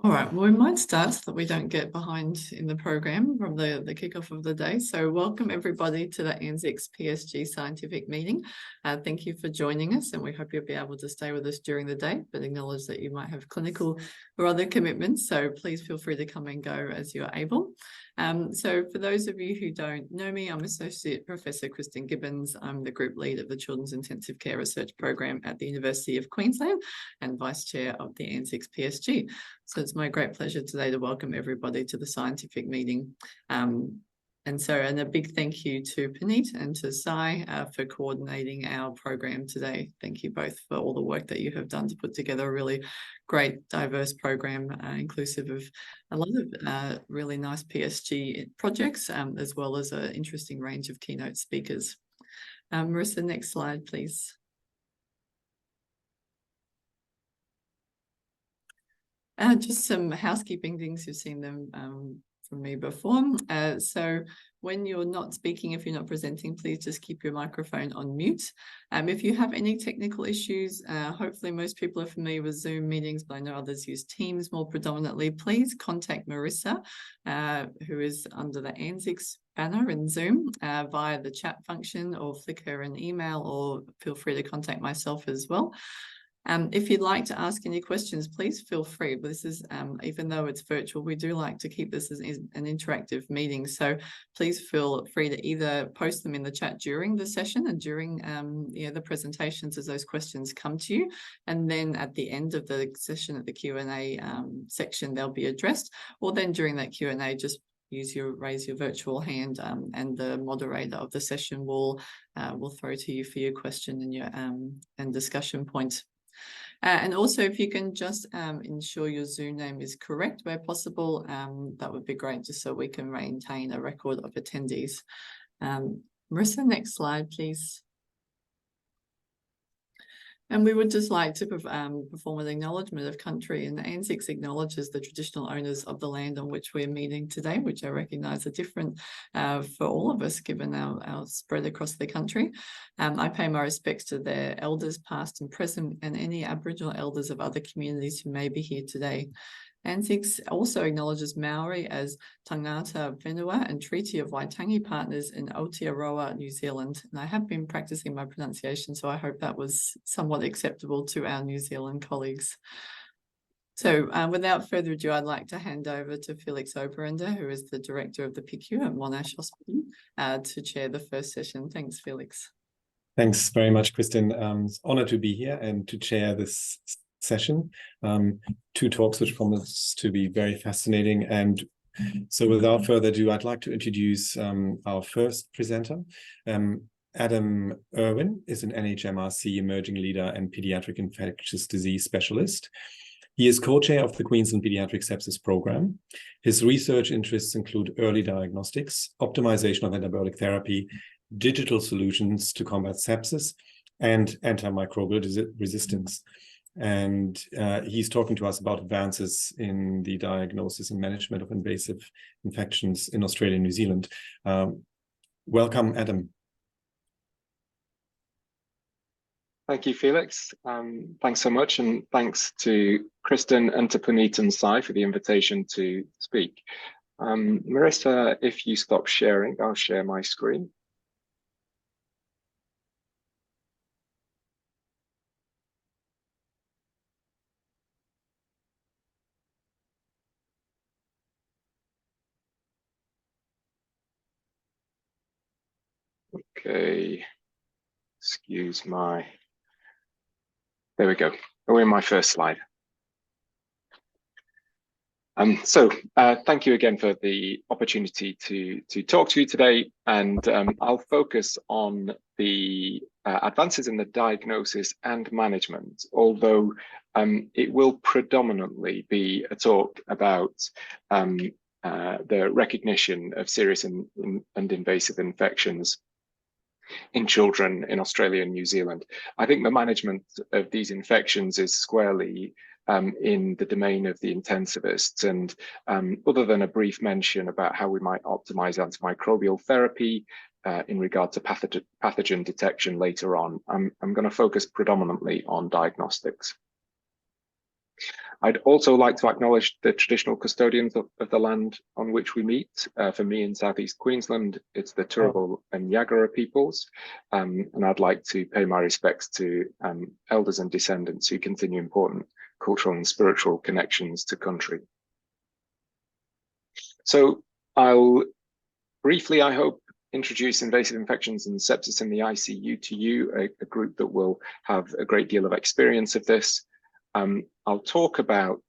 All right, well, we might start so that we don't get behind in the program from the kickoff of the day. So welcome everybody to the ANZICS PSG scientific meeting. Thank you for joining us, and we hope you'll be able to stay with us during the day, but acknowledge that you might have clinical or other commitments, so please feel free to come and go as you're able. So for those of you who don't know me, I'm Associate Professor Kristen Gibbons. I'm the Group Lead of the Children's Intensive Care Research Program at the University of Queensland and Vice Chair of the ANZICS PSG. So it's my great pleasure today to welcome everybody to the scientific meeting. And a big thank you to Puneet and to Sai for coordinating our program today. Thank you both for all the work that you have done to put together a really great, diverse program, inclusive of a lot of really nice PSG projects, as well as an interesting range of keynote speakers. Marissa, next slide, please. Just some housekeeping things, you've seen them from me before. So when you're not speaking, if you're not presenting, please just keep your microphone on mute. If you have any technical issues, hopefully most people are familiar with Zoom meetings, but I know others use Teams more predominantly. Please contact Marissa, who is under the ANZICS banner in Zoom via the chat function, or flick her an email, or feel free to contact myself as well. If you'd like to ask any questions, please feel free. But this is, even though it's virtual, we do like to keep this as an interactive meeting. So please feel free to either post them in the chat during the session and during the presentations as those questions come to you. And then at the end of the session, at the Q&A section, they'll be addressed. Or then during that Q&A, just raise your virtual hand, and the moderator of the session will throw to you for your question and your and discussion point. And also, if you can just ensure your Zoom name is correct where possible, that would be great, just so we can maintain a record of attendees. Marissa, next slide, please. And we would just like to perform an acknowledgement of country, and the ANZICS acknowledges the traditional owners of the land on which we're meeting today, which I recognise are different for all of us, given our spread across the country. I pay my respects to their elders, past and present, and any Aboriginal elders of other communities who may be here today. ANZICS also acknowledges Maori as Tangata Whenua and Treaty of Waitangi partners in Aotearoa, New Zealand. And I have been practicing my pronunciation, so I hope that was somewhat acceptable to our New Zealand colleagues. So without further ado, I'd like to hand over to Felix Oberender, who is the Director of the PICU at Monash Hospital, to chair the first session. Thanks, Felix. Thanks very much, Kristen. It's an honor to be here and to chair this session. Two talks which promise to be very fascinating. And so without further ado, I'd like to introduce our first presenter. Adam Irwin is an NHMRC emerging leader and pediatric infectious disease specialist. He is co-chair of the Queensland Pediatric Sepsis Program. His research interests include early diagnostics, optimization of anabolic therapy, digital solutions to combat sepsis, and antimicrobial resistance. And he's talking to us about advances in the diagnosis and management of invasive infections in Australia and New Zealand. Welcome, Adam. Thank you, Felix. Thanks so much, and thanks to Kristen and to Puneet and Sai for the invitation to speak. Marissa, if you stop sharing, I'll share my screen. Okay, excuse my, there we go. We're in my first slide. Thank you again for the opportunity to talk to you today, and I'll focus on the advances in the diagnosis and management, although it will predominantly be a talk about the recognition of serious and invasive infections in children in Australia and New Zealand. I think the management of these infections is squarely in the domain of the intensivists, and other than a brief mention about how we might optimize antimicrobial therapy in regard to pathogen detection later on, I'm going to focus predominantly on diagnostics. I'd also like to acknowledge the traditional custodians of the land on which we meet. For me in Southeast Queensland, it's the Turrbal and Yagara peoples. And I'd like to pay my respects to elders and descendants who continue important cultural and spiritual connections to country. So I'll briefly, I hope, introduce invasive infections and sepsis in the ICU to you, a group that will have a great deal of experience of this. I'll talk about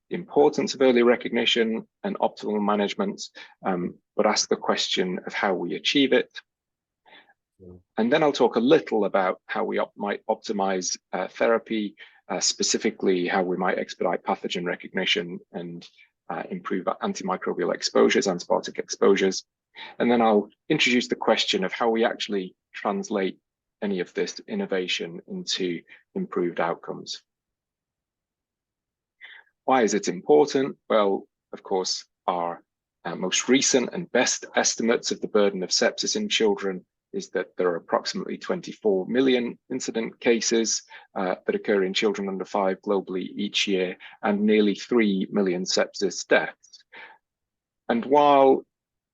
the importance of early recognition and optimal management, but ask the question of how we achieve it. And then I'll talk a little about how we might optimize therapy, specifically how we might expedite pathogen recognition and improve antimicrobial exposures, antibiotic exposures. And then I'll introduce the question of how we actually translate any of this innovation into improved outcomes. Why is it important? Well, of course, our most recent and best estimates of the burden of sepsis in children is that there are approximately 24 million incident cases that occur in children under 5 globally each year, and nearly 3 million sepsis deaths. And while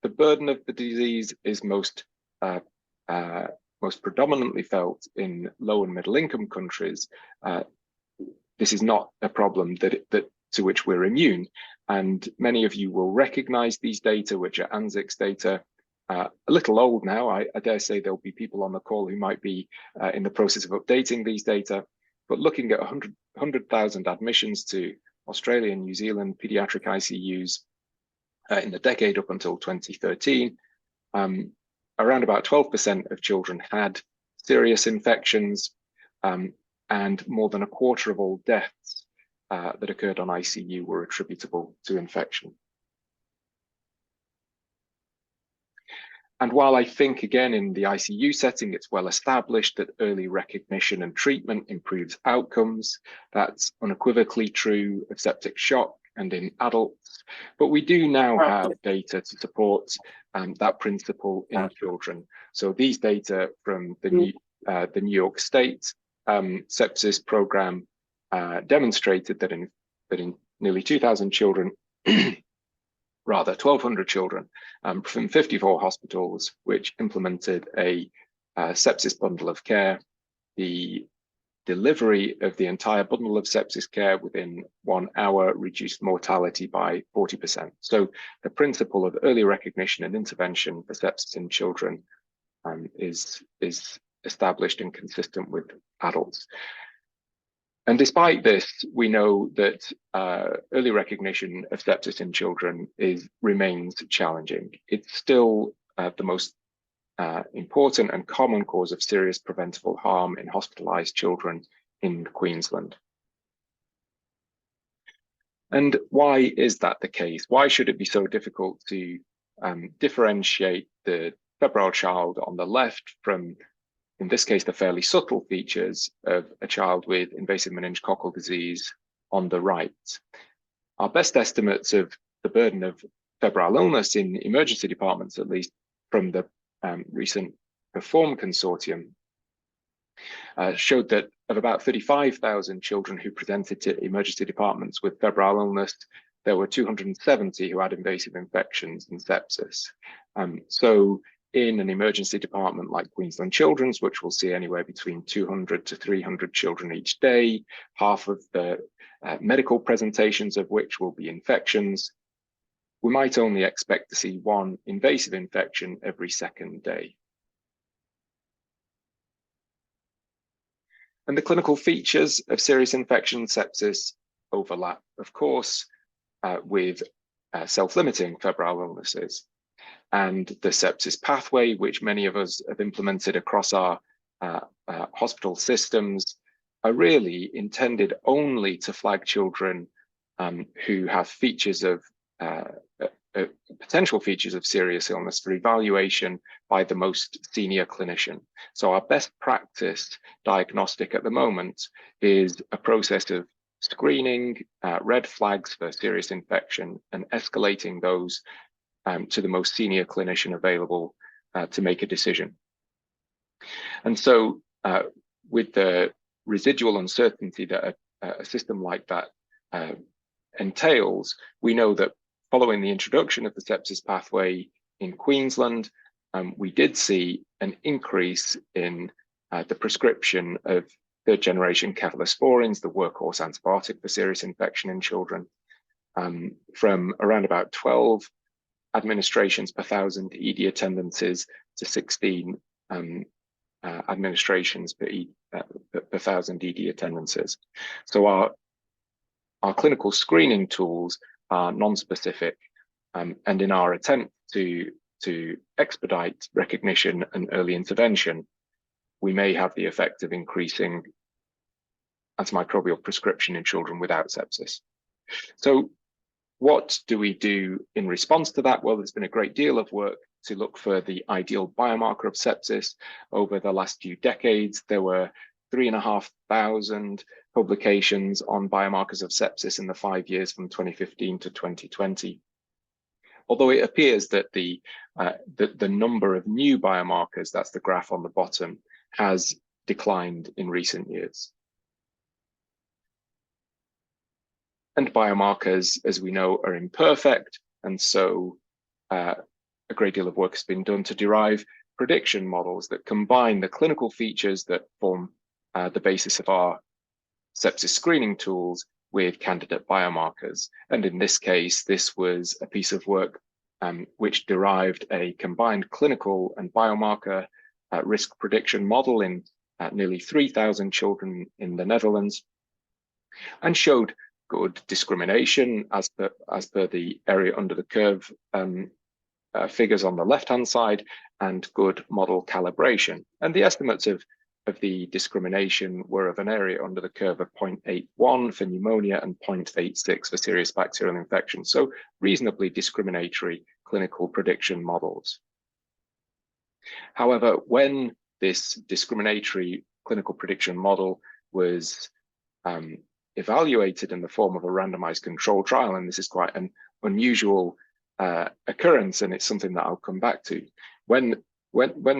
the burden of the disease is most predominantly felt in low and middle income countries, this is not a problem to which we're immune. And many of you will recognize these data, which are ANZICS data, a little old now. I dare say there'll be people on the call who might be in the process of updating these data, but looking at 100,000 admissions to Australia and New Zealand pediatric ICUs in the decade up until 2013, around about 12% of children had serious infections, and more than a quarter of all deaths that occurred on ICU were attributable to infection. And while I think, again, in the ICU setting, it's well established that early recognition and treatment improves outcomes, that's unequivocally true of septic shock and in adults. But we do now have data to support that principle in children. So these data from the New York State sepsis program demonstrated that in nearly 2,000 children, rather 1,200 children from 54 hospitals, which implemented a sepsis bundle of care, the delivery of the entire bundle of sepsis care within 1 hour reduced mortality by 40%. So the principle of early recognition and intervention for sepsis in children is established and consistent with adults. And despite this, we know that early recognition of sepsis in children remains challenging. It's still the most important and common cause of serious preventable harm in hospitalized children in Queensland. And why is that the case? Why should it be so difficult to differentiate the febrile child on the left from, in this case, the fairly subtle features of a child with invasive meningococcal disease on the right? Our best estimates of the burden of febrile illness in emergency departments, at least from the recent PERFORM consortium, showed that of about 35,000 children who presented to emergency departments with febrile illness, there were 270 who had invasive infections and sepsis. So in an emergency department like Queensland Children's, which will see anywhere between 200 to 300 children each day, half of the medical presentations of which will be infections, we might only expect to see 1 invasive infection every second day. And the clinical features of serious infection sepsis overlap, of course, with self-limiting febrile illnesses. And the sepsis pathway, which many of us have implemented across our hospital systems, are really intended only to flag children who have features of potential features of serious illness for evaluation by the most senior clinician. So our best practice diagnostic at the moment is a process of screening red flags for serious infection and escalating those to the most senior clinician available to make a decision. And so with the residual uncertainty that a system like that entails, we know that following the introduction of the sepsis pathway in Queensland, we did see an increase in the prescription of third-generation cephalosporins, the workhorse antibiotic for serious infection in children, from around about 12 administrations per 1,000 ED attendances to 16 administrations per 1,000 ED attendances. So our clinical screening tools are non-specific, and in our attempt to expedite recognition and early intervention, we may have the effect of increasing antimicrobial prescription in children without sepsis. So what do we do in response to that? Well, there's been a great deal of work to look for the ideal biomarker of sepsis. Over the last few decades, there were 3,500 publications on biomarkers of sepsis in the 5 years from 2015 to 2020. Although it appears that the number of new biomarkers, that's the graph on the bottom, has declined in recent years. And biomarkers, as we know, are imperfect, and so a great deal of work has been done to derive prediction models that combine the clinical features that form the basis of our sepsis screening tools with candidate biomarkers. And in this case, this was a piece of work which derived a combined clinical and biomarker risk prediction model in nearly 3,000 children in the Netherlands, and showed good discrimination as per the area under the curve figures on the left-hand side, and good model calibration. And the estimates of the discrimination were of an area under the curve of 0.81 for pneumonia and 0.86 for serious bacterial infection. So reasonably discriminatory clinical prediction models. However, when this discriminatory clinical prediction model was evaluated in the form of a randomized control trial, and this is quite an unusual occurrence, and it's something that I'll come back to. When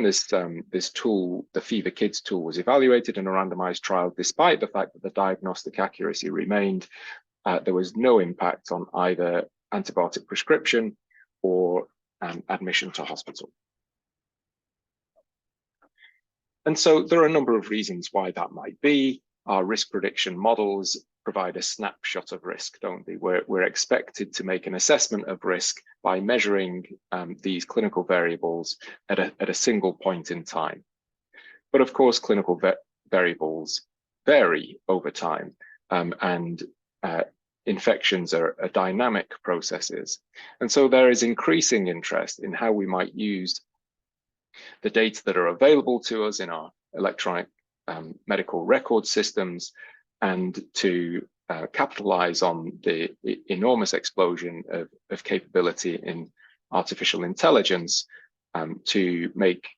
this tool, the Fever Kids tool, was evaluated in a randomized trial, despite the fact that the diagnostic accuracy remained, there was no impact on either antibiotic prescription or admission to hospital. And so there are a number of reasons why that might be. Our risk prediction models provide a snapshot of risk, don't they? We're expected to make an assessment of risk by measuring these clinical variables at a single point in time. But of course, clinical variables vary over time, and infections are dynamic processes. And so there is increasing interest in how we might use the data that are available to us in our electronic medical record systems, and to capitalize on the enormous explosion of capability in artificial intelligence to make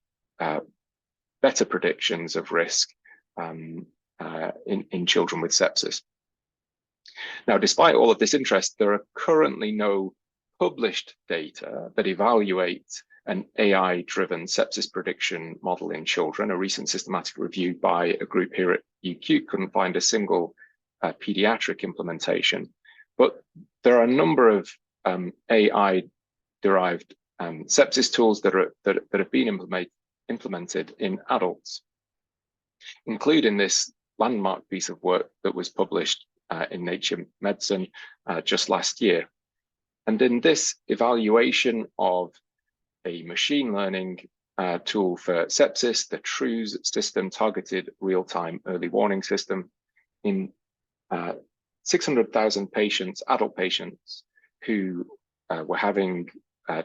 better predictions of risk in children with sepsis. Now, despite all of this interest, there are currently no published data that evaluate an AI-driven sepsis prediction model in children. A recent systematic review by a group here at UQ couldn't find a single pediatric implementation, but there are a number of AI-derived sepsis tools that have been implemented in adults, including this landmark piece of work that was published in Nature Medicine just last year. And in this evaluation of a machine learning tool for sepsis, the TRUES system, targeted real-time early warning system, in 600,000 patients, adult patients, who were having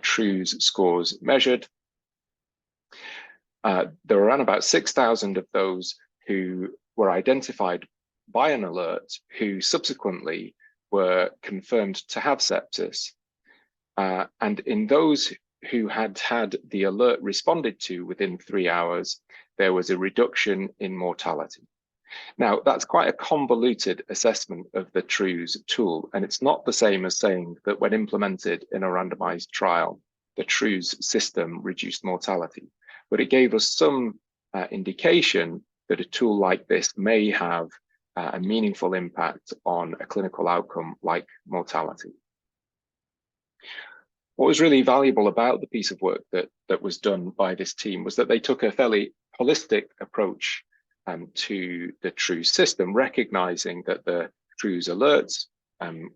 TRUES scores measured. There were around about 6,000 of those who were identified by an alert, who subsequently were confirmed to have sepsis. And in those who had had the alert responded to within 3 hours, there was a reduction in mortality. Now, that's quite a convoluted assessment of the TRUES tool, and it's not the same as saying that when implemented in a randomized trial, the TRUES system reduced mortality. But it gave us some indication that a tool like this may have a meaningful impact on a clinical outcome like mortality. What was really valuable about the piece of work that was done by this team was that they took a fairly holistic approach to the TRUES system, recognizing that the TRUES alerts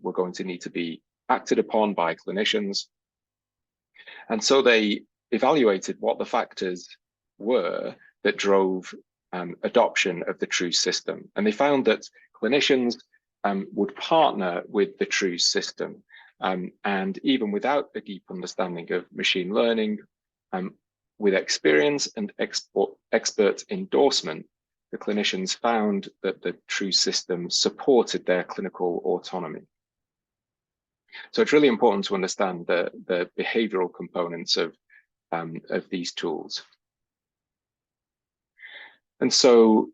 were going to need to be acted upon by clinicians. And so they evaluated what the factors were that drove adoption of the TRUES system. And they found that clinicians would partner with the TRUES system. And even without a deep understanding of machine learning, with experience and expert endorsement, the clinicians found that the TRUES system supported their clinical autonomy. So it's really important to understand the behavioral components of these tools. And so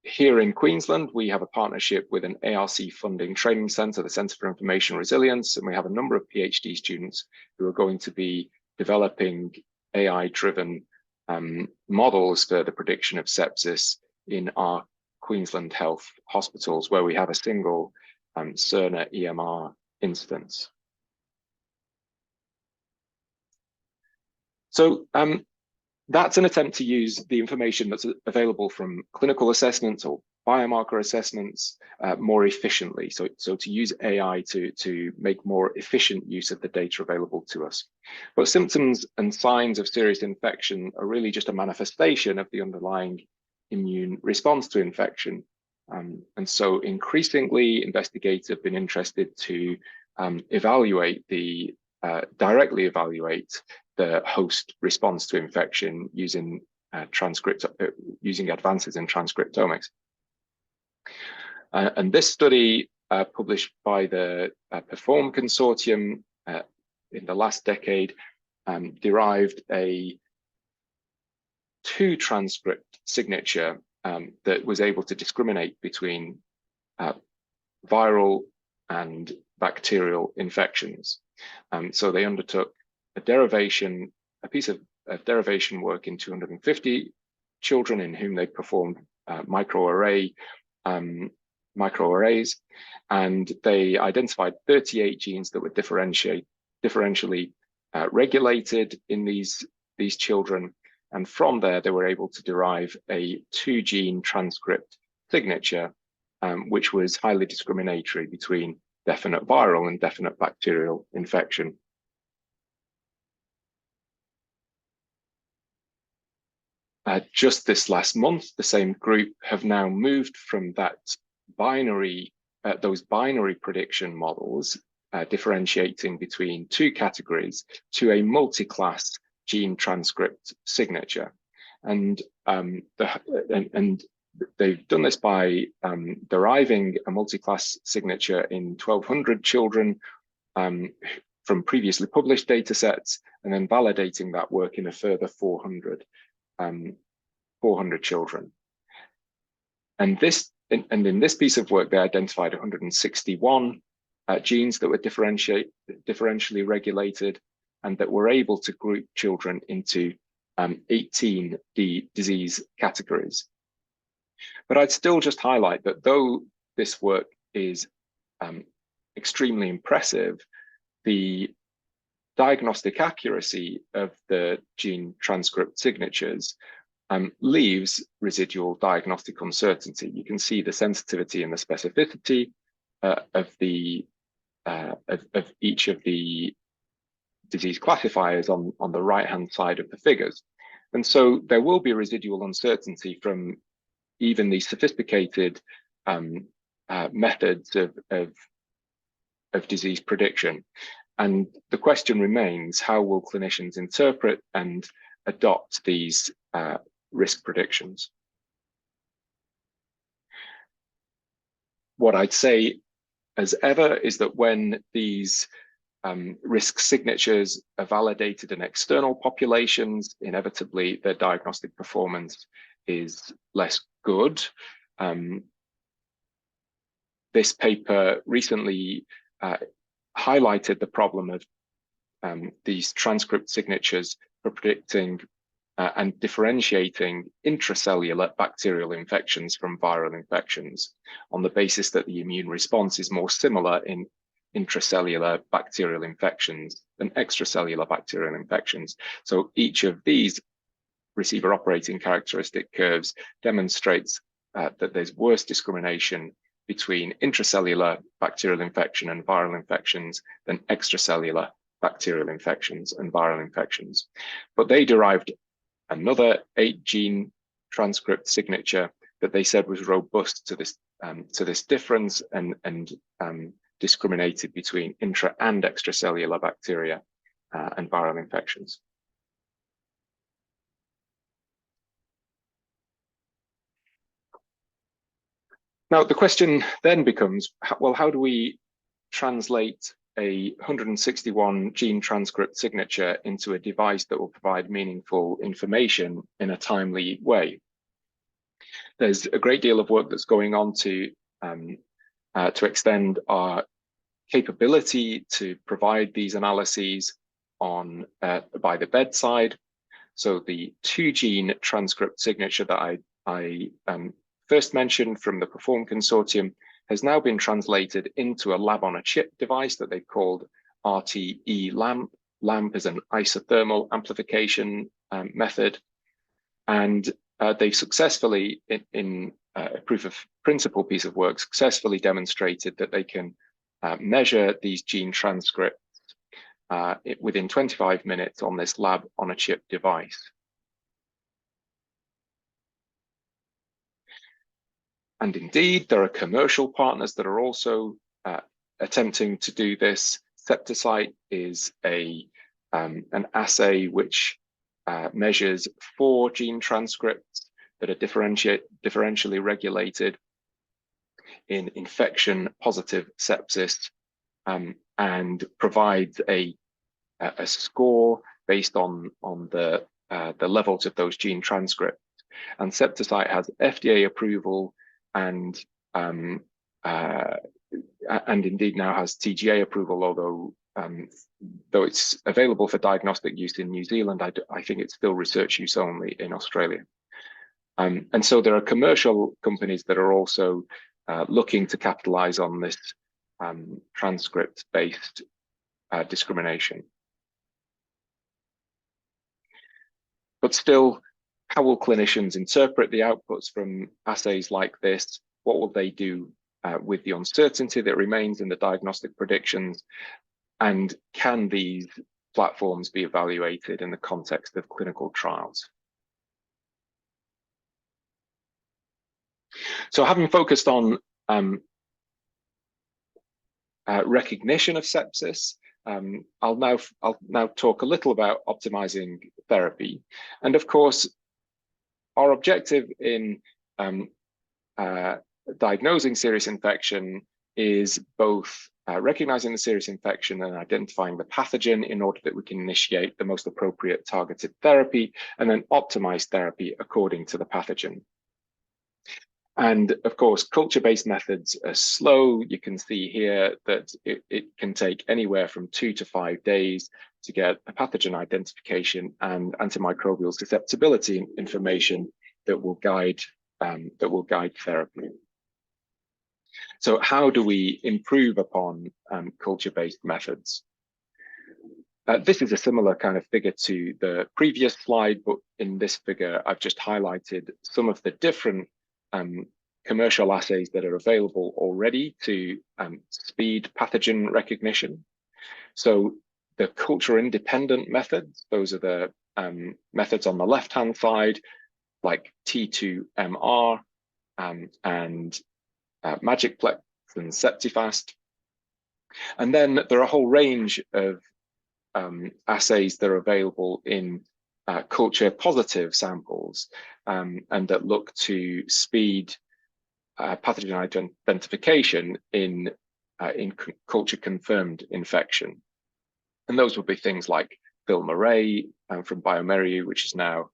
here in Queensland, we have a partnership with an ARC funding training centre, the Centre for Information Resilience, and we have a number of PhD students who are going to be developing AI-driven models for the prediction of sepsis in our Queensland Health hospitals, where we have a single Cerner EMR instance. So that's an attempt to use the information that's available from clinical assessments or biomarker assessments more efficiently. So to use AI to make more efficient use of the data available to us. But symptoms and signs of serious infection are really just a manifestation of the underlying immune response to infection. And so increasingly, investigators have been interested to directly evaluate the host response to infection using using advances in transcriptomics. And this study, published by the PERFORM consortium in the last decade, derived a 2-transcript signature that was able to discriminate between viral and bacterial infections. So they undertook a piece of derivation work in 250 children in whom they performed microarrays, and they identified 38 genes that were differentially regulated in these children. And from there, they were able to derive a 2-gene transcript signature, which was highly discriminatory between definite viral and definite bacterial infection. Just this last month, the same group have now moved from those binary prediction models, differentiating between 2 categories, to a multi-class gene transcript signature. And they've done this by deriving a multi-class signature in 1,200 children from previously published data sets, and then validating that work in a further 400 children. And in this piece of work, they identified 161 genes that were differentially regulated, and that were able to group children into 18 disease categories. But I'd still just highlight that though this work is extremely impressive, the diagnostic accuracy of the gene transcript signatures leaves residual diagnostic uncertainty. You can see the sensitivity and the specificity of each of the disease classifiers on the right-hand side of the figures. And so there will be residual uncertainty from even these sophisticated methods of disease prediction. And the question remains, how will clinicians interpret and adopt these risk predictions? What I'd say as ever is that when these risk signatures are validated in external populations, inevitably their diagnostic performance is less good. This paper recently highlighted the problem of these transcript signatures for predicting and differentiating intracellular bacterial infections from viral infections on the basis that the immune response is more similar in intracellular bacterial infections than extracellular bacterial infections. So each of these receiver operating characteristic curves demonstrates that there's worse discrimination between intracellular bacterial infection and viral infections than extracellular bacterial infections and viral infections. But they derived another 8-gene transcript signature that they said was robust to this difference and discriminated between intra and extracellular bacteria and viral infections. Now, the question then becomes, well, how do we translate a 161 gene transcript signature into a device that will provide meaningful information in a timely way? There's a great deal of work that's going on to extend our capability to provide these analyses on by the bedside. So the 2-gene transcript signature that I first mentioned from the PERFORM consortium has now been translated into a lab-on-a-chip device that they've called RTE-LAMP. LAMP is an isothermal amplification method, and they've successfully, in a proof of principle piece of work, successfully demonstrated that they can measure these gene transcripts within 25 minutes on this lab-on-a-chip device. And indeed, there are commercial partners that are also attempting to do this. Septicite is an assay which measures 4 gene transcripts that are differentially regulated in infection-positive sepsis, and provides a score based on the levels of those gene transcripts. And Septicite has FDA approval and indeed now has TGA approval, although though it's available for diagnostic use in New Zealand, I think it's still research use only in Australia. And so there are commercial companies that are also looking to capitalize on this transcript-based discrimination. But still, how will clinicians interpret the outputs from assays like this? What will they do with the uncertainty that remains in the diagnostic predictions? And can these platforms be evaluated in the context of clinical trials? So having focused on recognition of sepsis, I'll now talk a little about optimizing therapy. And of course, our objective in diagnosing serious infection is both recognizing the serious infection and identifying the pathogen in order that we can initiate the most appropriate targeted therapy, and then optimize therapy according to the pathogen. And of course, culture-based methods are slow. You can see here that it can take anywhere from 2 to 5 days to get a pathogen identification and antimicrobial susceptibility information that will guide therapy. So how do we improve upon culture-based methods? This is a similar kind of figure to the previous slide, but in this figure, I've just highlighted some of the different commercial assays that are available already to speed pathogen recognition. So the culture-independent methods, those are the methods on the left-hand side, like T2MR and Magicplex and Septifast. And then there are a whole range of assays that are available in culture-positive samples and that look to speed pathogen identification in culture-confirmed infection. And those would be things like FilmArray from bioMérieux, which is now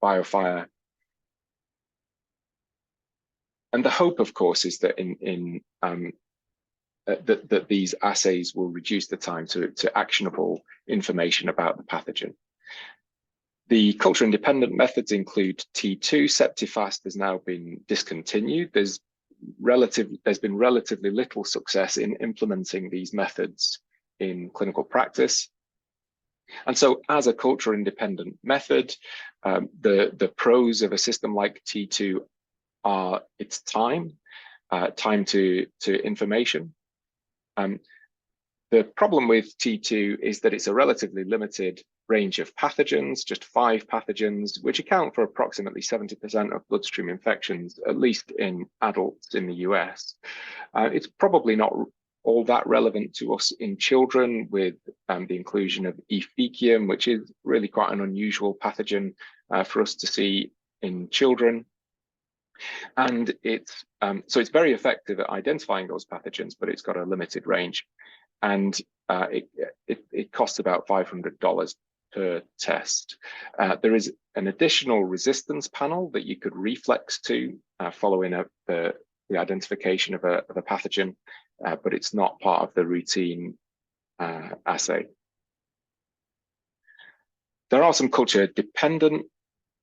BioFire. And the hope, of course, is that that these assays will reduce the time to actionable information about the pathogen. The culture-independent methods include T2. Septifast has now been discontinued. There's been relatively little success in implementing these methods in clinical practice. And so as a culture-independent method, the pros of a system like T2 are its time to information. The problem with T2 is that it's a relatively limited range of pathogens, just 5 pathogens, which account for approximately 70% of bloodstream infections, at least in adults in the US. It's probably not all that relevant to us in children, with the inclusion of E. faecium, which is really quite an unusual pathogen for us to see in children. And it's very effective at identifying those pathogens, but it's got a limited range. And it costs about $500 per test. There is an additional resistance panel that you could reflex to following up the identification of a pathogen, but it's not part of the routine assay. There are some culture-dependent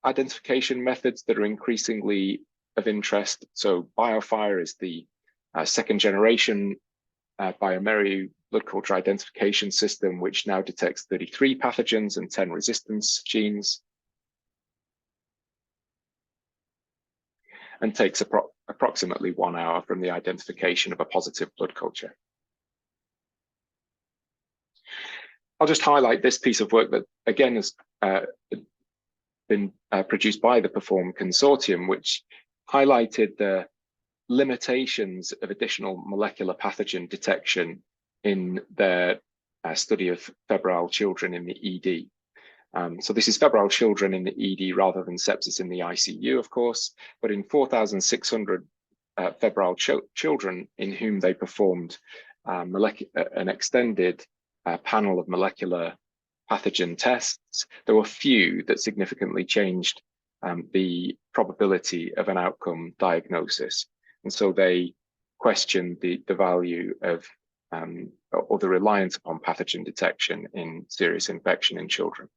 identification methods that are increasingly of interest. So BioFire is the second generation bioMérieux blood culture identification system, which now detects 33 pathogens and 10 resistance genes, and takes approximately 1 hour from the identification of a positive blood culture. I'll just highlight this piece of work that, again, has been produced by the PERFORM consortium, which highlighted the limitations of additional molecular pathogen detection in their study of febrile children in the ED. So this is febrile children in the ED rather than sepsis in the ICU, of course, but in 4,600 febrile children in whom they performed an extended panel of molecular pathogen tests, there were few that significantly changed the probability of an outcome diagnosis. And so they questioned the value of or the reliance upon pathogen detection in serious infection in children.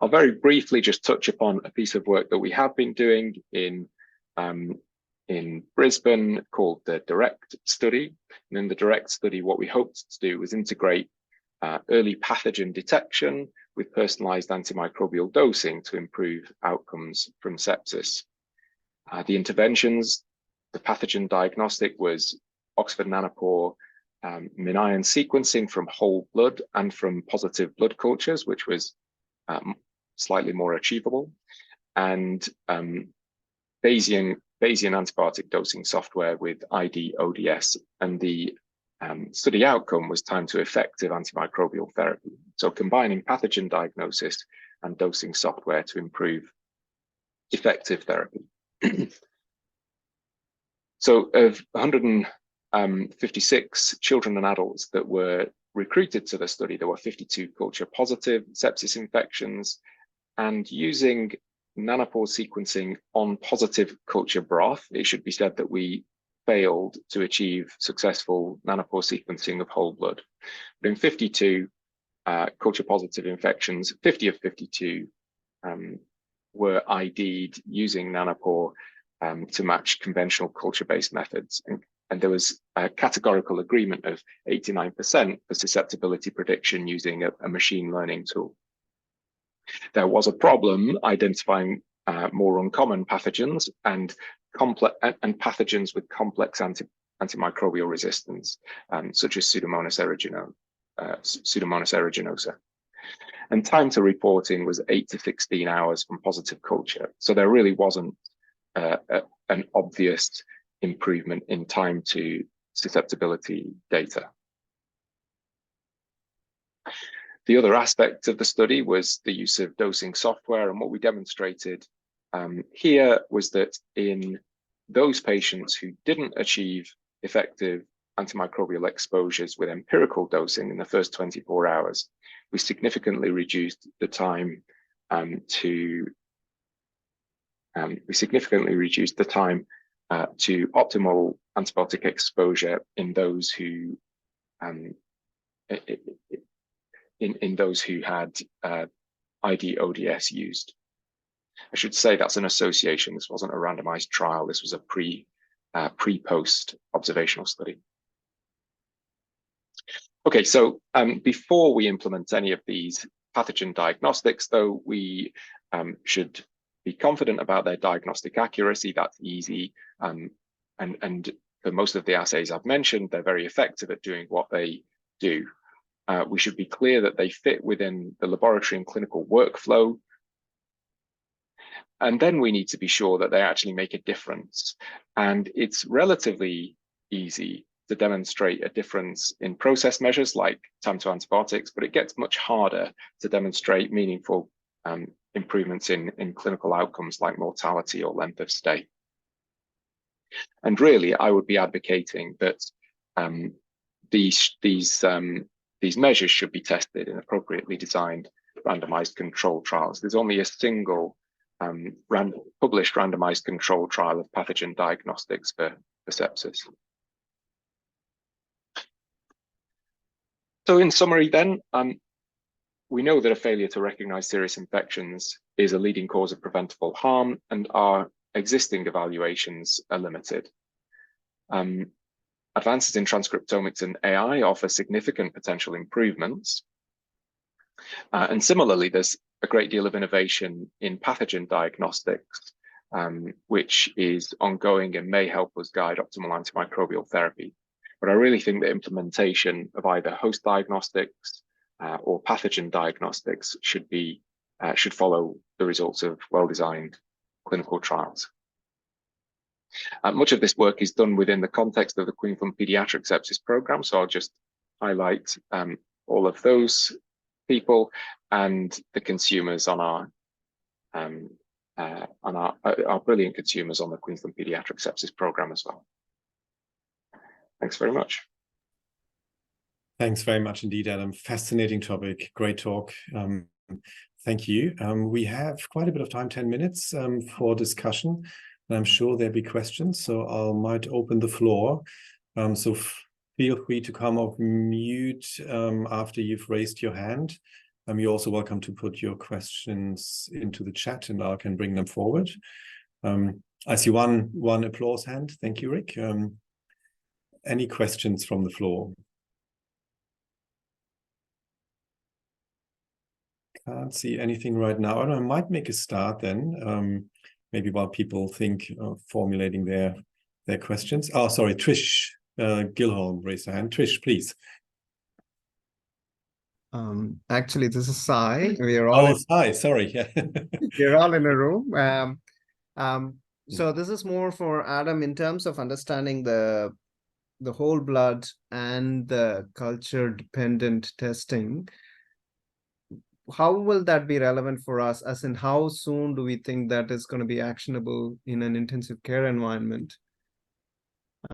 I'll very briefly just touch upon a piece of work that we have been doing in Brisbane called the DIRECT study. And in the DIRECT study, what we hoped to do was integrate early pathogen detection with personalized antimicrobial dosing to improve outcomes from sepsis. The interventions, the pathogen diagnostic was Oxford Nanopore MinION sequencing from whole blood and from positive blood cultures, which was slightly more achievable, and Bayesian antibiotic dosing software with ID ODS, and the study outcome was time to effective antimicrobial therapy. So combining pathogen diagnosis and dosing software to improve effective therapy. So of 156 children and adults that were recruited to the study, there were 52 culture positive sepsis infections, and using nanopore sequencing on positive culture broth, it should be said that we failed to achieve successful nanopore sequencing of whole blood. But in 52 culture positive infections, 50 of 52 were ID'd using nanopore to match conventional culture-based methods. And there was a categorical agreement of 89% for susceptibility prediction using a machine learning tool. There was a problem identifying more uncommon pathogens and pathogens with complex antimicrobial resistance, such as Pseudomonas aeruginosa. And time to reporting was 8 to 16 hours from positive culture. So there really wasn't an obvious improvement in time to susceptibility data. The other aspect of the study was the use of dosing software, and what we demonstrated here was that in those patients who didn't achieve effective antimicrobial exposures with empirical dosing in the first 24 hours, we significantly reduced the time to optimal antibiotic exposure in those who had ID ODS used. I should say that's an association. This wasn't a randomized trial. This was a pre-post observational study. Okay, so before we implement any of these pathogen diagnostics, though, we should be confident about their diagnostic accuracy. That's easy. And for most of the assays I've mentioned, they're very effective at doing what they do. We should be clear that they fit within the laboratory and clinical workflow. And then we need to be sure that they actually make a difference. And it's relatively easy to demonstrate a difference in process measures like time to antibiotics, but it gets much harder to demonstrate meaningful improvements in clinical outcomes like mortality or length of stay. And really, I would be advocating that these measures should be tested in appropriately designed randomized controlled trials. There's only a single published randomized controlled trial of pathogen diagnostics for sepsis. So in summary then, we know that a failure to recognize serious infections is a leading cause of preventable harm, and our existing evaluations are limited. Advances in transcriptomics and AI offer significant potential improvements. And similarly, there's a great deal of innovation in pathogen diagnostics, which is ongoing and may help us guide optimal antimicrobial therapy. But I really think the implementation of either host diagnostics or pathogen diagnostics should follow the results of well-designed clinical trials. Much of this work is done within the context of the Queensland Pediatric Sepsis Programme, so I'll just highlight all of those people and the consumers on our brilliant consumers on the Queensland Pediatric Sepsis Programme as well. Thanks very much. Thanks very much indeed, Adam. Fascinating topic. Great talk. Thank you. We have quite a bit of time, 10 minutes for discussion. And I'm sure there'll be questions, so I might open the floor. So feel free to come off mute after you've raised your hand. You're also welcome to put your questions into the chat and I can bring them forward. I see one applause hand. Thank you, Rick. Any questions from the floor? Can't see anything right now. I might make a start then, maybe while people think of formulating their questions. Oh, sorry, Trish Gilholm raised her hand. Trish, please. Actually, this is Sai. We are all Sai, sorry. we're all in a room. So this is more for Adam in terms of understanding the whole blood and the culture dependent testing. How will that be relevant for us? As in, how soon do we think that is going to be actionable in an intensive care environment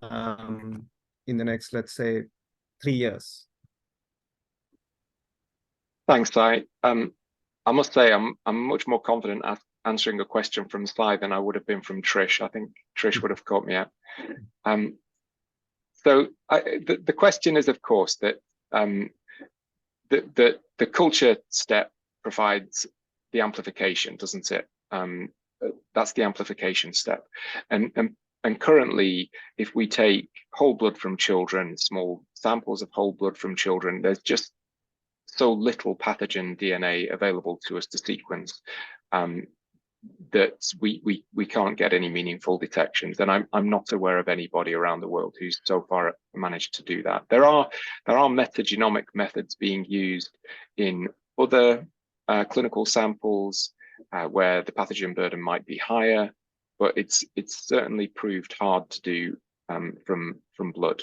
in the next, let's say, 3 years? Thanks, Sai. I must say I'm much more confident answering a question from Sai than I would have been from Trish. I think Trish would have caught me out. So the question is, of course, that the culture step provides the amplification, doesn't it? That's the amplification step. And currently, if we take whole blood from children, small samples of whole blood from children, there's just so little pathogen DNA available to us to sequence that we can't get any meaningful detections. And I'm not aware of anybody around the world who's so far managed to do that. There are metagenomic methods being used in other clinical samples where the pathogen burden might be higher, but it's certainly proved hard to do from blood.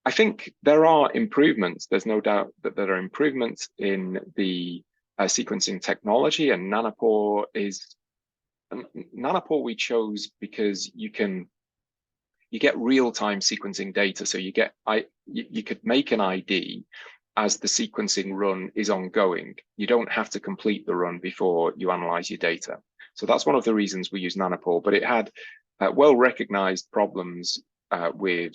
I think there are improvements. There's no doubt that there are improvements in the sequencing technology, and nanopore we chose because you get real-time sequencing data. So you could make an ID as the sequencing run is ongoing. You don't have to complete the run before you analyze your data. So that's one of the reasons we use nanopore, but it had well-recognized problems with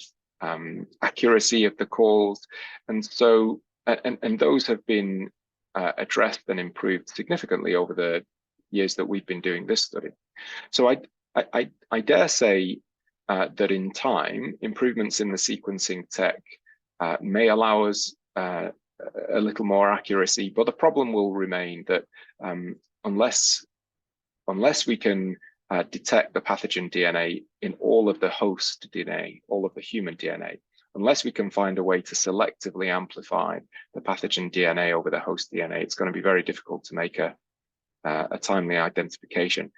accuracy of the calls. And so, and those have been addressed and improved significantly over the years that we've been doing this study. So I dare say that in time, improvements in the sequencing tech may allow us a little more accuracy, but the problem will remain that unless we can detect the pathogen DNA in all of the host DNA, all of the human DNA, unless we can find a way to selectively amplify the pathogen DNA over the host DNA, it's going to be very difficult to make a timely identification.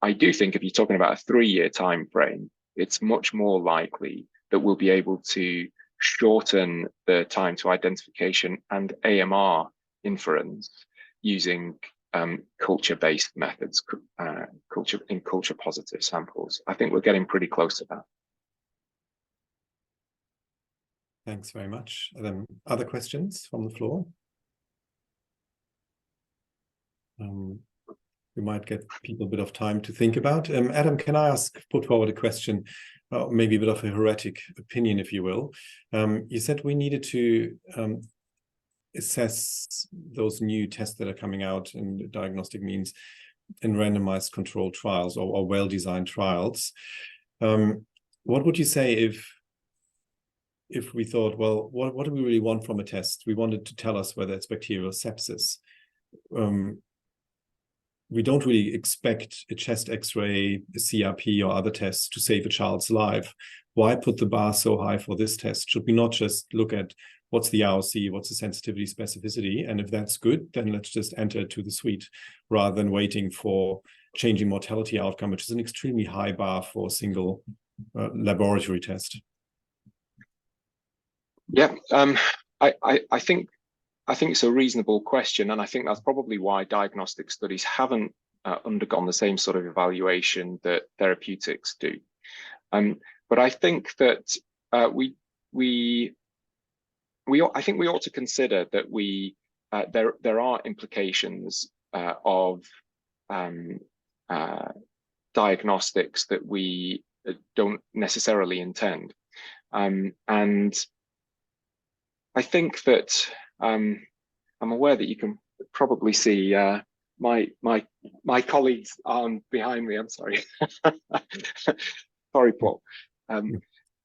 I do think if you're talking about a 3-year time frame, it's much more likely that we'll be able to shorten the time to identification and AMR inference using culture-based methods, culture positive samples. I think we're getting pretty close to that. Thanks very much. Other questions from the floor? We might get people a bit of time to think about. Adam, can I put forward a question, maybe a bit of a heretic opinion, if you will. You said we needed to assess those new tests that are coming out in diagnostic means in randomized controlled trials or well-designed trials. What would you say if we thought, well, what do we really want from a test? We wanted to tell us whether it's bacterial sepsis. We don't really expect a chest X-ray, a CRP or other tests to save a child's life. Why put the bar so high for this test? Should we not just look at what's the ROC, what's the sensitivity, specificity, and if that's good, then let's just enter it to the suite rather than waiting for changing mortality outcome, which is an extremely high bar for a single laboratory test. Yeah, I think it's a reasonable question, and I think that's probably why diagnostic studies haven't undergone the same sort of evaluation that therapeutics do. But I think that I think we ought to consider that there are implications of diagnostics that we don't necessarily intend, and I think that I'm aware that you can probably see my colleagues behind me. I'm sorry. Sorry, Paul.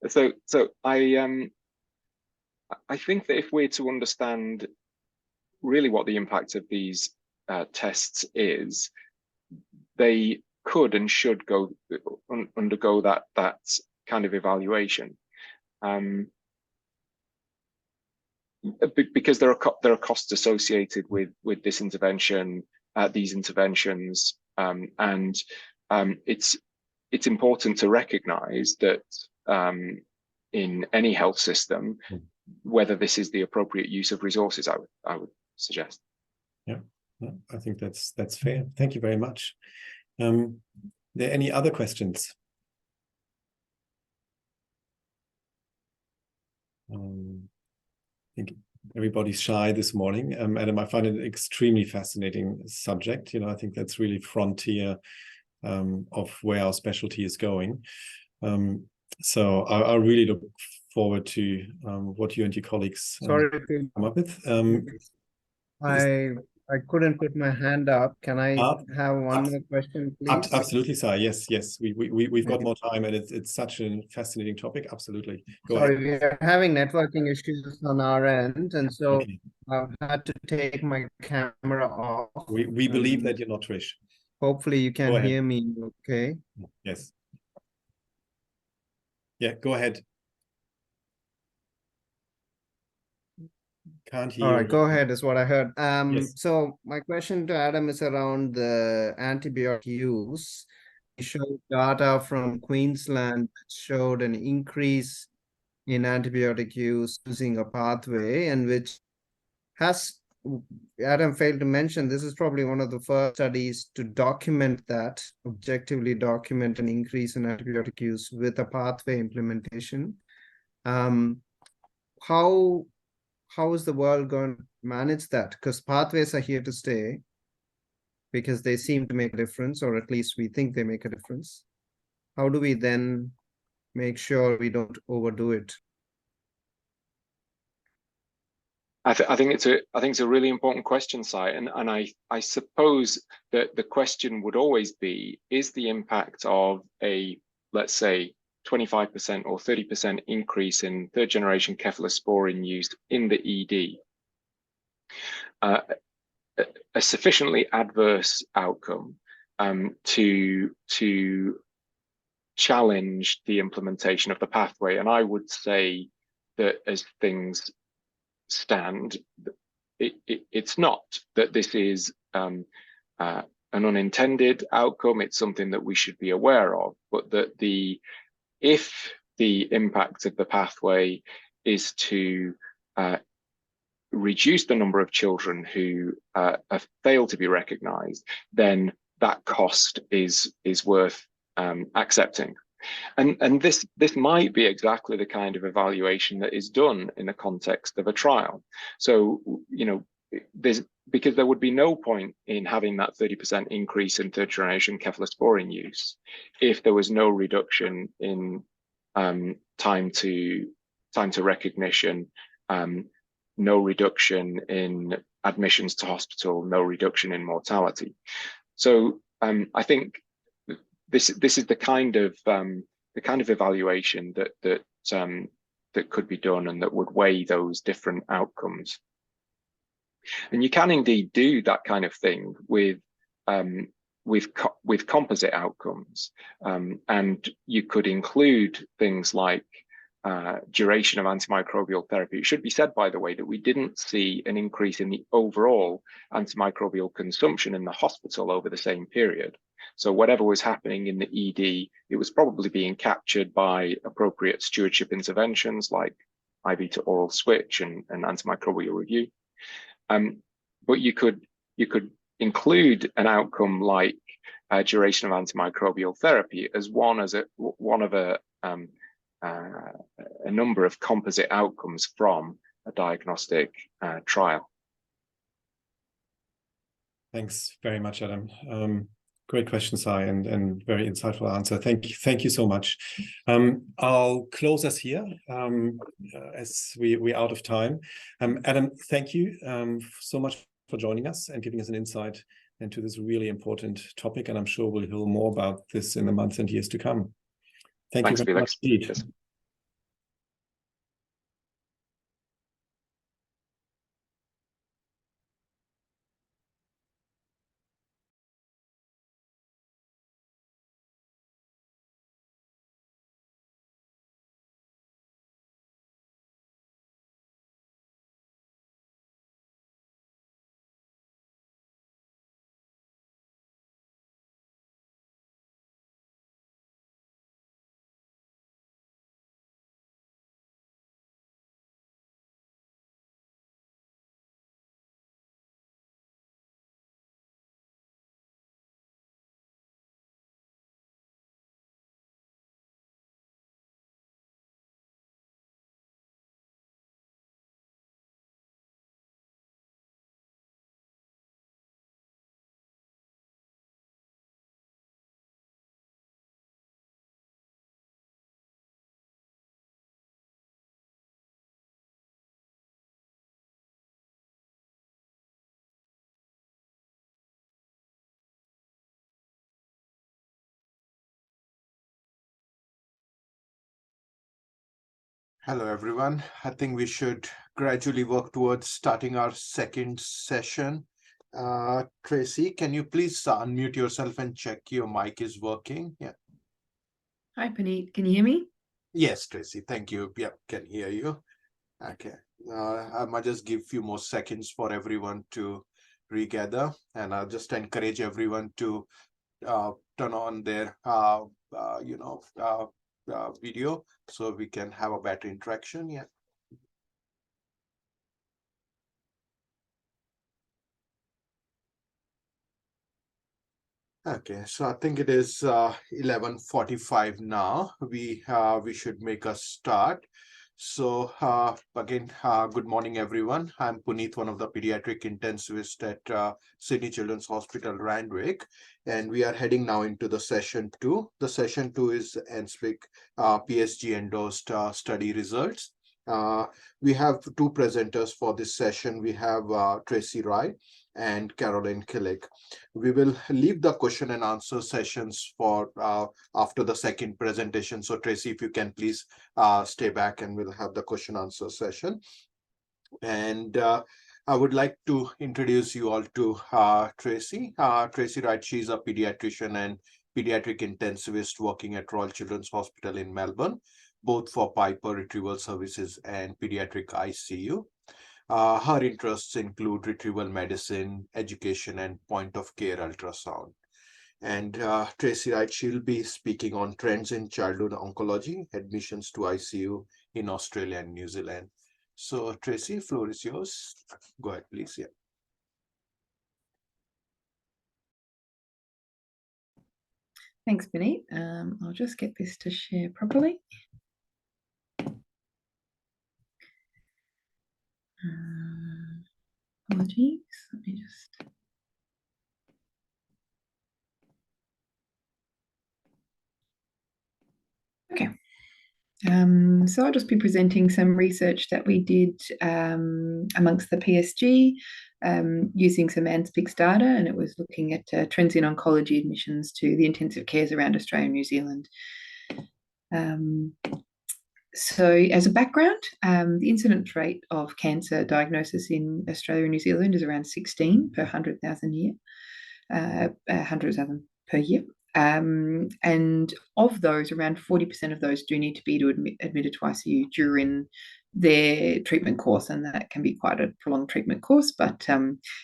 So I think that if we're to understand really what the impact of these tests is, they could and should undergo that kind of evaluation. Because there are costs associated with this intervention, these interventions, and it's important to recognise that in any health system, whether this is the appropriate use of resources, I would suggest. Yeah, I think that's fair. Thank you very much. Are there any other questions? I think everybody's shy this morning. Adam, I find it an extremely fascinating subject. You know, I think that's really frontier of where our specialty is going. So I really look forward to what you and your colleagues come up with. I couldn't put my hand up. Can I have one more question, please? Absolutely, sir. Yes. We've got more time, and it's such a fascinating topic. Absolutely. Go Sorry, ahead. we are having networking issues on our end, and so I've had to take my camera off. We believe that you're not Trish. Hopefully you can hear me okay. Yes. Yeah, go ahead. Can't hear. All right, go ahead is what I heard. Yes. So my question to Adam is around the antibiotic use. He showed data from Queensland that showed an increase in antibiotic use using a pathway, and which has, Adam failed to mention, this is probably one of the first studies to document that, objectively document an increase in antibiotic use with a pathway implementation. How is the world going to manage that? Because pathways are here to stay, because they seem to make a difference, or at least we think they make a difference. How do we then make sure we don't overdo it? I think it's a really important question, Si, and I suppose that the question would always be: is the impact of a, let's say, 25% or 30% increase in third generation cephalosporin use in the ED a sufficiently adverse outcome to challenge the implementation of the pathway? And I would say that as things stand, it's not, that this is an unintended outcome. It's something that we should be aware of, but that if the impact of the pathway is to reduce the number of children who fail to be recognized, then that cost is worth accepting. And this might be exactly the kind of evaluation that is done in the context of a trial. So, you know, because there would be no point in having that 30% increase in third generation cephalosporin use if there was no reduction in time to recognition, no reduction in admissions to hospital, no reduction in mortality. So I think this is the kind of evaluation that could be done and that would weigh those different outcomes. And you can indeed do that kind of thing with composite outcomes, and you could include things like duration of antimicrobial therapy. It should be said, by the way, that we didn't see an increase in the overall antimicrobial consumption in the hospital over the same period. So whatever was happening in the ED, it was probably being captured by appropriate stewardship interventions like IV to oral switch and antimicrobial review. But you could include an outcome like duration of antimicrobial therapy as one of a number of composite outcomes from a diagnostic trial. Thanks very much, Adam. Great question, Si, and very insightful answer. Thank you so much. I'll close us here as we're out of time. Adam, thank you so much for joining us and giving us an insight into this really important topic. And I'm sure we'll hear more about this in the months and years to come. Thanks, you very much indeed. Yes. Hello, everyone. I think we should gradually work towards starting our second session. Tracy, can you please unmute yourself and check your mic is working? Yeah. Hi, Puneet. Can you hear me? Yes, Tracy. Thank you. Yeah, can hear you. Okay. I might just give a few more seconds for everyone to regather, and I'll just encourage everyone to turn on their video so we can have a better interaction. Yeah. Okay, so I think it is 11:45 now. We should make a start. So again, good morning, everyone. I'm Puneet, one of the pediatric intensivists at Sydney Children's Hospital, Randwick, and we are heading now into the session 2. The session 2 is ANZICS PSG endorsed study results. We have two presenters for this session. We have Tracy Rai and Caroline Killick. We will leave the question and answer sessions for after the second presentation. So Tracy, if you can please stay back, and we'll have the question answer session. And I would like to introduce you all to Tracy. Tracy Wright, she's a pediatrician and pediatric intensivist working at Royal Children's Hospital in Melbourne, both for Piper Retrieval Services and Pediatric ICU. Her interests include retrieval medicine, education, and point-of-care ultrasound. And Tracy Wright, she'll be speaking on trends in childhood oncology, admissions to ICU in Australia and New Zealand. So Tracy, floor is yours. Go ahead, please. Yeah. Thanks, Puneet. I'll just get this to share properly. Apologies. Let me just. Okay. So I'll just be presenting some research that we did amongst the PSG using some ANZICS data, and it was looking at trends in oncology admissions to the intensive cares around Australia and New Zealand. So as a background, the incidence rate of cancer diagnosis in Australia and New Zealand is around 16 per 100,000 year, 100,000 per year. And of those, around 40% of those do need to be admitted to ICU during their treatment course, and that can be quite a prolonged treatment course, but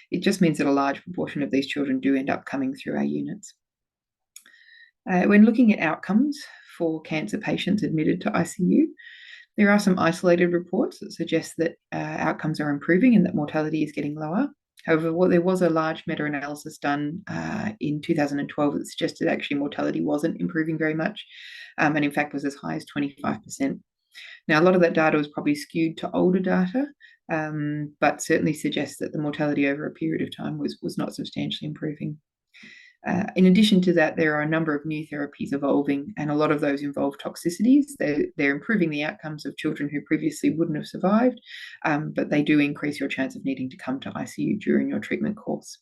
it just means that a large proportion of these children do end up coming through our units. When looking at outcomes for cancer patients admitted to ICU, there are some isolated reports that suggest that outcomes are improving and that mortality is getting lower. However, there was a large meta-analysis done in 2012 that suggested actually mortality wasn't improving very much, and in fact was as high as 25%. Now, a lot of that data was probably skewed to older data, but certainly suggests that the mortality over a period of time was not substantially improving. In addition to that, there are a number of new therapies evolving, and a lot of those involve toxicities. They're improving the outcomes of children who previously wouldn't have survived, but they do increase your chance of needing to come to ICU during your treatment course.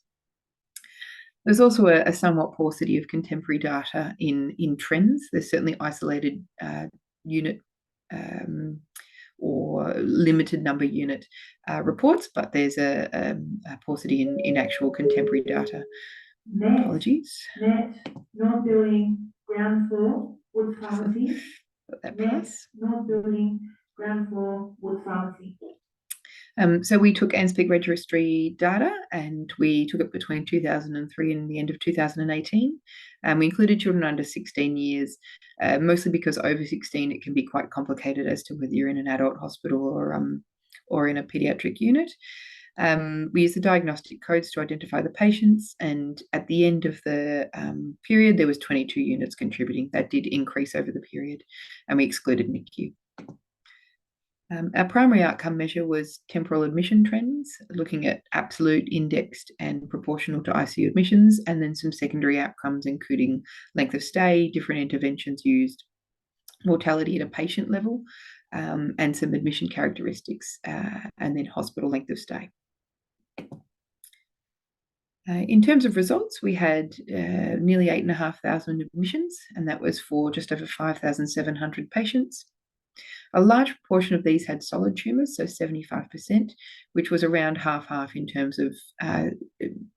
There's also a somewhat paucity of contemporary data in trends. There's certainly isolated unit or limited number unit reports, but there's a paucity in actual contemporary data. Apologies. Net, not building, ground floor, wood pharmacy. That net, not building, ground floor, wood pharmacy. So we took ANZICS registry data, and we took it between 2003 and the end of 2018. We included children under 16 years, mostly because over 16 it can be quite complicated as to whether you're in an adult hospital or in a pediatric unit. We used the diagnostic codes to identify the patients, and at the end of the period, there was 22 units contributing. That did increase over the period, and we excluded NICU. Our primary outcome measure was temporal admission trends, looking at absolute, indexed, and proportional to ICU admissions, and then some secondary outcomes, including length of stay, different interventions used, mortality at a patient level, and some admission characteristics, and then hospital length of stay. In terms of results, we had nearly 8,500 admissions, and that was for just over 5,700 patients. A large proportion of these had solid tumours, so 75%, which was around half-half in terms of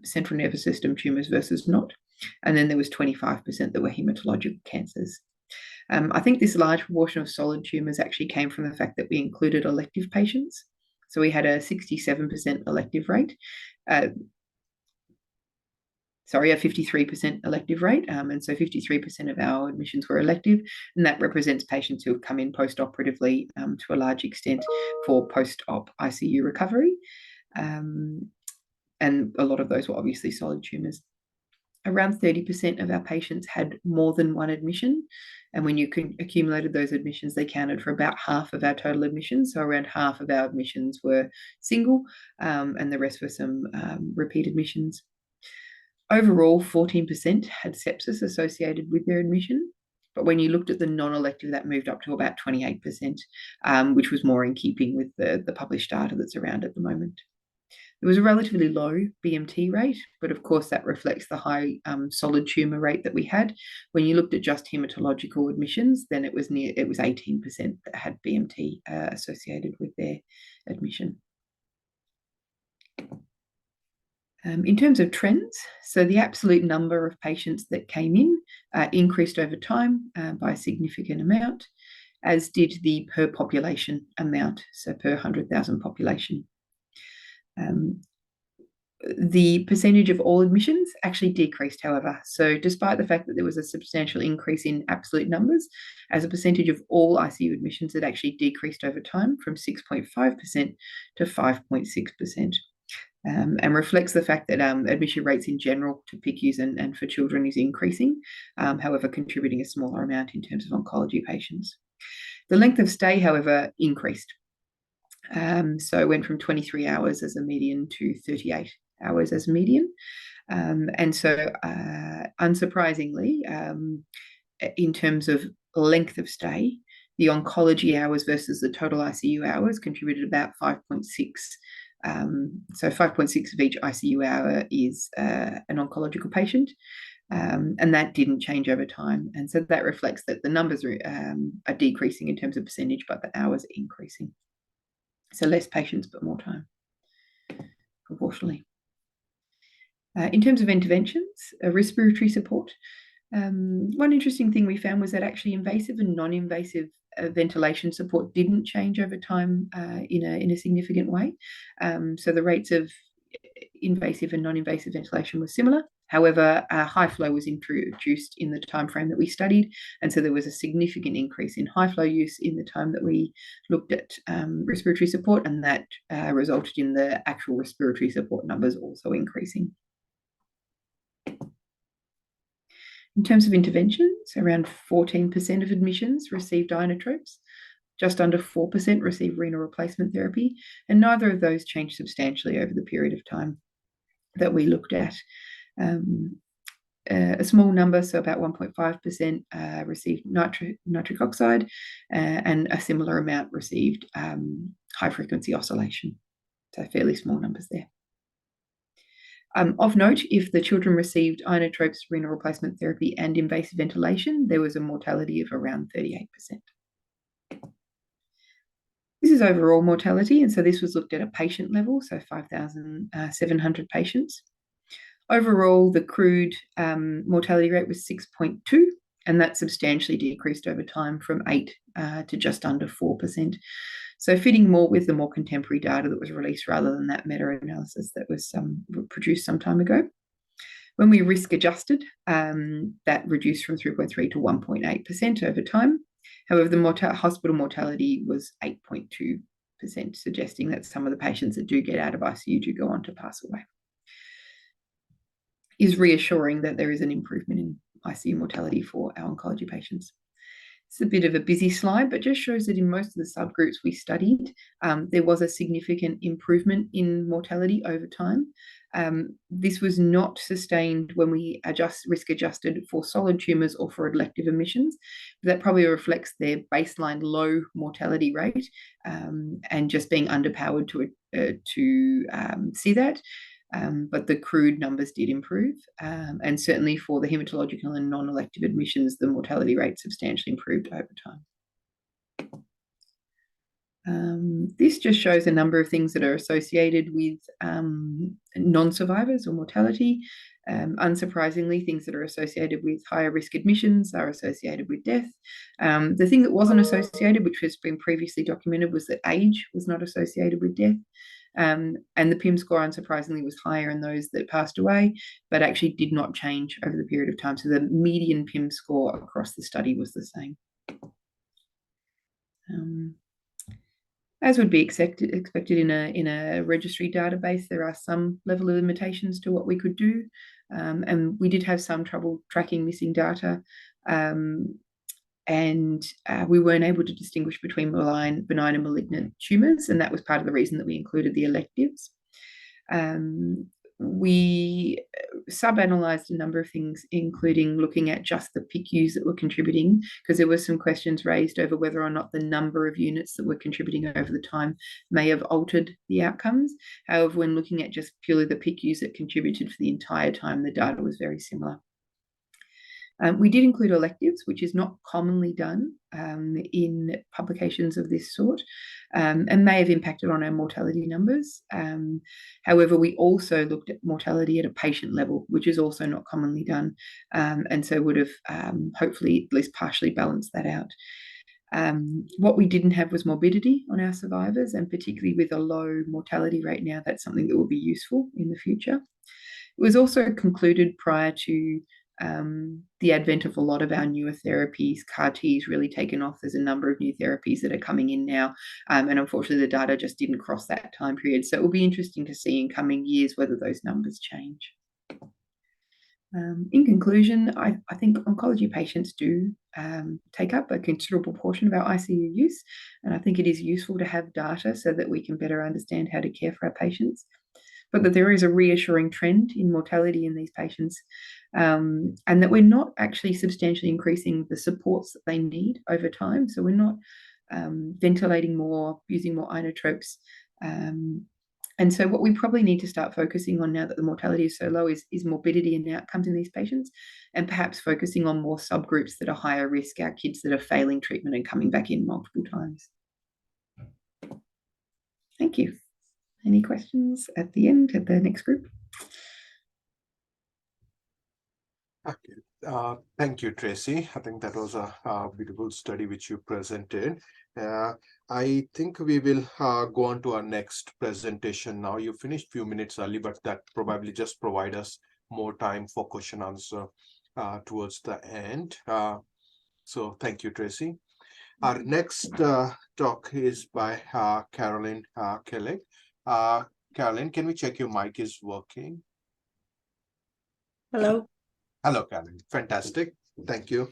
central nervous system tumours versus not. And then there was 25% that were hematological cancers. I think this large proportion of solid tumours actually came from the fact that we included elective patients. So we had a 67% elective rate. A 53% elective rate, and so 53% of our admissions were elective, and that represents patients who have come in post-operatively to a large extent for post-op ICU recovery, and a lot of those were obviously solid tumours. Around 30% of our patients had more than one admission, and when you accumulated those admissions, they counted for about half of our total admissions, so around half of our admissions were single, and the rest were some repeat admissions. Overall, 14% had sepsis associated with their admission, But when you looked at the non-elective, that moved up to about 28%, which was more in keeping with the published data that's around at the moment. There was a relatively low BMT rate, but of course that reflects the high solid tumour rate that we had. When you looked at just haematological admissions, then it was 18% that had BMT associated with their admission. In terms of trends, so the absolute number of patients that came in increased over time by a significant amount, as did the per population amount, so per 100,000 population. The percentage of all admissions actually decreased, however. So despite the fact that there was a substantial increase in absolute numbers, as a percentage of all ICU admissions, it actually decreased over time from 6.5% to 5.6%. And reflects the fact that admission rates in general to PICUs and for children is increasing, however, contributing a smaller amount in terms of oncology patients. The length of stay, however, increased. So it went from 23 hours as a median to 38 hours as a median. And so, unsurprisingly, in terms of length of stay, the oncology hours versus the total ICU hours contributed about 5.6. So 5.6 of each ICU hour is an oncological patient, and that didn't change over time. And so that reflects that the numbers are decreasing in terms of percentage, but the hours are increasing. So less patients, but more time, proportionally. In terms of interventions, respiratory support, one interesting thing we found was that actually invasive and non-invasive ventilation support didn't change over time in a significant way. So the rates of invasive and non-invasive ventilation were similar. However, high flow was introduced in the time frame that we studied, and so there was a significant increase in high flow use in the time that we looked at respiratory support, and that resulted in the actual respiratory support numbers also increasing. In terms of interventions, around 14% of admissions received inotropes, just under 4% received renal replacement therapy, and neither of those changed substantially over the period of time that we looked at. A small number, so about 1.5%, received nitric oxide, and a similar amount received high-frequency oscillation. So fairly small numbers there. Of note, if the children received inotropes, renal replacement therapy, and invasive ventilation, there was a mortality of around 38%. This is overall mortality, and so this was looked at a patient level, so 5,700 patients. Overall, the crude mortality rate was 6.2, and that substantially decreased over time from 8 to just under 4%. So fitting more with the more contemporary data that was released rather than that meta-analysis that was produced some time ago. When we risk adjusted, that reduced from 3.3 to 1.8% over time. However, the hospital mortality was 8.2%, suggesting that some of the patients that do get out of ICU do go on to pass away. Is reassuring that there is an improvement in ICU mortality for our oncology patients. It's a bit of a busy slide, but just shows that in most of the subgroups we studied, there was a significant improvement in mortality over time. This was not sustained when we risk adjusted for solid tumours or for elective admissions. That probably reflects their baseline low mortality rate and just being underpowered to see that. But the crude numbers did improve, and certainly for the hematological and non-elective admissions, the mortality rate substantially improved over time. This just shows a number of things that are associated with non-survivors or mortality. Unsurprisingly, things that are associated with higher risk admissions are associated with death. The thing that wasn't associated, which has been previously documented, was that age was not associated with death. And the PIM score, unsurprisingly, was higher in those that passed away, but actually did not change over the period of time. So the median PIM score across the study was the same. As would be expected in a registry database, there are some level of limitations to what we could do, and we did have some trouble tracking missing data. And we weren't able to distinguish between benign and malignant tumours, and that was part of the reason that we included the electives. we sub-analysed a number of things, including looking at just the PICUs that were contributing, because there were some questions raised over whether or not the number of units that were contributing over the time may have altered the outcomes. However, when looking at just purely the PICUs that contributed for the entire time, the data was very similar. We did include electives, which is not commonly done in publications of this sort, and may have impacted on our mortality numbers. However, we also looked at mortality at a patient level, which is also not commonly done, and so would have hopefully at least partially balanced that out. What we didn't have was morbidity on our survivors, and particularly with a low mortality rate now, that's something that will be useful in the future. It was also concluded prior to the advent of a lot of our newer therapies. CAR T's really taken off. There's a number of new therapies that are coming in now, and unfortunately the data just didn't cross that time period. So it will be interesting to see in coming years whether those numbers change. In conclusion, I think oncology patients do take up a considerable portion of our ICU use, and I think it is useful to have data so that we can better understand how to care for our patients. But that there is a reassuring trend in mortality in these patients, and that we're not actually substantially increasing the supports that they need over time. So we're not ventilating more, using more inotropes. And so what we probably need to start focusing on now that the mortality is so low is morbidity and outcomes in these patients, and perhaps focusing on more subgroups that are higher risk, our kids that are failing treatment and coming back in multiple times. Thank you. Any questions at the end, at the next group? Okay. Thank you, Tracy. I think that was a beautiful study which you presented. I think we will go on to our next presentation now. You finished a few minutes early, but that probably just provide us more time for question answer towards the end. So thank you, Tracy. Our next talk is by Caroline Kelly. Caroline, can we check your mic is working? Hello. Hello, Caroline. Fantastic. Thank you.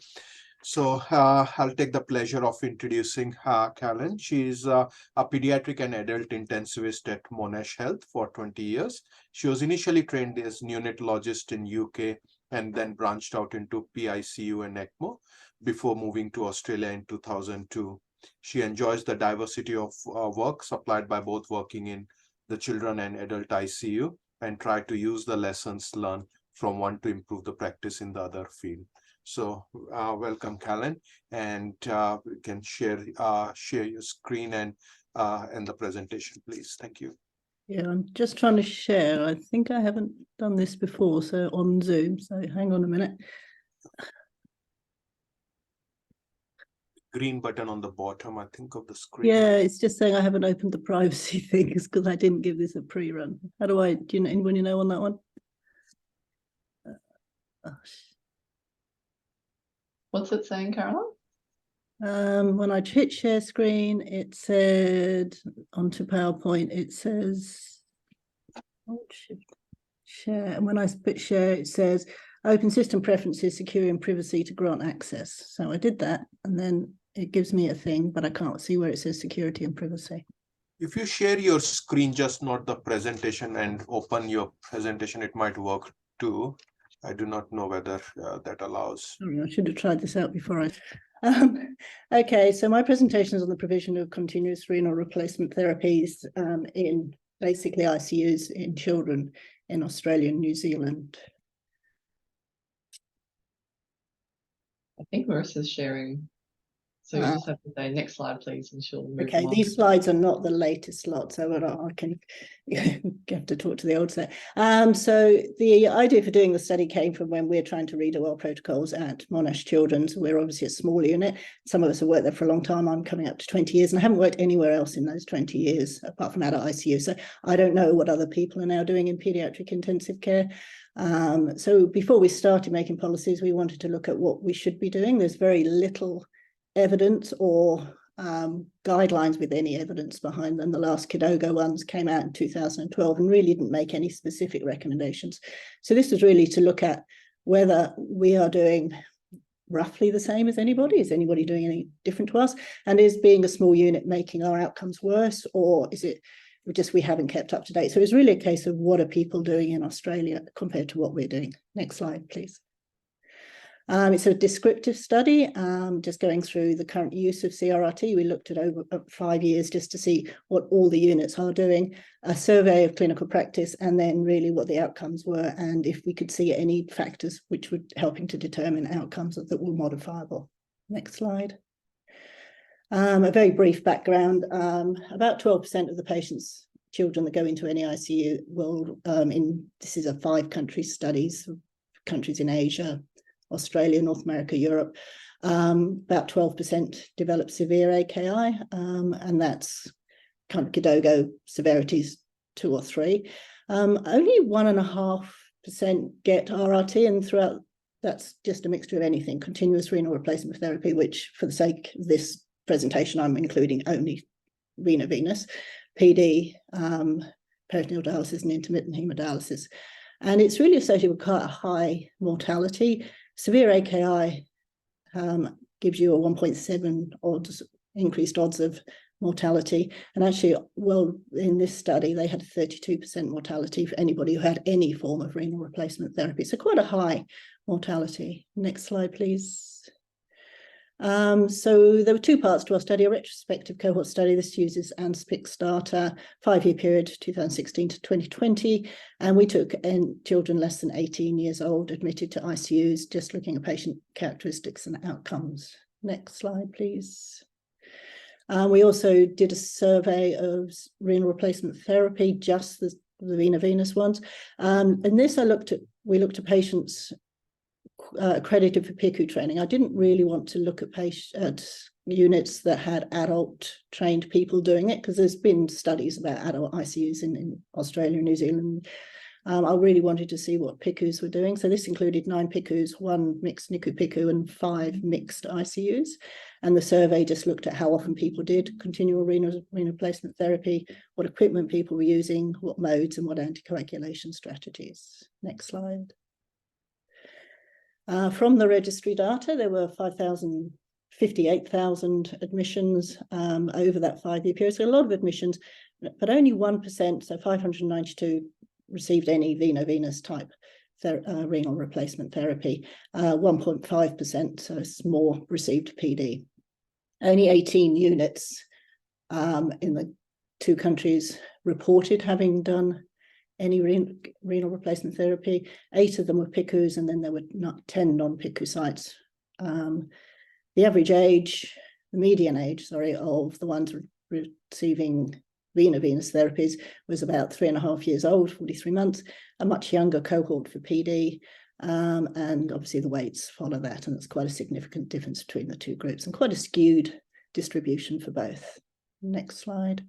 So I'll take the pleasure of introducing Caroline. She's a pediatric and adult intensivist at Monash Health for 20 years. She was initially trained as neonatologist in UK and then branched out into PICU and ECMO before moving to Australia in 2002. She enjoys the diversity of work supplied by both working in the children and adult ICU and try to use the lessons learned from one to improve the practice in the other field. So welcome, Caroline, and you can share your screen and the presentation, please. Thank you. Yeah, I'm just trying to share. I think I haven't done this before, so on Zoom. So hang on a minute. Green button on the bottom, I think, of the screen. Yeah, it's just saying I haven't opened the privacy things because I didn't give this a pre-run. How do I? Do you know, anyone you know on that one? What's it saying, Caroline? When I hit share screen, it said onto PowerPoint, it says share. And when I put share, it says open system preferences, security and privacy to grant access. So I did that, and then it gives me a thing, but I can't see where it says security and privacy. If you share your screen, just not the presentation, and open your presentation, it might work too. I do not know whether that allows. I should have tried this out before I. Okay, so my presentation is on the provision of continuous renal replacement therapies in basically ICUs in children in Australia and New Zealand. I think Marissa's sharing. So you just have to say next slide, please, and she'll move Okay, on. these slides are not the latest slot, so I can have to talk to the old set. So the idea for doing the study came from when we're trying to read OL protocols at Monash Children's. We're obviously a small unit. Some of us have worked there for a long time. I'm coming up to 20 years, and I haven't worked anywhere else in those 20 years apart from adult ICU. So I don't know what other people are now doing in paediatric intensive care. So before we started making policies, we wanted to look at what we should be doing. There's very little evidence or guidelines with any evidence behind them. The last Kidogo ones came out in 2012 and really didn't make any specific recommendations. So this was really to look at whether we are doing roughly the same as anybody. Is anybody doing any different to us? And is being a small unit making our outcomes worse, or is it we haven't kept up to date. So it's really a case of what are people doing in Australia compared to what we're doing. Next slide, please. It's a descriptive study, just going through the current use of CRRT. We looked at over 5 years just to see what all the units are doing, a survey of clinical practice, and then really what the outcomes were, and if we could see any factors which were helping to determine outcomes that were modifiable. Next slide. A very brief background. About 12% of the patients, children that go into any ICU will, this is a 5-country studies, countries in Asia, Australia, North America, Europe, about 12% develop severe AKI, and that's kind of Kidogo severities 2 or 3. Only 1.5% get RRT, and throughout that's just a mixture of anything, continuous renal replacement therapy, which for the sake of this presentation, I'm including only veno-venous, PD, peritoneal dialysis and intermittent hemodialysis. And it's really associated with quite a high mortality. Severe AKI gives you a 1.7 increased odds of mortality. And actually, well, in this study, they had 32% mortality for anybody who had any form of renal replacement therapy. So quite a high mortality. Next slide, please. So there were 2 parts to our study, a retrospective cohort study. This uses ANZICS data, 5-year period, 2016 to 2020. And we took children less than 18 years old admitted to ICUs, just looking at patient characteristics and outcomes. Next slide, please. We also did a survey of renal replacement therapy, just the veno-venous ones. And this we looked at patients accredited for PICU training. I didn't really want to look at units that had adult trained people doing it, because there's been studies about adult ICUs in Australia and New Zealand. I really wanted to see what PICUs were doing. So this included 9 PICUs, 1 mixed NICU PICU and 5 mixed ICUs. And the survey just looked at how often people did continual renal replacement therapy, what equipment people were using, what modes, and what anticoagulation strategies. Next slide. From the registry data, there were 58,000 admissions over that 5-year period. So a lot of admissions, but only 1%, so 592, received any veno-venous type renal replacement therapy. 1.5%, so more, received PD. Only 18 units in the 2 countries reported having done any renal replacement therapy. 8 of them were PICUs, and then there were 10 non-PICU sites. The average age, the median age, sorry, of the ones receiving veno-venous therapies was about 3.5 years old, 43 months, a much younger cohort for PD, and obviously the weights follow that, and it's quite a significant difference between the 2 groups and quite a skewed distribution for both. Next slide.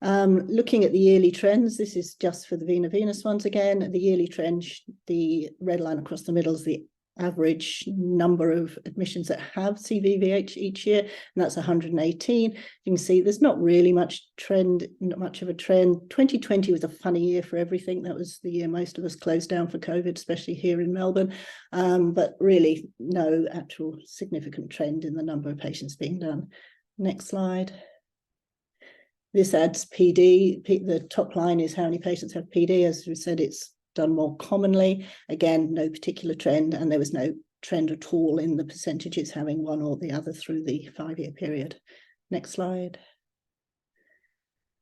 Looking at the yearly trends, this is just for the veno-venous ones again. The yearly trend, the red line across the middle is the average number of admissions that have CVVH each year, and that's 118. You can see there's not really much of a trend. 2020 was a funny year for everything. That was the year most of us closed down for COVID, especially here in Melbourne, but really no actual significant trend in the number of patients being done. Next slide. This adds PD. The top line is how many patients have PD. As we said, it's done more commonly. Again, no particular trend, and there was no trend at all in the percentages having one or the other through the 5-year period. Next slide.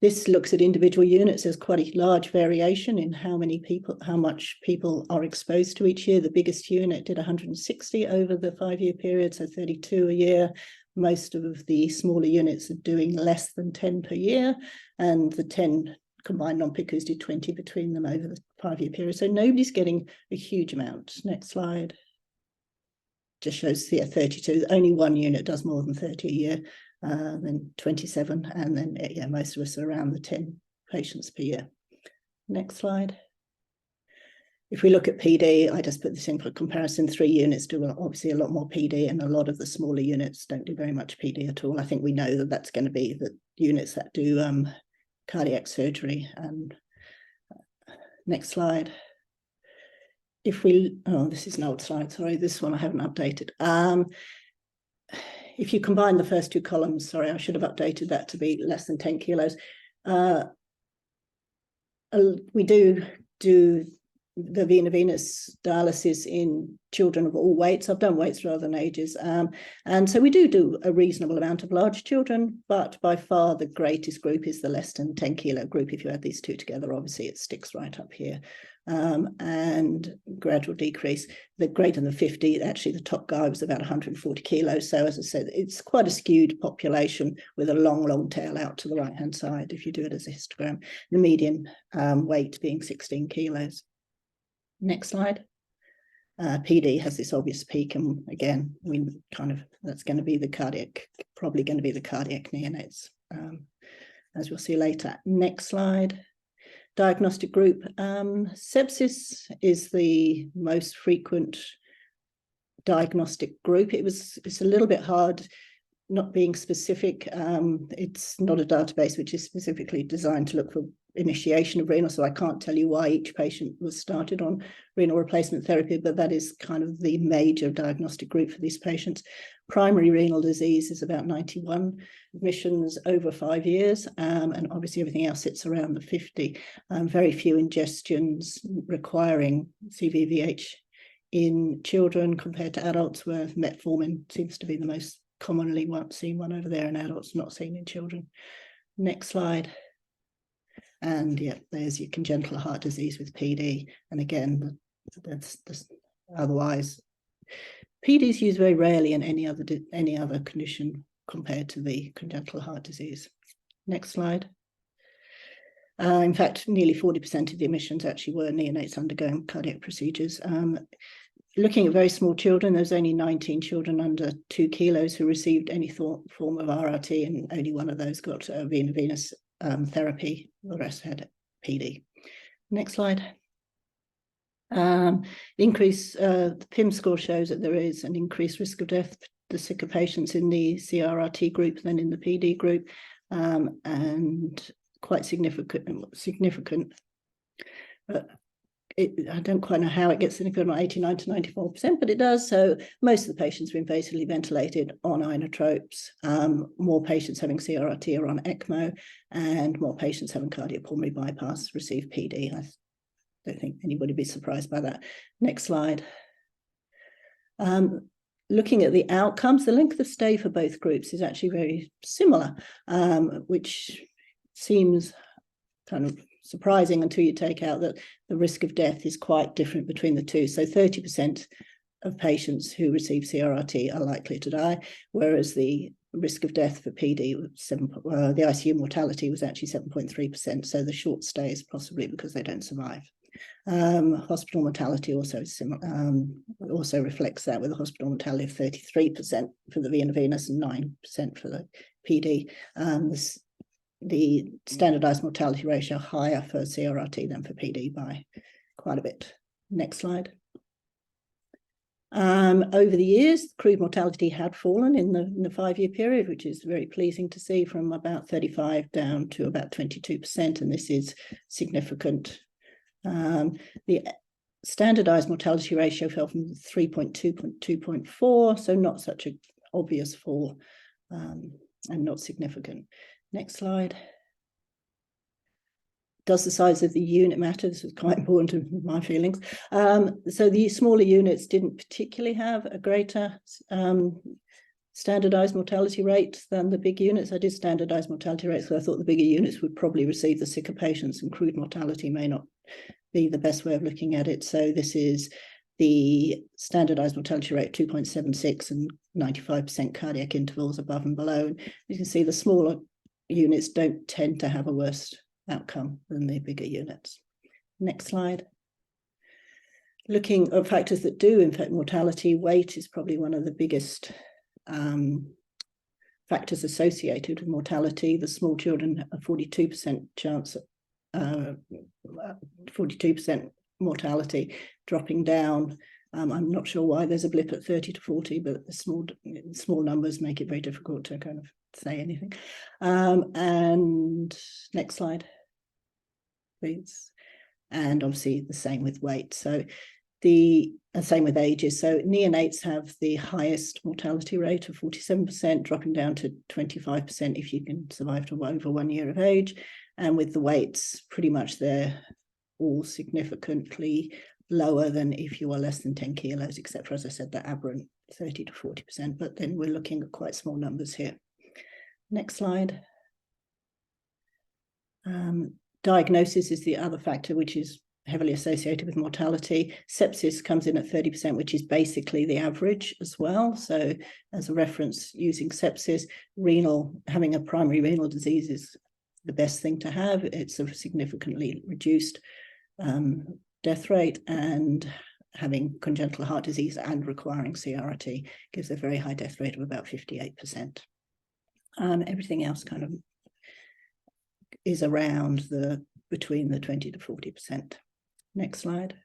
This looks at individual units. There's quite a large variation in how much people are exposed to each year. The biggest unit did 160 over the 5-year period, so 32 a year. Most of the smaller units are doing less than 10 per year, and the 10 combined non-PICUs did 20 between them over the 5-year period. So nobody's getting a huge amount. Next slide. Just shows here 32. Only 1 unit does more than 30 a year, then 27, and then most of us are around the 10 patients per year. Next slide. If we look at PD, I just put this in for comparison. 3 units do obviously a lot more PD, and a lot of the smaller units don't do very much PD at all. I think we know that that's going to be the units that do cardiac surgery. And next slide. If we, this is an old slide, sorry, this one I haven't updated. if you combine the first two columns, sorry, I should have updated that to be less than 10 kilos. We do the vena venous dialysis in children of all weights. I've done weights rather than ages. And so we do a reasonable amount of large children, but by far the greatest group is the less than 10 kilo group. If you add these two together, obviously it sticks right up here. And gradual decrease. The greater than 50, actually the top guy was about 140 kilos. So as I said, it's quite a skewed population with a long tail out to the right-hand side if you do it as a histogram. The median weight being 16 kilos. Next slide. PD has this obvious peak, and again, that's going to be the cardiac, probably going to be the cardiac neonates, as we'll see later. Next slide. Diagnostic group. Sepsis is the most frequent diagnostic group. It's a little bit hard not being specific. It's not a database which is specifically designed to look for initiation of renal, so I can't tell you why each patient was started on renal replacement therapy, but that is kind of the major diagnostic group for these patients. Primary renal disease is about 91 admissions over 5 years, and obviously everything else sits around the 50. Very few ingestions requiring CVVH in children compared to adults, where metformin seems to be the most commonly seen one over there in adults, not seen in children. Next slide. And yeah, there's your congenital heart disease with PD. And again, that's otherwise, PD is used very rarely in any other condition compared to the congenital heart disease. Next slide. In fact, nearly 40% of the admissions actually were neonates undergoing cardiac procedures. Looking at very small children, there's only 19 children under 2 kilos who received any form of RRT, and only one of those got vena venous therapy. The rest had PD. Next slide. The PIM score shows that there is an increased risk of death, the sicker patients in the CRRT group than in the PD group, and quite significant. I don't quite know how it gets significant on 89 to 94%, but it does. So most of the patients were invasively ventilated on inotropes. More patients having CRRT are on ECMO, and more patients having cardiopulmonary bypass receive PD. I don't think anybody would be surprised by that. Next slide. Looking at the outcomes, the length of stay for both groups is actually very similar, which seems kind of surprising until you take out that the risk of death is quite different between the two. So 30% of patients who receive CRRT are likely to die, whereas the risk of death for PD, the ICU mortality was actually 7.3%. So the short stay is possibly because they don't survive. Hospital mortality also reflects that, with a hospital mortality of 33% for the vena venous and 9% for the PD. The standardized mortality ratio higher for CRRT than for PD by quite a bit. Next slide. Over the years, crude mortality had fallen in the 5-year period, which is very pleasing to see, from about 35 down to about 22%, and this is significant. The standardized mortality ratio fell from 3.2 to 2.4, so not such an obvious fall, and not significant. Next slide. Does the size of the unit matter? This is quite important to my feelings. So the smaller units didn't particularly have a greater standardized mortality rate than the big units. I did standardized mortality rates, so I thought the bigger units would probably receive the sicker patients, and crude mortality may not be the best way of looking at it. So this is the standardized mortality rate 2.76 and 95% cardiac intervals above and below. And you can see the smaller units don't tend to have a worse outcome than the bigger units. Next slide. Looking at factors that do affect mortality, weight is probably one of the biggest factors associated with mortality. The small children have 42% chance, 42% mortality, dropping down. I'm not sure why there's a blip at 30 to 40, but the small numbers make it very difficult to kind of say anything. And next slide, please. And obviously the same with weight. So same with ages. So neonates have the highest mortality rate of 47%, dropping down to 25% if you can survive to over 1 year of age. And with the weights, pretty much they're all significantly lower than if you are less than 10 kilos, except for, as I said, the aberrant 30 to 40%. But then we're looking at quite small numbers here. Next slide. Diagnosis is the other factor, which is heavily associated with mortality. Sepsis comes in at 30%, which is basically the average as well. So as a reference, using sepsis, having a primary renal disease is the best thing to have. It's a significantly reduced death rate, and having congenital heart disease and requiring CRRT gives a very high death rate of about 58%. Everything else kind of is around between the 20 to 40%. Next slide.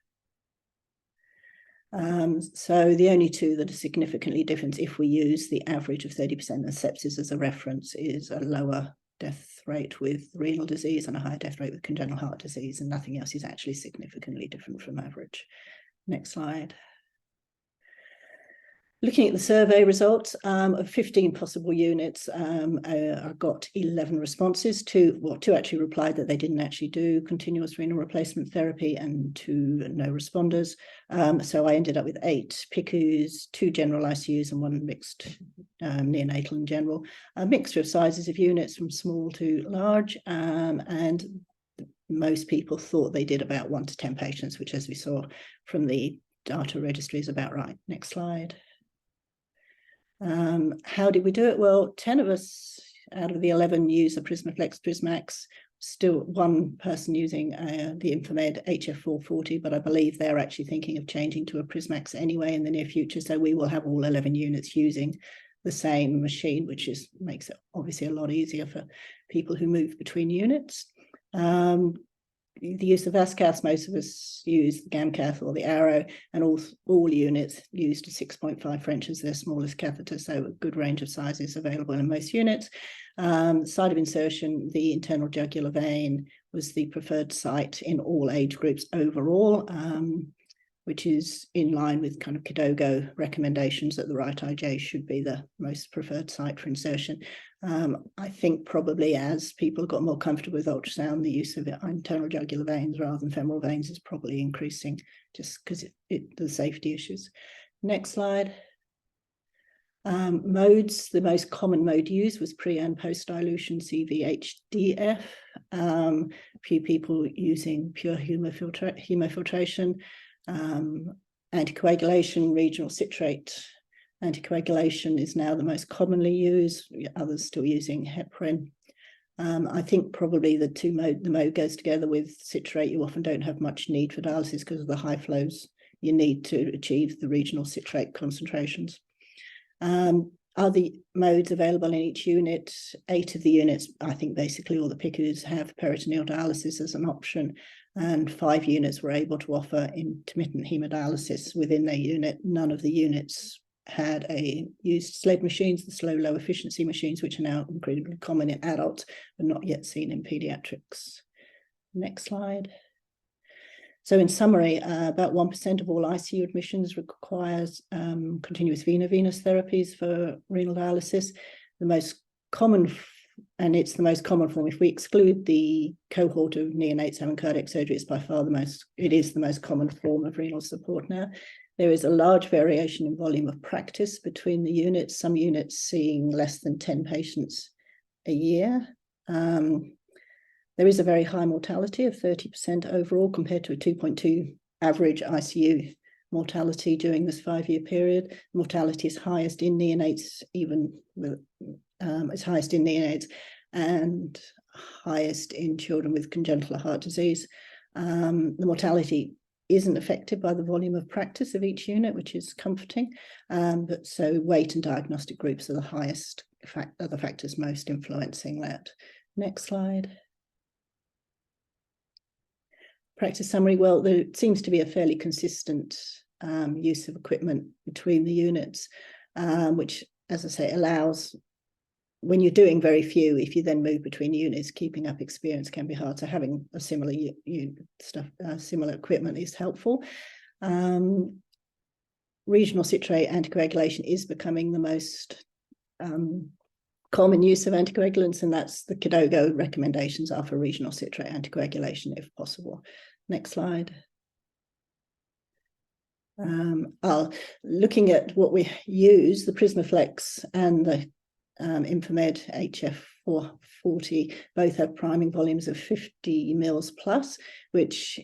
So the only two that are significantly different, if we use the average of 30% of sepsis as a reference, is a lower death rate with renal disease and a higher death rate with congenital heart disease, and nothing else is actually significantly different from average. Next slide. Looking at the survey results, of 15 possible units, I got 11 responses. Two actually replied that they didn't actually do continuous renal replacement therapy, and 2 no responders. So I ended up with 8 PICUs, 2 general ICUs, and 1 mixed neonatal and general. A mixture of sizes of units from small to large, and most people thought they did about 1 to 10 patients, which, as we saw from the data registry, is about right. Next slide. How did we do it? Well, 10 of us out of the 11 use a Prismaflex Prismax, still 1 person using the Infomed HF440, but I believe they're actually thinking of changing to a Prismax anyway in the near future. So we will have all 11 units using the same machine, which makes it obviously a lot easier for people who move between units. The use of VASCATH, most of us use the GAMCATH or the Arrow, and all units used a 6.5 French as their smallest catheter, so a good range of sizes available in most units. Site of insertion, the internal jugular vein was the preferred site in all age groups overall, which is in line with kind of KDOGO recommendations that the right IJ should be the most preferred site for insertion. I think probably as people got more comfortable with ultrasound, the use of internal jugular veins rather than femoral veins is probably increasing, just because the safety issues. Next slide. Modes, the most common mode used was pre and post dilution CVHDF. Few people using pure hemofiltration. Anticoagulation, regional citrate anticoagulation is now the most commonly used, others still using heparin. I think probably the mode goes together with citrate. You often don't have much need for dialysis because of the high flows you need to achieve the regional citrate concentrations. Are the modes available in each unit? 8 of the units, I think basically all the PICUs, have peritoneal dialysis as an option, and 5 units were able to offer intermittent hemodialysis within their unit. None of the units had used SLED machines, the slow low efficiency machines, which are now incredibly common in adults, but not yet seen in pediatrics. Next slide. So in summary, about 1% of all ICU admissions requires continuous venous therapies for renal dialysis. The most common, and it's the most common form, if we exclude the cohort of neonates having cardiac surgery, it is the most common form of renal support now. There is a large variation in volume of practice between the units, some units seeing less than 10 patients a year. There is a very high mortality of 30% overall compared to a 2.2 average ICU mortality during this 5-year period. Mortality is highest in neonates, it's highest in neonates and highest in children with congenital heart disease. The mortality isn't affected by the volume of practice of each unit, which is comforting. But so weight and diagnostic groups are the highest the factors most influencing that. Next slide. Practice summary. Well, there seems to be a fairly consistent use of equipment between the units, which, as I say, allows, when you're doing very few, if you then move between units, keeping up experience can be hard. So having a similar similar equipment is helpful. Regional citrate anticoagulation is becoming the most common use of anticoagulants, and that's the KDOGO recommendations are for regional citrate anticoagulation if possible. Next slide. Looking at what we use, the Prismaflex and the Infomed HF440 both have priming volumes of 50 mils plus, which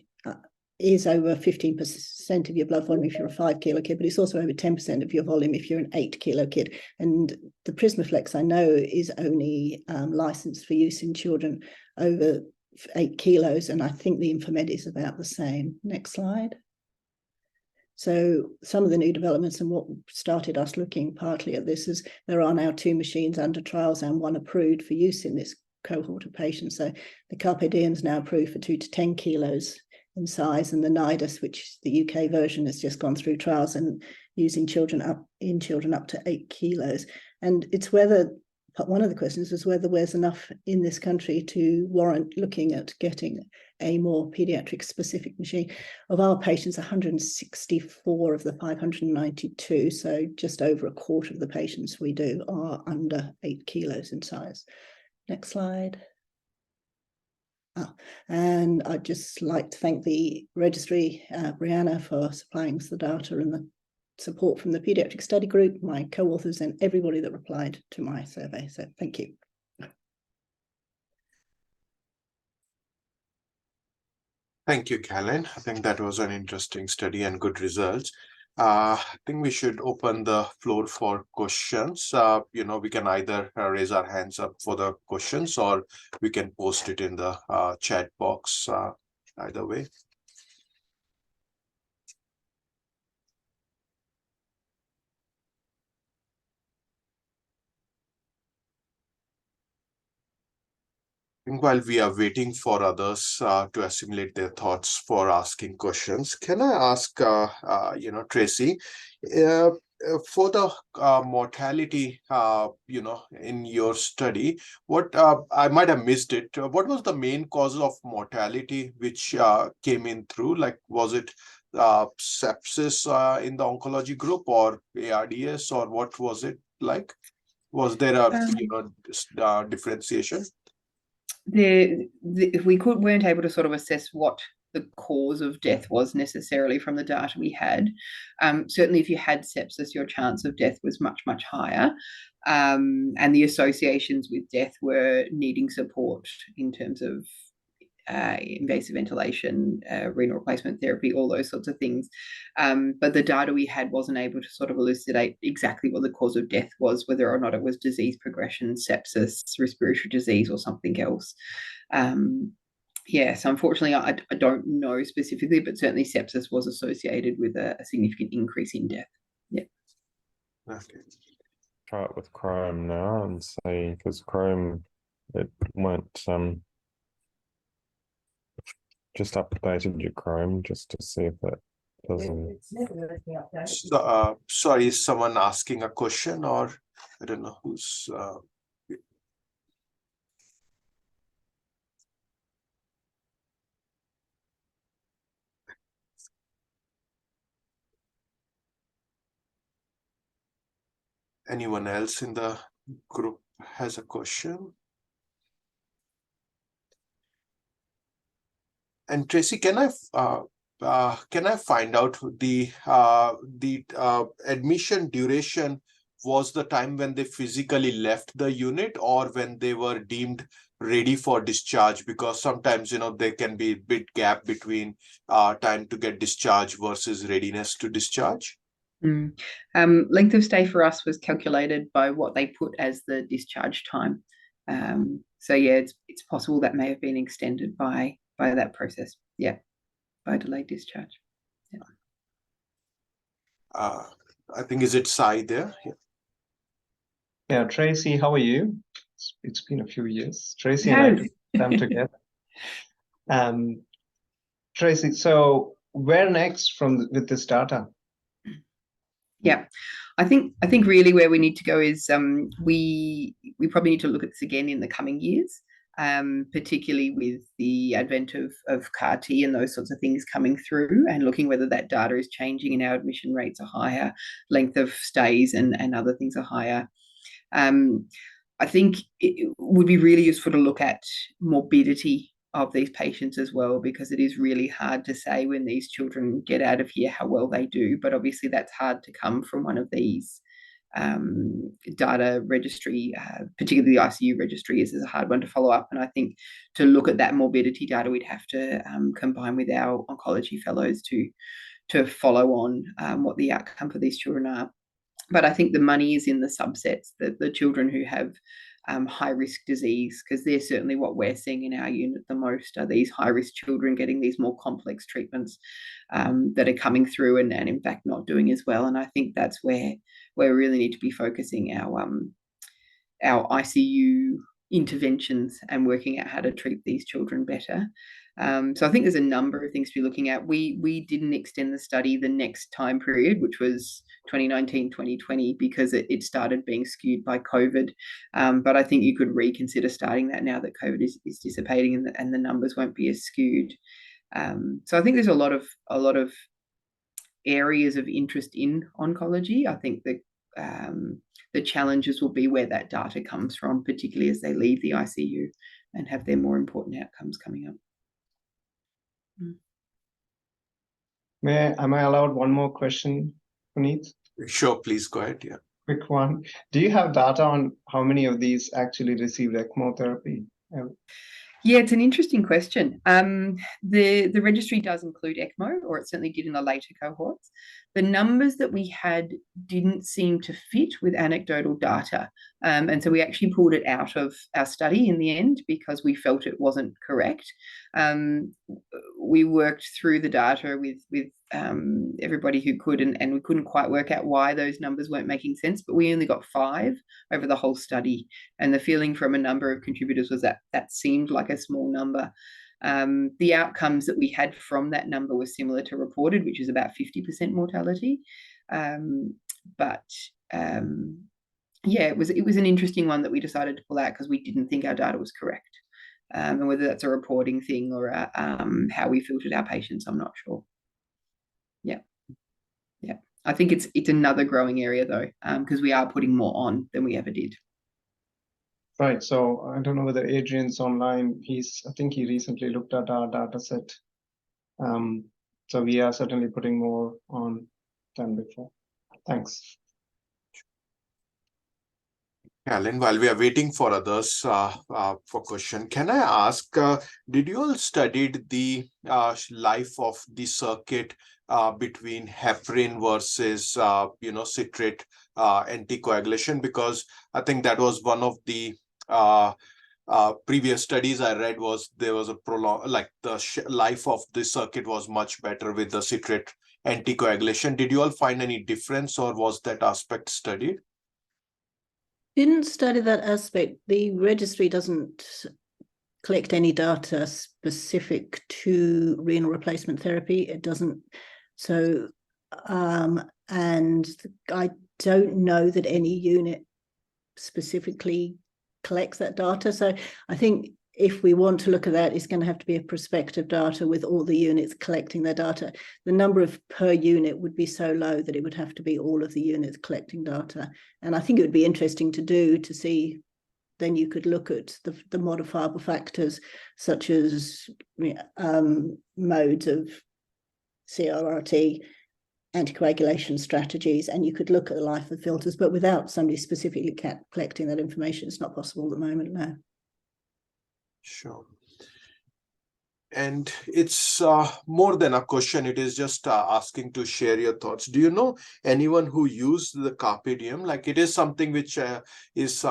is over 15% of your blood volume if you're a 5 kilo kid, but it's also over 10% of your volume if you're an 8 kilo kid. And the Prismaflex, I know, is only licensed for use in children over 8 kilos, and I think the Infomed is about the same. Next slide. So some of the new developments and what started us looking partly at this is there are now 2 machines under trials and 1 approved for use in this cohort of patients. So the Carpe Diem is now approved for 2 to 10 kilos in size, and the Nidus, which is the UK version, has just gone through trials and using children up to 8 kilos. And it's whether, one of the questions is whether there's enough in this country to warrant looking at getting a more pediatric specific machine. Of our patients, 164 of the 592, so just over a quarter of the patients we do are under 8 kilos in size. Next slide. And I'd just like to thank the registry, Brianna, for supplying us the data and the support from the Paediatric Study Group, my co-authors, and everybody that replied to my survey. So thank you. Thank you, Callan. I think that was an interesting study and good results. I think we should open the floor for questions. We can either raise our hands up for the questions or we can post it in the chat box, either way. While we are waiting for others to assimilate their thoughts for asking questions, can I ask, Tracy, for the mortality, in your study, what I might have missed it. What was the main cause of mortality which came in through? Like, was it sepsis in the oncology group or ARDS, or what was it like? Was there a differentiation? We weren't able to sort of assess what the cause of death was necessarily from the data we had. Certainly if you had sepsis, your chance of death was much, much higher. And the associations with death were needing support in terms of invasive ventilation, renal replacement therapy, all those sorts of things. But the data we had wasn't able to sort of elucidate exactly what the cause of death was, whether or not it was disease progression, sepsis, respiratory disease, or something else. So unfortunately, I don't know specifically, but certainly sepsis was associated with a significant increase in death. Yeah. Okay. Try it with Chrome now and see, because Chrome, it won't just updated your Chrome just to see if it doesn't. Sorry, is someone asking a question, or I don't know who's anyone else in the group has a question? And Tracy, can I find out the admission duration was the time when they physically left the unit or when they were deemed ready for discharge? Because sometimes, there can be a bit gap between time to get discharged versus readiness to discharge. Length of stay for us was calculated by what they put as the discharge time. So yeah, it's possible that may have been extended by that process. Yeah, by delayed discharge. Yeah. I think, is it Sai there? Yeah, Tracy, how are you? It's been a few years. Tracy and I took them together. Tracy, so where next with this data? Yeah, I think really where we need to go is we probably need to look at this again in the coming years. particularly with the advent of CAR T and those sorts of things coming through, and looking whether that data is changing and our admission rates are higher, length of stays and other things are higher. I think it would be really useful to look at morbidity of these patients as well, because it is really hard to say when these children get out of here how well they do, but obviously that's hard to come from one of these data registry, particularly the ICU registry is a hard one to follow up. And I think to look at that morbidity data, we'd have to combine with our oncology fellows to follow on what the outcome for these children are. But I think the money is in the subsets, the children who have high-risk disease, because they're certainly what we're seeing in our unit the most, are these high-risk children getting these more complex treatments that are coming through and in fact not doing as well. And I think that's where we really need to be focusing our ICU interventions and working out how to treat these children better. So I think there's a number of things to be looking at. We didn't extend the study the next time period, which was 2019, 2020, because it started being skewed by COVID. But I think you could reconsider starting that now that COVID is dissipating and the numbers won't be as skewed. So I think there's a lot of areas of interest in oncology. I think the challenges will be where that data comes from, particularly as they leave the ICU and have their more important outcomes coming up. Am I allowed one more question, Puneet? Sure, please go ahead. Yeah. Quick one. Do you have data on how many of these actually received ECMO therapy? Yeah, it's an interesting question. The registry does include ECMO, or it certainly did in the later cohorts. The numbers that we had didn't seem to fit with anecdotal data. And so we actually pulled it out of our study in the end because we felt it wasn't correct. We worked through the data with everybody who could, and we couldn't quite work out why those numbers weren't making sense, but we only got 5 over the whole study. And the feeling from a number of contributors was that seemed like a small number. The outcomes that we had from that number were similar to reported, which is about 50% mortality. Yeah, it was an interesting one that we decided to pull out because we didn't think our data was correct. And whether that's a reporting thing or how we filtered our patients, I'm not sure. Yeah. I think it's another growing area though, because we are putting more on than we ever did. Right. So I don't know whether Adrian's online. I think he recently looked at our data set. So we are certainly putting more on than before. Thanks. Alan, while we are waiting for others for question, can I ask, did you all studied the life of the circuit between heparin versus citrate anticoagulation? Because I think that was one of the previous studies I read was there was a the life of the circuit was much better with the citrate anticoagulation. Did you all find any difference, or was that aspect studied? Didn't study that aspect. The registry doesn't collect any data specific to renal replacement therapy. It doesn't. So, and I don't know that any unit specifically collects that data. So I think if we want to look at that, it's going to have to be a prospective data with all the units collecting their data. The number of per unit would be so low that it would have to be all of the units collecting data. And I think it would be interesting to see, then you could look at the modifiable factors such as modes of CRRT, anticoagulation strategies, and you could look at the life of filters, but without somebody specifically collecting that information, it's not possible at the moment, no. Sure. And it's more than a question. It is just asking to share your thoughts. Do you know anyone who used the Carpe Diem? Like, it is something which is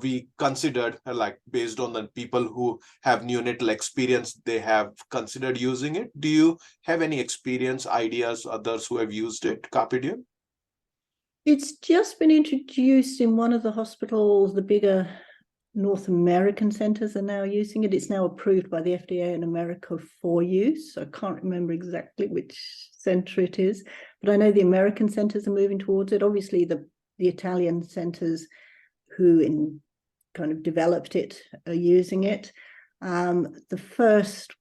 we considered, like, based on the people who have neonatal experience, they have considered using it. Do you have any experience, ideas, others who have used it, Carpe Diem? It's just been introduced in one of the hospitals, the bigger North American centers are now using it. It's now approved by the FDA in America for use. I can't remember exactly which center it is, but I know the American centers are moving towards it. Obviously, the Italian centers who kind of developed it are using it. The first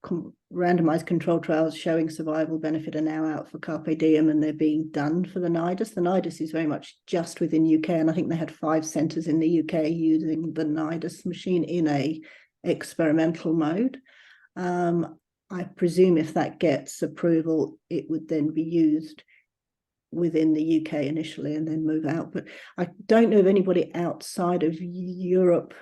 randomized control trials showing survival benefit are now out for Carpe Diem, and they're being done for the NIDIS. The NIDIS is very much just within UK, and I think they had 5 centres in the UK using the NIDIS machine in a experimental mode. I presume if that gets approval, it would then be used within the UK initially and then move out. But I don't know of anybody outside of Europe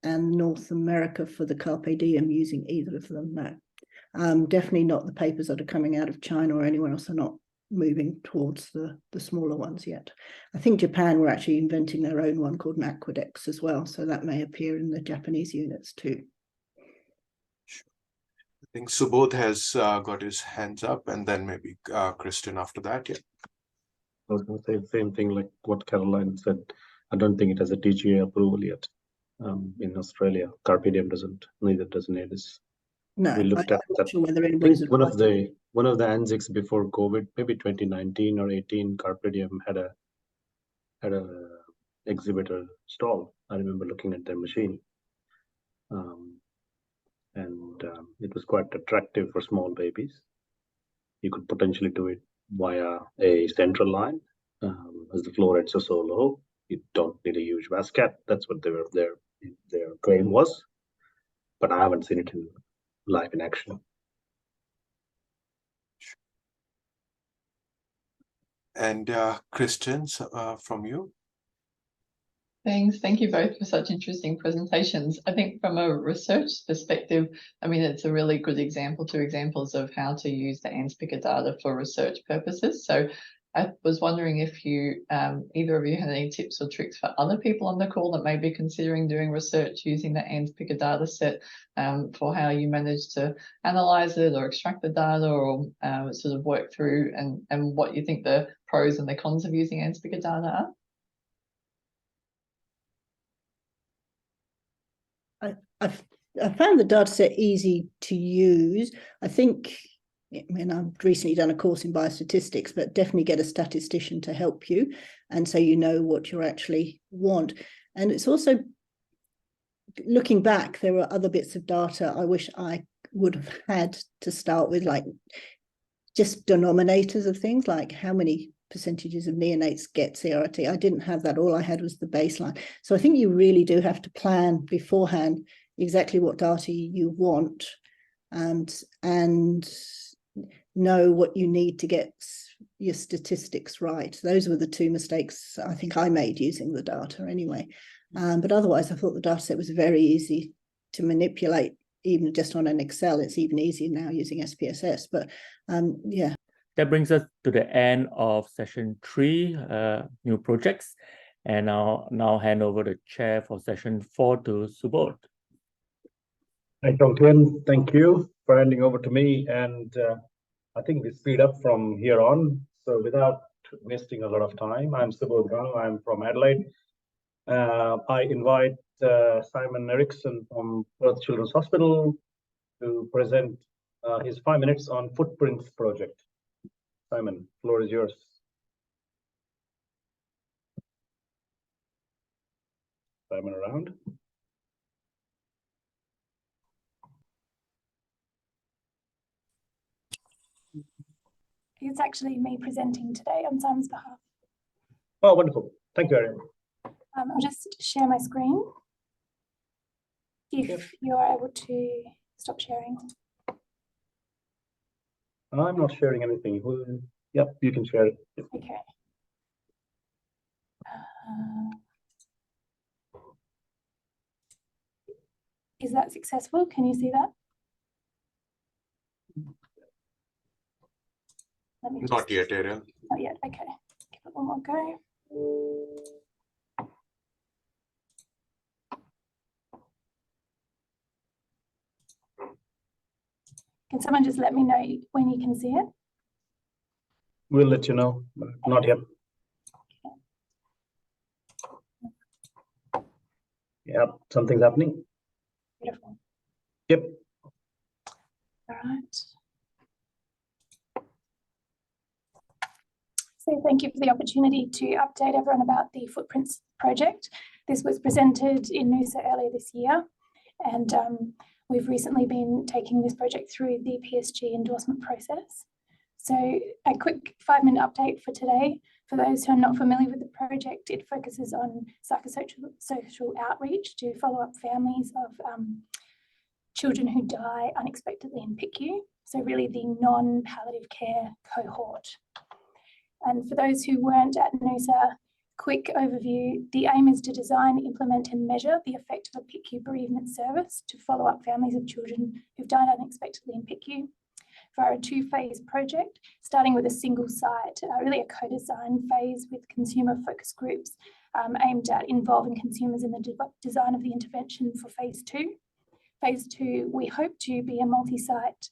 and North America for the Carpe Diem using either of them, no. Definitely not the papers that are coming out of China or anywhere else are not moving towards the smaller ones yet. I think Japan were actually inventing their own one called Aquadex as well, so that may appear in the Japanese units too. I think Subodh has got his hands up, and then maybe Kristen after that. Yeah. I was going to say the same thing like what Caroline said. I don't think it has a TGA approval yet in Australia. Carpe Diem doesn't, neither does NIDIS. No, We looked at I'm that. not sure whether I anybody's think one of the ANZICS before COVID, maybe 2019 or 18, Carpe Diem had a exhibitor stall. I remember looking at their machine. It was quite attractive for small babies. You could potentially do it via a central line, as the flow rates are so low. You don't need a huge vascat. That's what their claim was, but I haven't seen it in live in action. And Kristen, from you. Thanks. Thank you both for such interesting presentations. I think from a research perspective, I mean, it's a really good example, 2 examples of how to use the ANZPICA data for research purposes. So I was wondering if you, either of you had any tips or tricks for other people on the call that may be considering doing research using the ANZPICA data set for how you manage to analyze it or extract the data or sort of work through and what you think the pros and the cons of using ANZPICA data are. I found the data set easy to use. I mean, I've recently done a course in biostatistics, but definitely get a statistician to help you. And so you know what you actually want. And it's also, looking back, there were other bits of data I wish I would have had to start with, like just denominators of things, like how many percentages of neonates get CRT. I didn't have that. All I had was the baseline. So I think you really do have to plan beforehand exactly what data you want and know what you need to get your statistics right. Those were the 2 mistakes I think I made using the data anyway. But otherwise, I thought the data set was very easy to manipulate, even just on an Excel. It's even easier now using SPSS. But yeah. That brings us to the end of session 3, new projects. And I'll now hand over the chair for session 4 to Subodh. Hi, Tonkin. Thank you for handing over to me. And I think we speed up from here on. So without wasting a lot of time, I'm Subodh Gano. I'm from Adelaide. I invite Simon Erickson from Perth Children's Hospital to present his 5 minutes on Footprints project. Simon, floor is yours. Simon around? It's actually me presenting today on Simon's behalf. Oh, wonderful. Thank you, Ariane. I'll just share my screen. If you're able to stop sharing. I'm not sharing anything. Yep, you can share it. Okay. Is that successful? Can you see that? Not yet, Ariel. Not yet. Okay. Give it one more go. Can someone just let me know when you can see it? We'll let you know. Not yet. Yep, something's happening. Beautiful. Yep. All right. So thank you for the opportunity to update everyone about the Footprints project. This was presented in Noosa earlier this year, and we've recently been taking this project through the PSG endorsement process. So a quick 5-minute update for today. For those who are not familiar with the project, it focuses on social outreach to follow up families of children who die unexpectedly in PICU. So really the non-palliative care cohort. And for those who weren't at NUSA, quick overview, the aim is to design, implement and measure the effect of a PICU bereavement service to follow up families of children who've died unexpectedly in PICU via a 2-phase project, starting with a single site, really a co-design phase with consumer focus groups aimed at involving consumers in the design of the intervention for phase 2. Phase 2, we hope to be a multi-site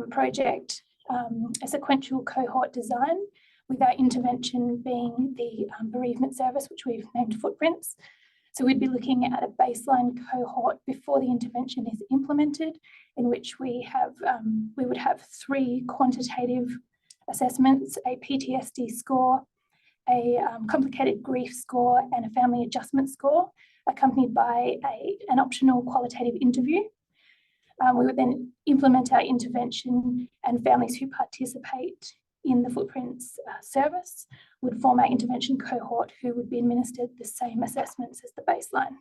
project, a sequential cohort design, with our intervention being the bereavement service, which we've named Footprints. So we'd be looking at a baseline cohort before the intervention is implemented, in which we would have 3 quantitative assessments: a PTSD score, a complicated grief score, and a family adjustment score, accompanied by an optional qualitative interview. We would then implement our intervention, and families who participate in the Footprints service would form our intervention cohort, who would be administered the same assessments as the baseline.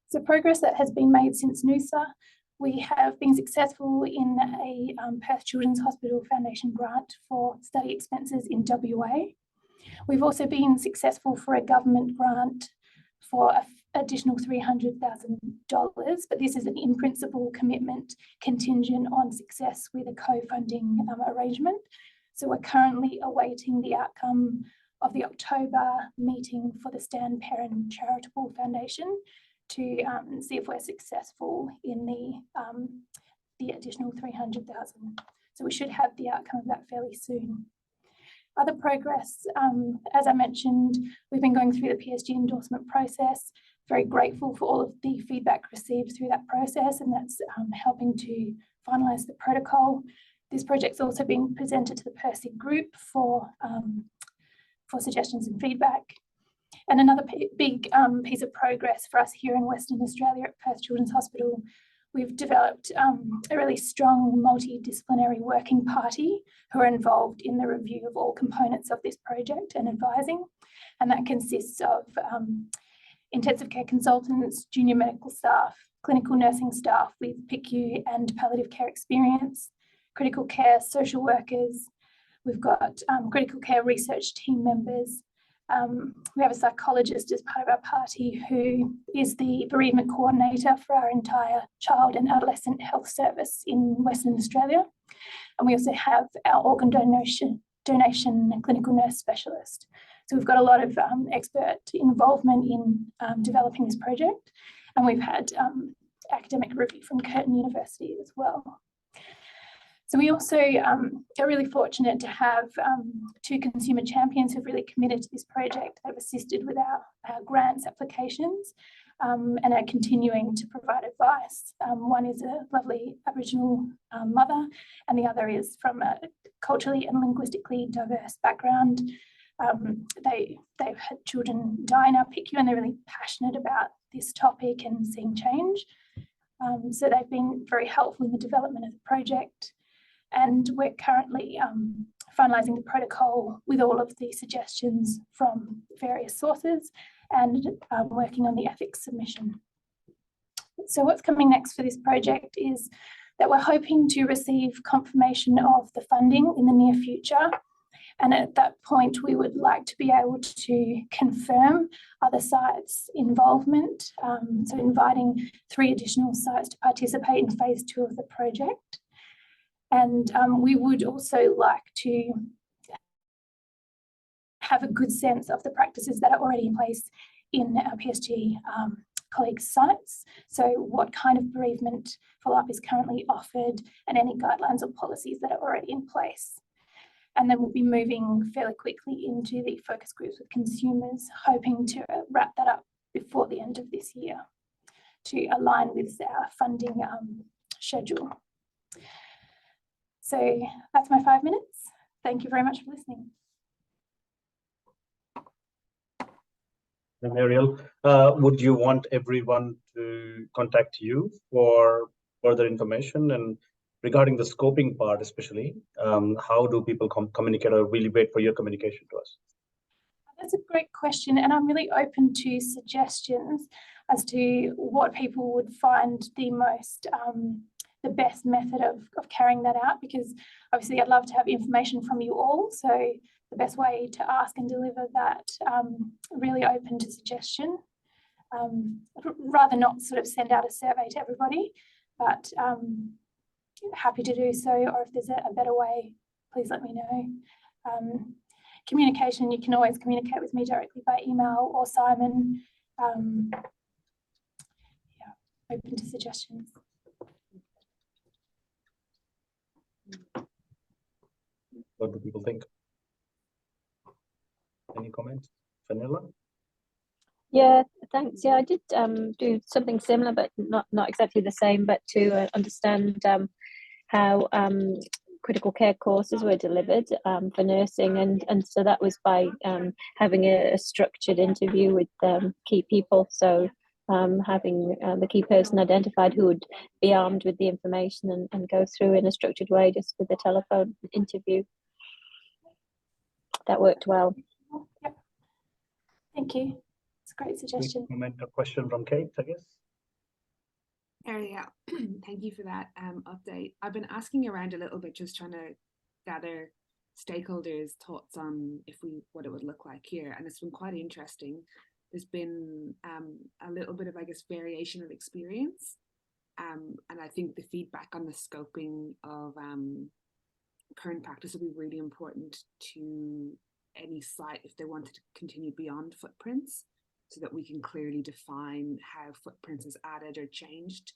So progress that has been made since NUSA: we have been successful in a Perth Children's Hospital Foundation grant for study expenses in WA. We've also been successful for a government grant for an additional $300,000, but this is an in-principle commitment contingent on success with a co-funding arrangement. So we're currently awaiting the outcome of the October meeting for the Stan Perrin Charitable Foundation to see if we're successful in the additional $300,000. So we should have the outcome of that fairly soon. Other progress, as I mentioned, we've been going through the PSG endorsement process. Very grateful for all of the feedback received through that process, and that's helping to finalise the protocol. This project's also been presented to the PERSIG group for suggestions and feedback. And another big piece of progress for us here in Western Australia at Perth Children's Hospital, we've developed a really strong multidisciplinary working party who are involved in the review of all components of this project and advising. And that consists of intensive care consultants, junior medical staff, clinical nursing staff with PICU and palliative care experience, critical care social workers. We've got critical care research team members. We have a psychologist as part of our party who is the bereavement coordinator for our entire child and adolescent health service in Western Australia. And we also have our organ donation clinical nurse specialist. So we've got a lot of expert involvement in developing this project. And we've had academic review from Curtin University as well. So we also are really fortunate to have 2 consumer champions who've really committed to this project. They've assisted with our grants applications and are continuing to provide advice. One is a lovely Aboriginal mother, and the other is from a culturally and linguistically diverse background. They've had children die in our PICU, and they're really passionate about this topic and seeing change. So they've been very helpful in the development of the project. And we're currently finalising the protocol with all of the suggestions from various sources and working on the ethics submission. So what's coming next for this project is that we're hoping to receive confirmation of the funding in the near future. And at that point, we would like to be able to confirm other sites' involvement. So inviting 3 additional sites to participate in phase 2 of the project. And we would also like to have a good sense of the practices that are already in place in our PSG colleagues' sites. So what kind of bereavement follow-up is currently offered and any guidelines or policies that are already in place. And then we'll be moving fairly quickly into the focus groups with consumers, hoping to wrap that up before the end of this year to align with our funding schedule. So that's my 5 minutes. Thank you very much for listening. Ariel. Would you want everyone to contact you for further information? And regarding the scoping part especially, how do people communicate, or really wait for your communication to us? That's a great question, and I'm really open to suggestions as to what people would find the most the best method of carrying that out, because obviously I'd love to have information from you all, so the best way to ask and deliver that, really open to suggestion. Rather not sort of send out a survey to everybody, but happy to do so, or if there's a better way, please let me know. Communication, you can always communicate with me directly by email or Simon. Yeah, open to suggestions. What do people think? Any comments? Vanilla? Yeah, thanks. Yeah, I did do something similar, but not exactly the same, but to understand how critical care courses were delivered for nursing, and so that was by having a structured interview with key people. So having the key person identified who would be armed with the information and go through in a structured way, just with a telephone interview. That worked well. Yep. Thank you. It's a great suggestion. Comment or question from Kate, I guess. Yeah, thank you for that update. I've been asking around a little bit, just trying to gather stakeholders' thoughts on what it would look like here, and it's been quite interesting. There's been a little bit of, I guess, variation of experience, and I think the feedback on the scoping of current practice will be really important to any site if they wanted to continue beyond footprints, so that we can clearly define how footprints has added or changed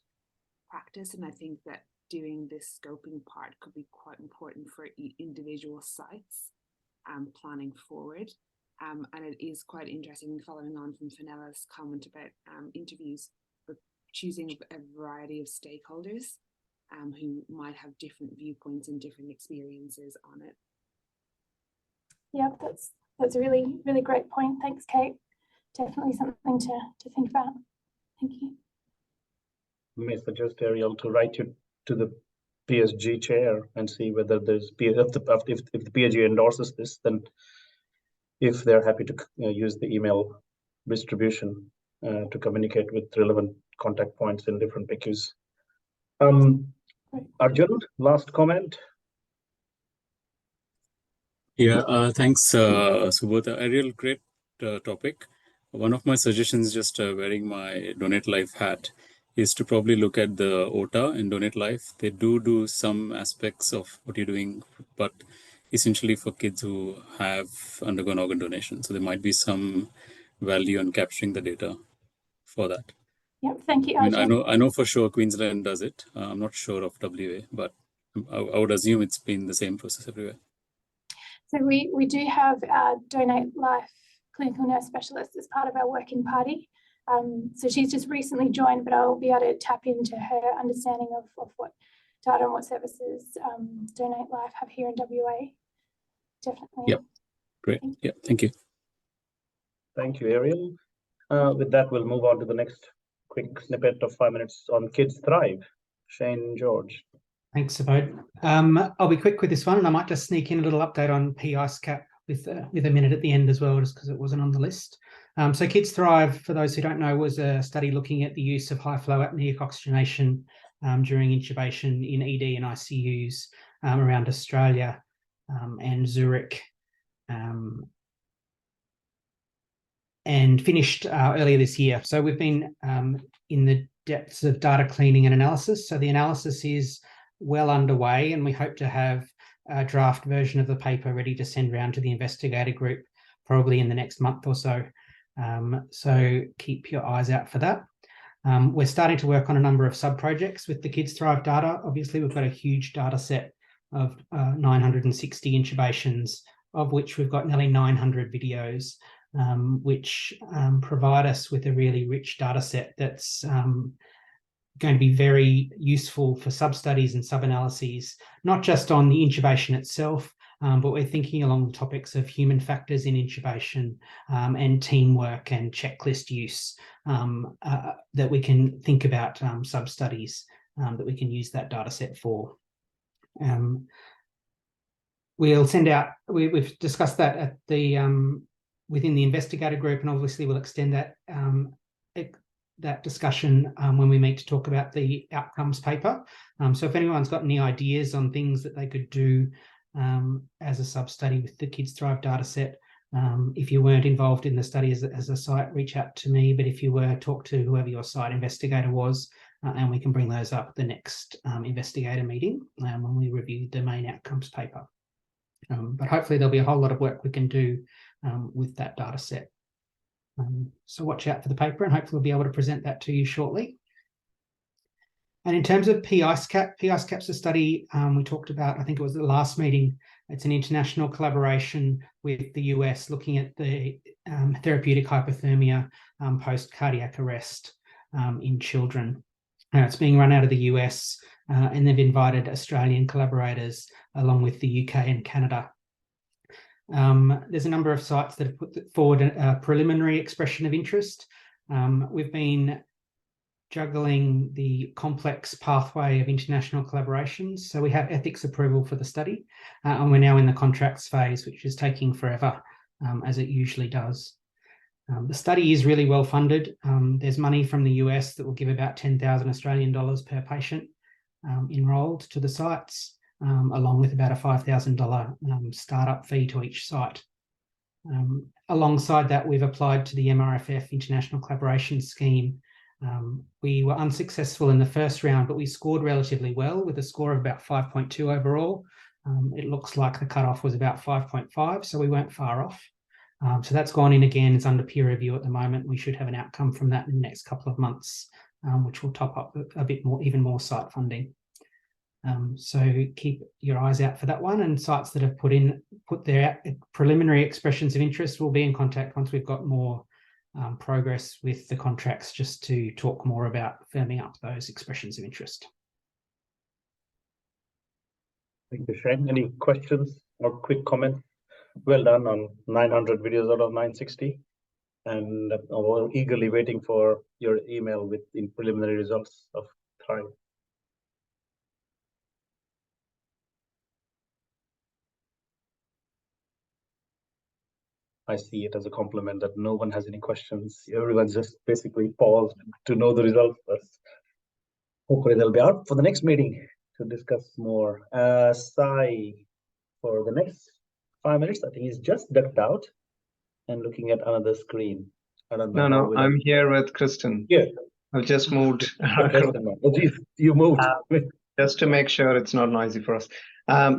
practice. And I think that doing this scoping part could be quite important for individual sites planning forward. And it is quite interesting, following on from Fenella's comment about interviews, but choosing a variety of stakeholders who might have different viewpoints and different experiences on it. Yeah, that's a really, really great point. Thanks, Kate. Definitely something to think about. Thank you. I may suggest, Ariel, to write you to the PSG chair and see whether there's if the PSG endorses this, then if they're happy to use the email distribution to communicate with relevant contact points in different PQs. Arjun, last comment. Yeah, thanks, Subodh. Ariel, great topic. One of my suggestions, just wearing my Donate Life hat, is to probably look at the OTA and Donate Life. They do some aspects of what you're doing, but essentially for kids who have undergone organ donation. So there might be some value in capturing the data for that. Yep, thank you, I mean, Arjun. I know for sure Queensland does it. I'm not sure of WA, but I would assume it's been the same process everywhere. So we do have our Donate Life clinical nurse specialist as part of our working party. So she's just recently joined, but I'll be able to tap into her understanding of what data and what services Donate Life have here in WA. Definitely. Yep, great. Yeah, thank you. Thank you, Ariel. With that, we'll move on to the next quick snippet of 5 minutes on Kids Thrive. Shane George. Thanks, Subodh. I'll be quick with this one, and I might just sneak in a little update on PICECAP with a minute at the end as well, just because it wasn't on the list. So Kids Thrive, for those who don't know, was a study looking at the use of high flow apneic oxygenation during intubation in ED and ICUs around Australia and Zurich, and finished earlier this year. So we've been in the depths of data cleaning and analysis. So the analysis is well underway, and we hope to have a draft version of the paper ready to send around to the investigator group probably in the next month or so. So keep your eyes out for that. We're starting to work on a number of sub-projects with the Kids Thrive data. Obviously, we've got a huge data set of 960 intubations, of which we've got nearly 900 videos, which provide us with a really rich data set that's going to be very useful for sub-studies and sub-analyses, not just on the intubation itself, but we're thinking along topics of human factors in intubation and teamwork and checklist use that we can think about sub-studies that we can use that data set for. We'll send out, we've discussed that at the within the investigator group, and obviously we'll extend that that discussion when we meet to talk about the outcomes paper. So if anyone's got any ideas on things that they could do as a sub-study with the Kids Thrive dataset, if you weren't involved in the study as a site, reach out to me, but if you were, talk to whoever your site investigator was, and we can bring those up at the next investigator meeting when we review the main outcomes paper. But hopefully there'll be a whole lot of work we can do with that data set. So watch out for the paper, and hopefully we'll be able to present that to you shortly. And in terms of PICECAP's a study we talked about, I think it was the last meeting. It's an international collaboration with the US looking at the therapeutic hypothermia post-cardiac arrest in children. It's being run out of the US, and they've invited Australian collaborators along with the UK and Canada. There's a number of sites that have put forward a preliminary expression of interest. We've been juggling the complex pathway of international collaborations. So we have ethics approval for the study, and we're now in the contracts phase, which is taking forever, as it usually does. The study is really well funded. There's money from the US that will give about 10,000 Australian dollars per patient enrolled to the sites, along with about a $5,000 startup fee to each site. Alongside that, we've applied to the MRFF International Collaboration Scheme. We were unsuccessful in the first round, but we scored relatively well with a score of about 5.2 overall. It looks like the cutoff was about 5.5, so we weren't far off. So that's gone in again. It's under peer review at the moment. We should have an outcome from that in the next couple of months, which will top up a bit more, even more site funding. So keep your eyes out for that one, and sites that have put their preliminary expressions of interest will be in contact once we've got more progress with the contracts, just to talk more about firming up those expressions of interest. Thank you, Shane. Any questions or quick comments? Well done on 900 videos out of 960, and we're eagerly waiting for your email with the preliminary results of Thrive. I see it as a compliment that no one has any questions. Everyone's just basically paused to know the results. Hopefully they'll be out for the next meeting to discuss more. Sai, for the next 5 minutes, I think he's just ducked out and looking at another screen. I don't know. No, I'm here with Kristen. Yeah. I've just moved. Oh, geez, you moved. Just to make sure it's not noisy for us.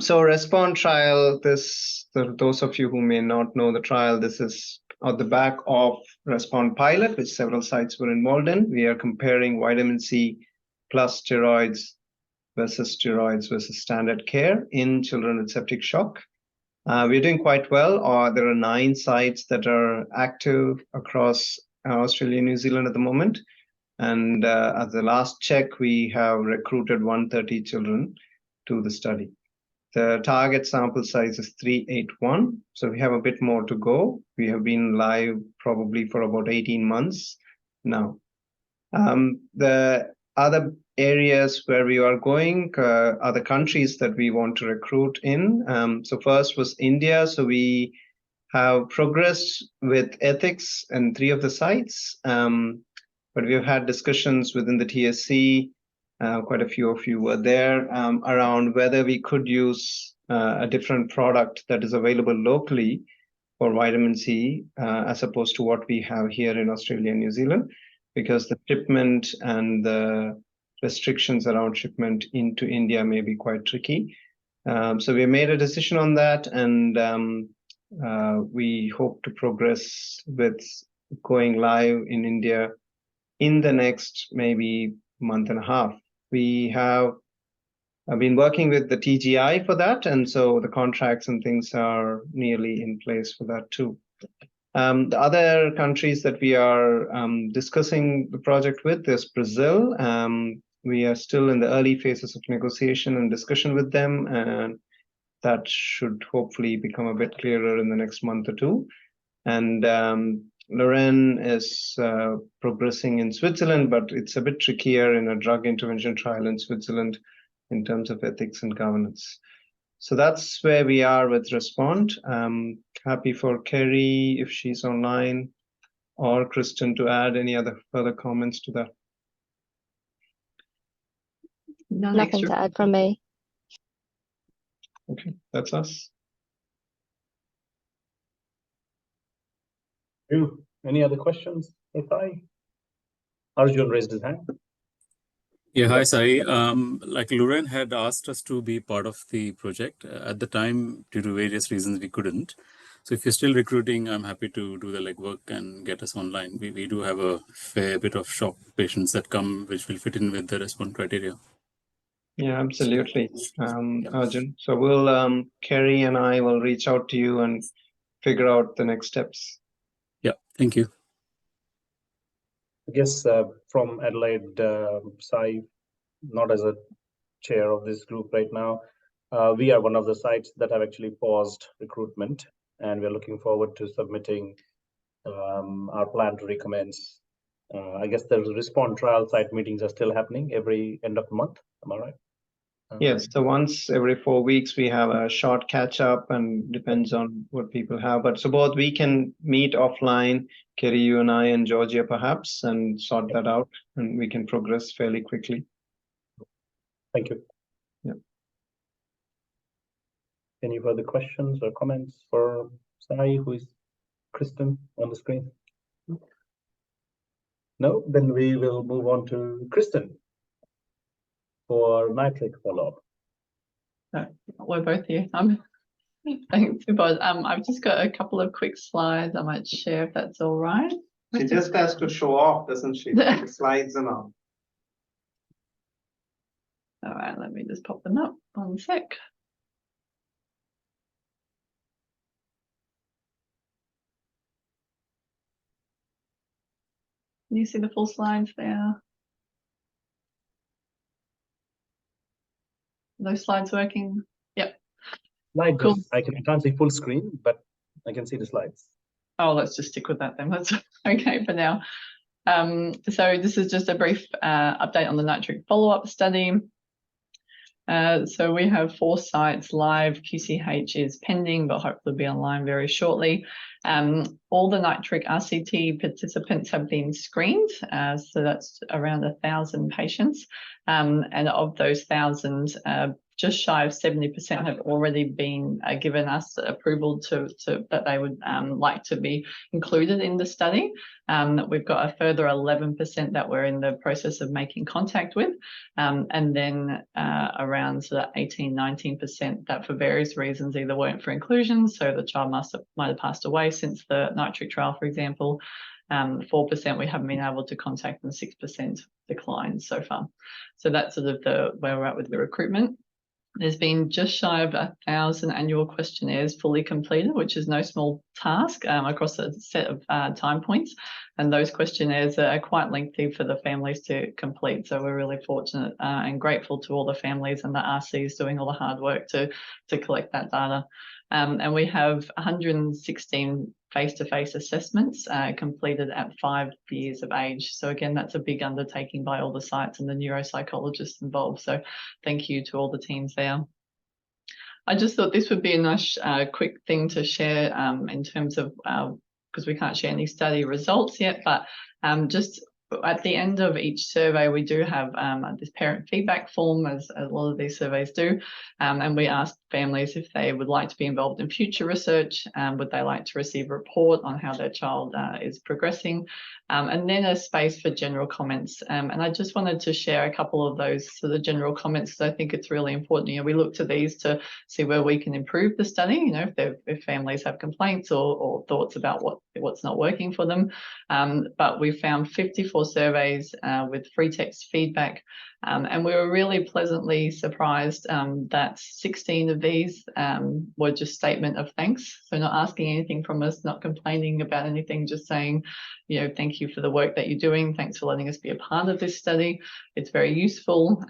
So Respond trial, those of you who may not know the trial, this is on the back of Respond pilot, which several sites were involved in. We are comparing vitamin C plus steroids versus standard care in children with septic shock. We're doing quite well. There are 9 sites that are active across Australia and New Zealand at the moment. And at the last check, we have recruited 130 children to the study. The target sample size is 381. So we have a bit more to go. We have been live probably for about 18 months now. The other areas where we are going are the countries that we want to recruit in. So first was India. So we have progressed with ethics in 3 of the sites. But we've had discussions within the TSC, quite a few of you were there, around whether we could use a different product that is available locally for vitamin C, as opposed to what we have here in Australia and New Zealand, because the shipment and the restrictions around shipment into India may be quite tricky. So we made a decision on that, and we hope to progress with going live in India in the next maybe month and a half. We have been working with the TGI for that, and so the contracts and things are nearly in place for that too. The other countries that we are discussing the project with is Brazil. We are still in the early phases of negotiation and discussion with them, and that should hopefully become a bit clearer in the next month or two. And Lorraine is progressing in Switzerland, but it's a bit trickier in a drug intervention trial in Switzerland in terms of ethics and governance. So that's where we are with Respond. Happy for Kerry, if she's online, or Kristen to add any other further comments to that. Nothing to add from me. Okay, that's us. Any other questions? If Arjun raised his hand. Yeah, hi, Sai. Like Lauren had asked us to be part of the project. At the time, due to various reasons, we couldn't. So if you're still recruiting, I'm happy to do the legwork and get us online. We do have a fair bit of shock patients that come, which will fit in with the Respond criteria. Yeah, absolutely, Arjun. So we'll, Kerry and I will reach out to you and figure out the next steps. Yeah, thank you. I guess from Adelaide, Sai, not as a chair of this group right now, we are one of the sites that have actually paused recruitment, and we're looking forward to submitting our plan to recommence. I guess the Respond trial site meetings are still happening every end of the month. Am I right? Yes, so once every 4 weeks we have a short catch up, and depends on what people have. But so both we can meet offline, Kerry, you and I and Georgia perhaps, and sort that out, and we can progress fairly quickly. Thank you. Yeah. Any further questions or comments for Sai, who is Kristen on the screen? No, then we will move on to Kristen for nitric follow-up. No, we're both here. Thanks, but I've just got a couple of quick slides I might share if that's all right. She just has to show off, doesn't she? The slides and all. All right, let me just pop them up. 1 sec. Can you see the full slides there? Those slides working? Yep. Slide Cool. I can't see full screen, but I can see the slides. Oh, let's just stick with that then. That's okay for now. So this is just a brief update on the nitric follow-up study. So we have 4 sites live. QCH is pending, but hopefully be online very shortly. All the nitric RCT participants have been screened, so that's around 1,000 patients. And of those 1,000, just shy of 70% have already been given us approval that they would like to be included in the study. We've got a further 11% that we're in the process of making contact with, and then around sort of 18-19% that for various reasons either weren't for inclusion, so the child might have passed away since the nitric trial, for example. 4% we haven't been able to contact, and 6% declined so far. So that's sort of where we're at with the recruitment. There's been just shy of 1,000 annual questionnaires fully completed, which is no small task across a set of time points. And those questionnaires are quite lengthy for the families to complete. So we're really fortunate and grateful to all the families and the RCs doing all the hard work to collect that data. And we have 116 face-to-face assessments completed at 5 years of age. So again, that's a big undertaking by all the sites and the neuropsychologists involved. So thank you to all the teams there. I just thought this would be a nice quick thing to share in terms of, because we can't share any study results yet, but just at the end of each survey, we do have this parent feedback form, as a lot of these surveys do, and we ask families if they would like to be involved in future research, would they like to receive a report on how their child is progressing, and then a space for general comments. And I just wanted to share a couple of those sort of general comments, because I think it's really important. You know, we look to these to see where we can improve the study, you know, if families have complaints or thoughts about what's not working for them. But we found 54 surveys with free text feedback, and we were really pleasantly surprised that 16 of these were just statement of thanks. So not asking anything from us, not complaining about anything, just saying, you know, thank you for the work that you're doing. Thanks for letting us be a part of this study. It's very useful.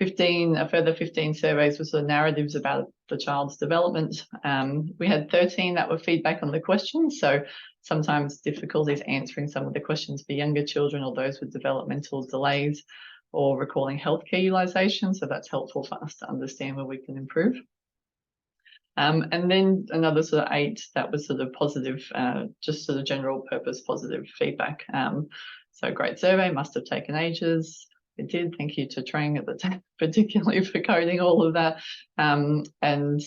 a further 15 surveys with sort of narratives about the child's development. We had 13 that were feedback on the questions, so sometimes difficulties answering some of the questions for younger children or those with developmental delays or recalling healthcare utilisation, so that's helpful for us to understand where we can improve. And then another sort of 8 that was sort of positive, just sort of general purpose positive feedback. So great survey, must have taken ages. It did. Thank you to Trang at the time, particularly for coding all of that. And then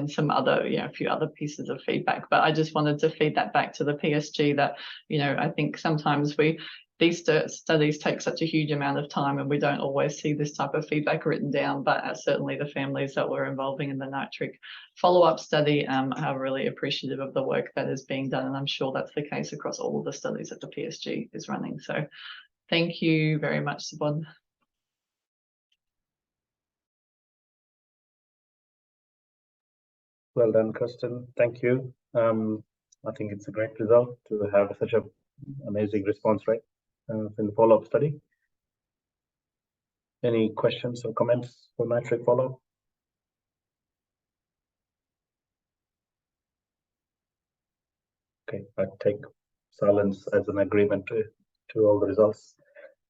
some other, a few other pieces of feedback. But I just wanted to feed that back to the PSG that, I think sometimes these studies take such a huge amount of time and we don't always see this type of feedback written down, but certainly the families that were involving in the nitric follow-up study are really appreciative of the work that is being done. And I'm sure that's the case across all of the studies that the PSG is running. So thank you very much, Subodh. Well done, Kristen. Thank you. I think it's a great result to have such an amazing response rate in the follow-up study. Any questions or comments for nitric follow-up? Okay, I take silence as an agreement to all the results.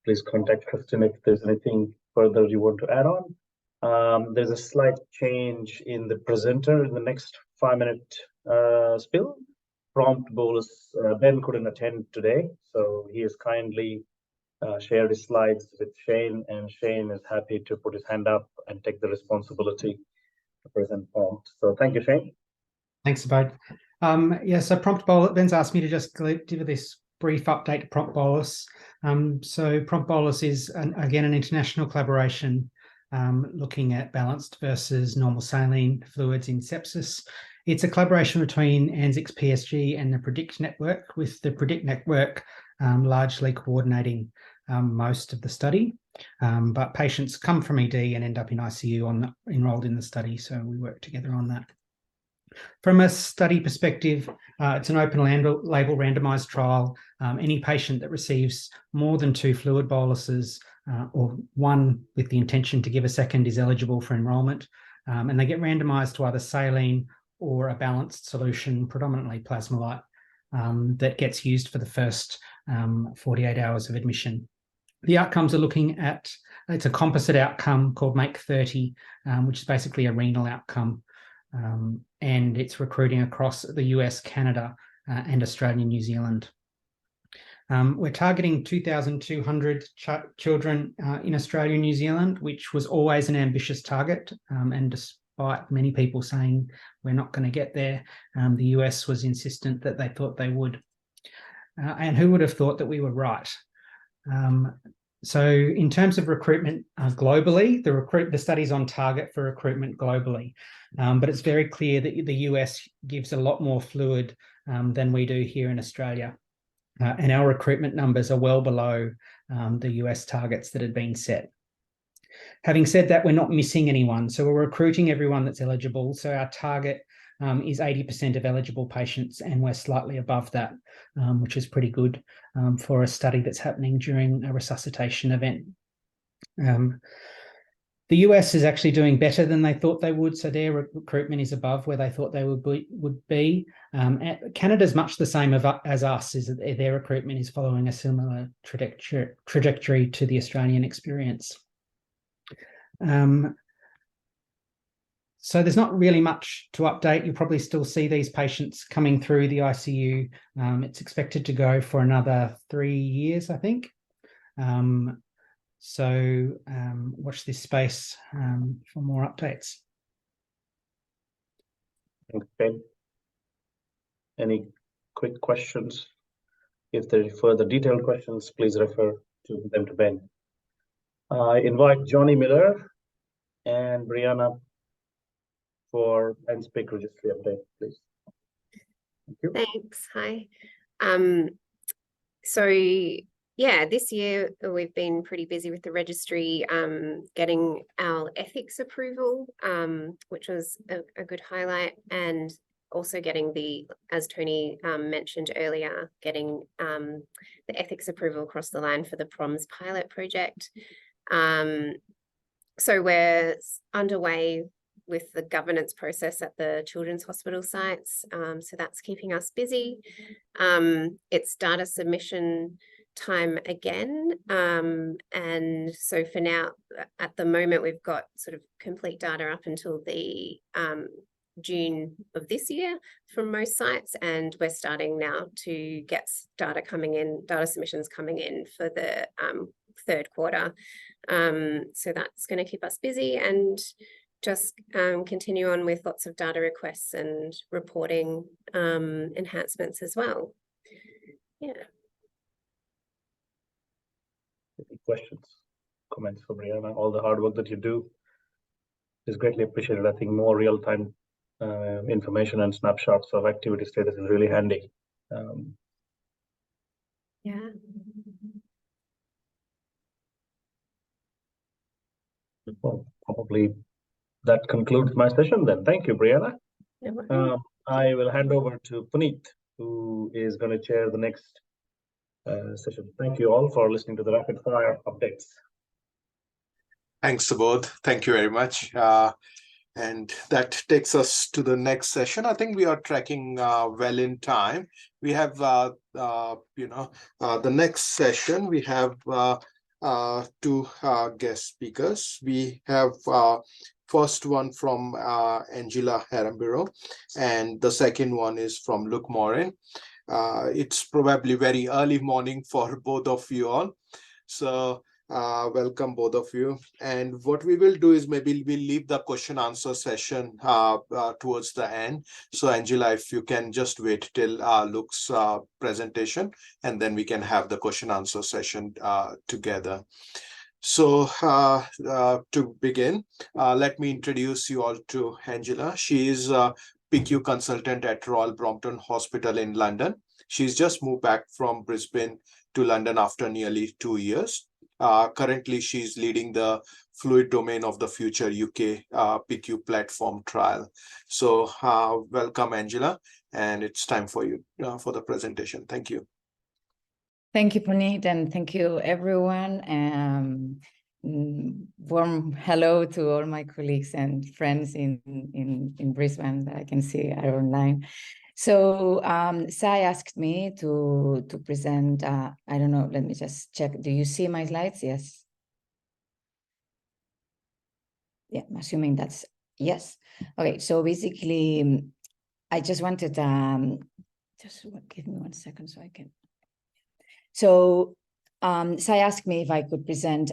Please contact Kristen if there's anything further you want to add on. There's a slight change in the presenter in the next 5-minute spill. Prompt bolus, Ben couldn't attend today, so he has kindly shared his slides with Shane, and Shane is happy to put his hand up and take the responsibility to present prompt. So thank you, Shane. Thanks, Subodh. So prompt bolus, Ben's asked me to just give this brief update to prompt bolus. So prompt bolus is, again, an international collaboration looking at balanced versus normal saline fluids in sepsis. It's a collaboration between ANZICS PSG and the PREDICT network, with the PREDICT network largely coordinating most of the study. But patients come from ED and end up in ICU enrolled in the study, so we work together on that. From a study perspective, it's an open label randomized trial. Any patient that receives more than 2 fluid boluses or one with the intention to give a second is eligible for enrolment, and they get randomized to either saline or a balanced solution, predominantly Plasmolite, that gets used for the first 48 hours of admission. The outcomes are looking at, it's a composite outcome called MAKE30, which is basically a renal outcome. And it's recruiting across the US, Canada, and Australia, New Zealand. We're targeting 2,200 children in Australia and New Zealand, which was always an ambitious target. And despite many people saying we're not going to get there, the US was insistent that they thought they would. And who would have thought that we were right? So in terms of recruitment globally, the study's on target for recruitment globally. But it's very clear that the US gives a lot more fluid than we do here in Australia. And our recruitment numbers are well below the US targets that had been set. Having said that, we're not missing anyone. So we're recruiting everyone that's eligible. So our target is 80% of eligible patients, and we're slightly above that, which is pretty good for a study that's happening during a resuscitation event. The US is actually doing better than they thought they would, so their recruitment is above where they thought they would be. Canada's much the same as us, is that their recruitment is following a similar trajectory to the Australian experience. So there's not really much to update. You'll probably still see these patients coming through the ICU. It's expected to go for another 3 years, I think. So watch this space for more updates. Thanks, Ben. Any quick questions? If there are further detailed questions, please refer to them to Ben. I invite Johnny Miller and Brianna for ANZPIC registry update, please. Thank you. Thanks. Hi. So yeah, this year we've been pretty busy with the registry, getting our ethics approval, which was a good highlight, and also getting as Tony mentioned earlier, getting the ethics approval across the line for the PROMS pilot project. So we're underway with the governance process at the children's hospital sites. So that's keeping us busy. It's data submission time again. And so for now, at the moment, we've got sort of complete data up until the June of this year from most sites, and we're starting now to get data submissions coming in for the third quarter. So that's going to keep us busy, and just continue on with lots of data requests and reporting enhancements as well. Yeah. Any questions, comments for Brianna? All the hard work that you do is greatly appreciated. I think more real-time information and snapshots of activity status is really handy. Yeah. Well, probably that concludes my session then. Thank you, Brianna. I will hand over to Puneet, who is going to chair the next session. Thank you all for listening to the rapid fire updates. Thanks, Subodh. Thank you very much. And that takes us to the next session. I think we are tracking well in time. We have, the next session, we have two guest speakers. We have first one from Angela Herambiro, and the second one is from Luke Morin. It's probably very early morning for both of you all. So welcome both of you. And what we will do is maybe we'll leave the question answer session towards the end. So Angela, if you can just wait till Luke's presentation, and then we can have the question answer session together. So to begin, let me introduce you all to Angela. She is a PQ consultant at Royal Brompton Hospital in London. She's just moved back from Brisbane to London after nearly 2 years. Currently, she's leading the Fluid Domain of the Future UK PQ platform trial. So welcome, Angela, and it's time for you for the presentation. Thank you. Thank you, Puneet, and thank you, everyone. Warm hello to all my colleagues and friends in Brisbane that I can see are online. So Sai asked me to present, I don't know, let me just check. Do you see my slides? Yes. Yeah, I'm assuming that's yes. Okay, so basically, I just wanted, just give me 1 second so I can. So Sai asked me if I could present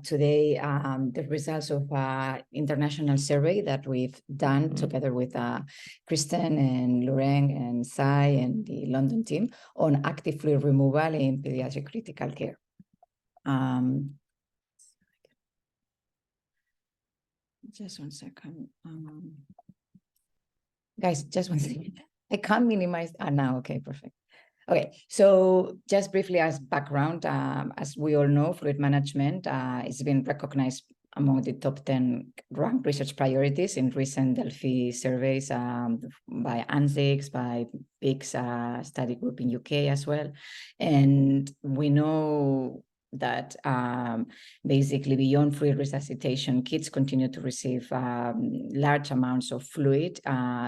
today the results of an international survey that we've done together with Kristen and Lorraine and Sai and the London team on active fluid removal in pediatric critical care. Just 1 second. Guys, just 1 second. I can't minimize. Now, okay, perfect. Okay, so just briefly as background, as we all know, fluid management has been recognized among the top 10 ranked research priorities in recent Delphi surveys by ANZICS, by PICS study group in UK as well. And we know that basically beyond fluid resuscitation, kids continue to receive large amounts of fluid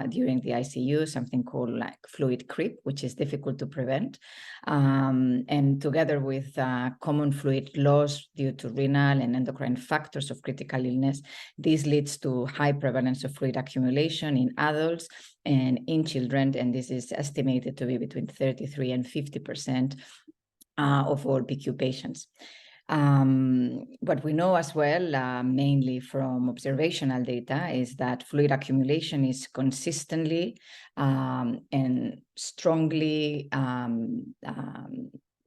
during the ICU, something called like fluid creep, which is difficult to prevent. And together with common fluid loss due to renal and endocrine factors of critical illness, this leads to high prevalence of fluid accumulation in adults and in children, and this is estimated to be between 33 and 50% of all PQ patients. What we know as well, mainly from observational data, is that fluid accumulation is consistently and strongly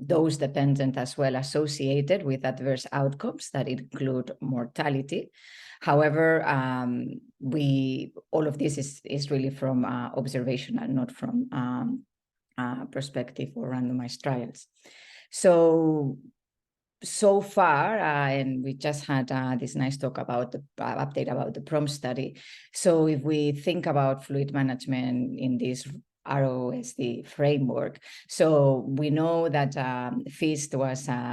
dose-dependent as well, associated with adverse outcomes that include mortality. However, all of this is really from observational, not from prospective or randomized trials. So far, and we just had this nice talk about the update about the PROM study. So if we think about fluid management in this ROSD framework. So we know that FEAST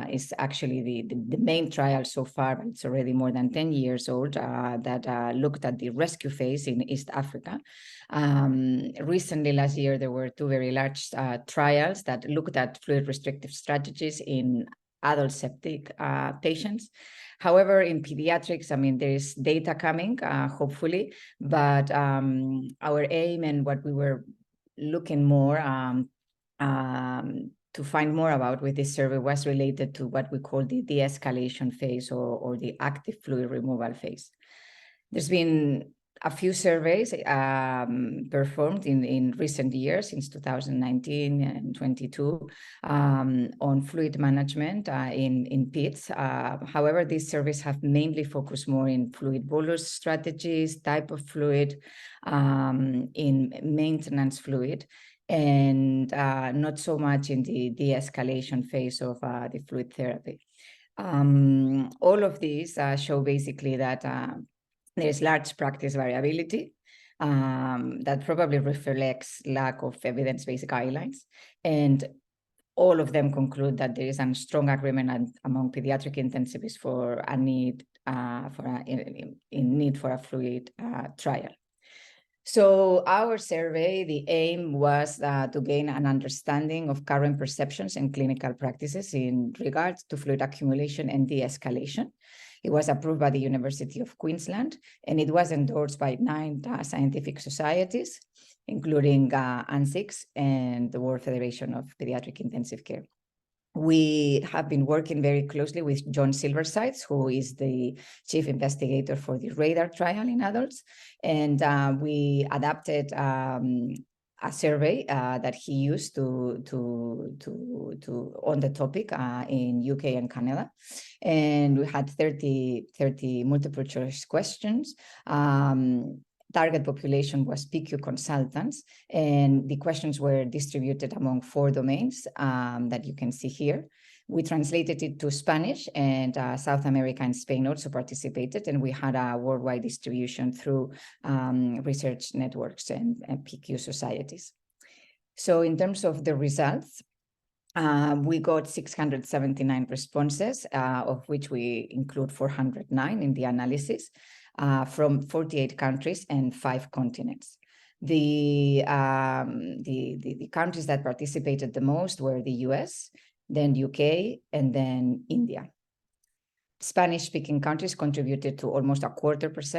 is actually the main trial so far, but it's already more than 10 years old, that looked at the rescue phase in East Africa. Recently, last year, there were two very large trials that looked at fluid restrictive strategies in adult septic patients. However, in pediatrics, I mean, there is data coming, hopefully, but our aim and what we were looking more to find more about with this survey was related to what we call the de-escalation phase or the active fluid removal phase. There's been a few surveys performed in recent years, since 2019 and 22, on fluid management in pits. However, these surveys have mainly focused more in fluid bolus strategies, type of fluid, in maintenance fluid, and not so much in the de-escalation phase of the fluid therapy. All of these show basically that there's large practice variability that probably reflects lack of evidence-based guidelines. And all of them conclude that there is a strong agreement among pediatric intensivists for a need for a fluid trial. So our survey, the aim was to gain an understanding of current perceptions and clinical practices in regards to fluid accumulation and de-escalation. It was approved by the University of Queensland, and it was endorsed by 9 scientific societies, including ANZICS and the World Federation of Pediatric Intensive Care. We have been working very closely with John Silversides, who is the chief investigator for the RADAR trial in adults, and we adapted a survey that he used on the topic in UK and Canada, and we had 30 multiple choice questions. Target population was PQ consultants, and the questions were distributed among 4 domains that you can see here. We translated it to Spanish, and South America and Spain also participated, and we had a worldwide distribution through research networks and PQ societies. So in terms of the results, we got 679 responses, of which we include 409 in the analysis, from 48 countries and 5 continents. The countries that participated the most were the US, then UK, and then India. Spanish-speaking countries contributed to almost a quarter of the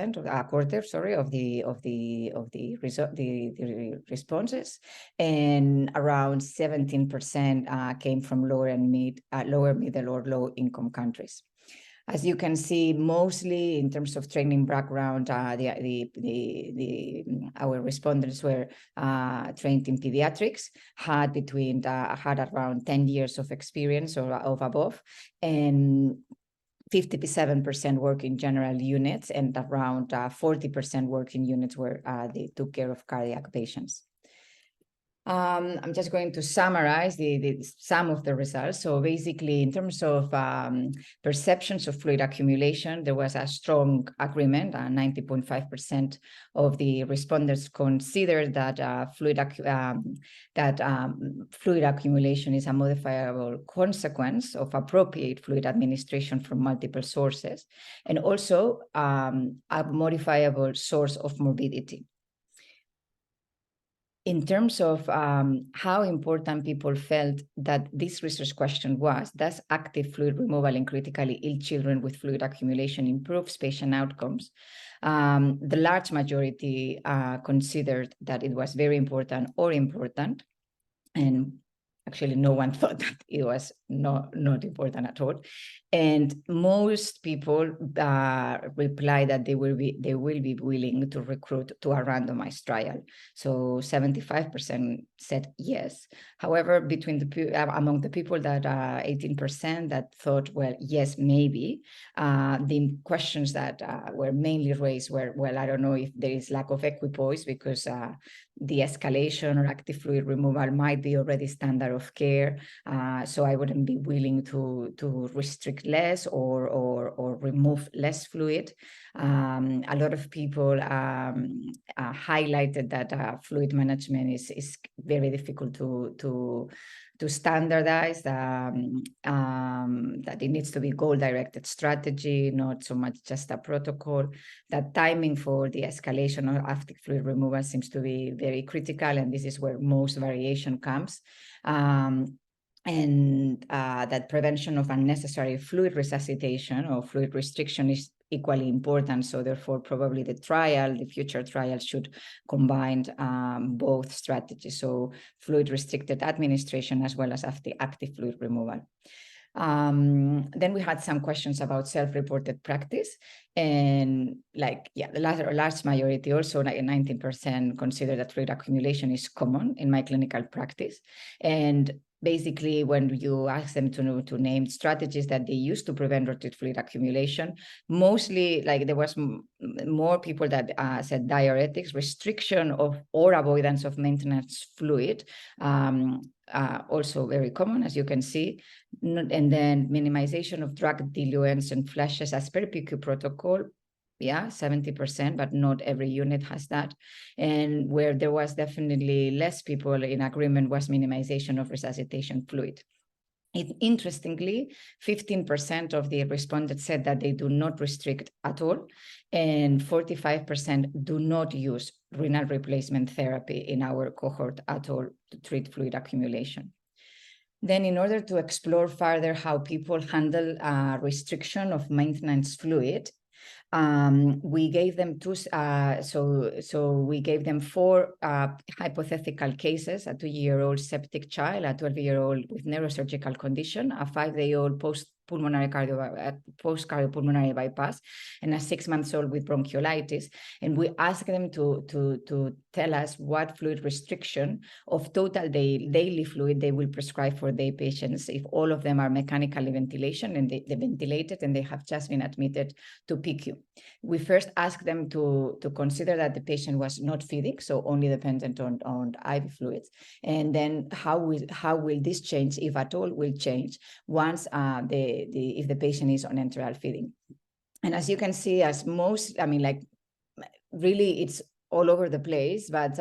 responses, and around 17% came from lower, middle, or low-income countries. As you can see, mostly in terms of training background, our respondents were trained in pediatrics, had around 10 years of experience or above, and 57% work in general units, and around 40% work in units where they took care of cardiac patients. I'm just going to summarize some of the results. So basically, in terms of perceptions of fluid accumulation, there was a strong agreement. 90.5% of the respondents considered that fluid accumulation is a modifiable consequence of appropriate fluid administration from multiple sources, and also a modifiable source of morbidity. In terms of how important people felt that this research question was, does active fluid removal in critically ill children with fluid accumulation improves patient outcomes? The large majority considered that it was very important or important, and actually no one thought that it was not important at all. And most people replied that they will be willing to recruit to a randomized trial. So 75% said yes. However, among the people that 18% that thought, well, yes, maybe, the questions that were mainly raised were, well, I don't know if there is lack of equipoise because the escalation or active fluid removal might be already standard level of care. So I wouldn't be willing to restrict less or remove less fluid. A lot of people highlighted that fluid management is very difficult to standardize, that it needs to be goal-directed strategy, not so much just a protocol. That timing for the escalation of active fluid removal seems to be very critical, and this is where most variation comes. And that prevention of unnecessary fluid resuscitation or fluid restriction is equally important. So therefore, probably the future trial should combine both strategies. So fluid restricted administration as well as active fluid removal. Then we had some questions about self-reported practice, and the large majority, also 19%, consider that fluid accumulation is common in my clinical practice. And basically, when you ask them to name strategies that they use to prevent rotated fluid accumulation, mostly there was more people that said diuretics, restriction of or avoidance of maintenance fluid, also very common, as you can see. And then minimization of drug diluents and flushes as per PQ protocol. Yeah, 70%, but not every unit has that. And where there was definitely less people in agreement was minimization of resuscitation fluid. Interestingly, 15% of the respondents said that they do not restrict at all, and 45% do not use renal replacement therapy in our cohort at all to treat fluid accumulation. Then, in order to explore further how people handle restriction of maintenance fluid, we gave them we gave them 4 hypothetical cases: a 2-year-old septic child, a 12-year-old with neurosurgical condition, a 5-day-old post-cardiopulmonary bypass, and a 6-month-old with bronchiolitis. And we asked them to tell us what fluid restriction of total daily fluid they will prescribe for their patients if all of them are mechanically ventilation and they ventilated and they have just been admitted to PICU. We first asked them to consider that the patient was not feeding, so only dependent on IV fluids. And then how will this change, if at all will change, once if the patient is on enteral feeding. And as you can see, really it's all over the place, but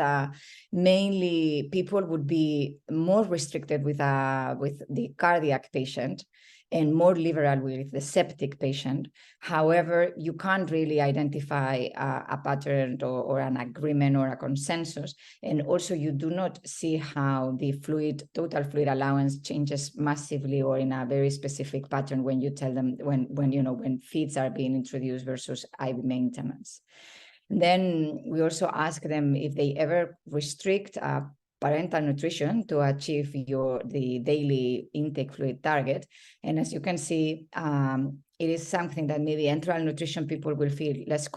mainly people would be more restricted with the cardiac patient and more liberal with the septic patient. However, you can't really identify a pattern or an agreement or a consensus. And also you do not see how the total fluid allowance changes massively or in a very specific pattern when you tell them, when feeds are being introduced versus IV maintenance. Then we also ask them if they ever restrict parental nutrition to achieve the daily intake fluid target. And as you can see, it is something that maybe enteral nutrition people will feel less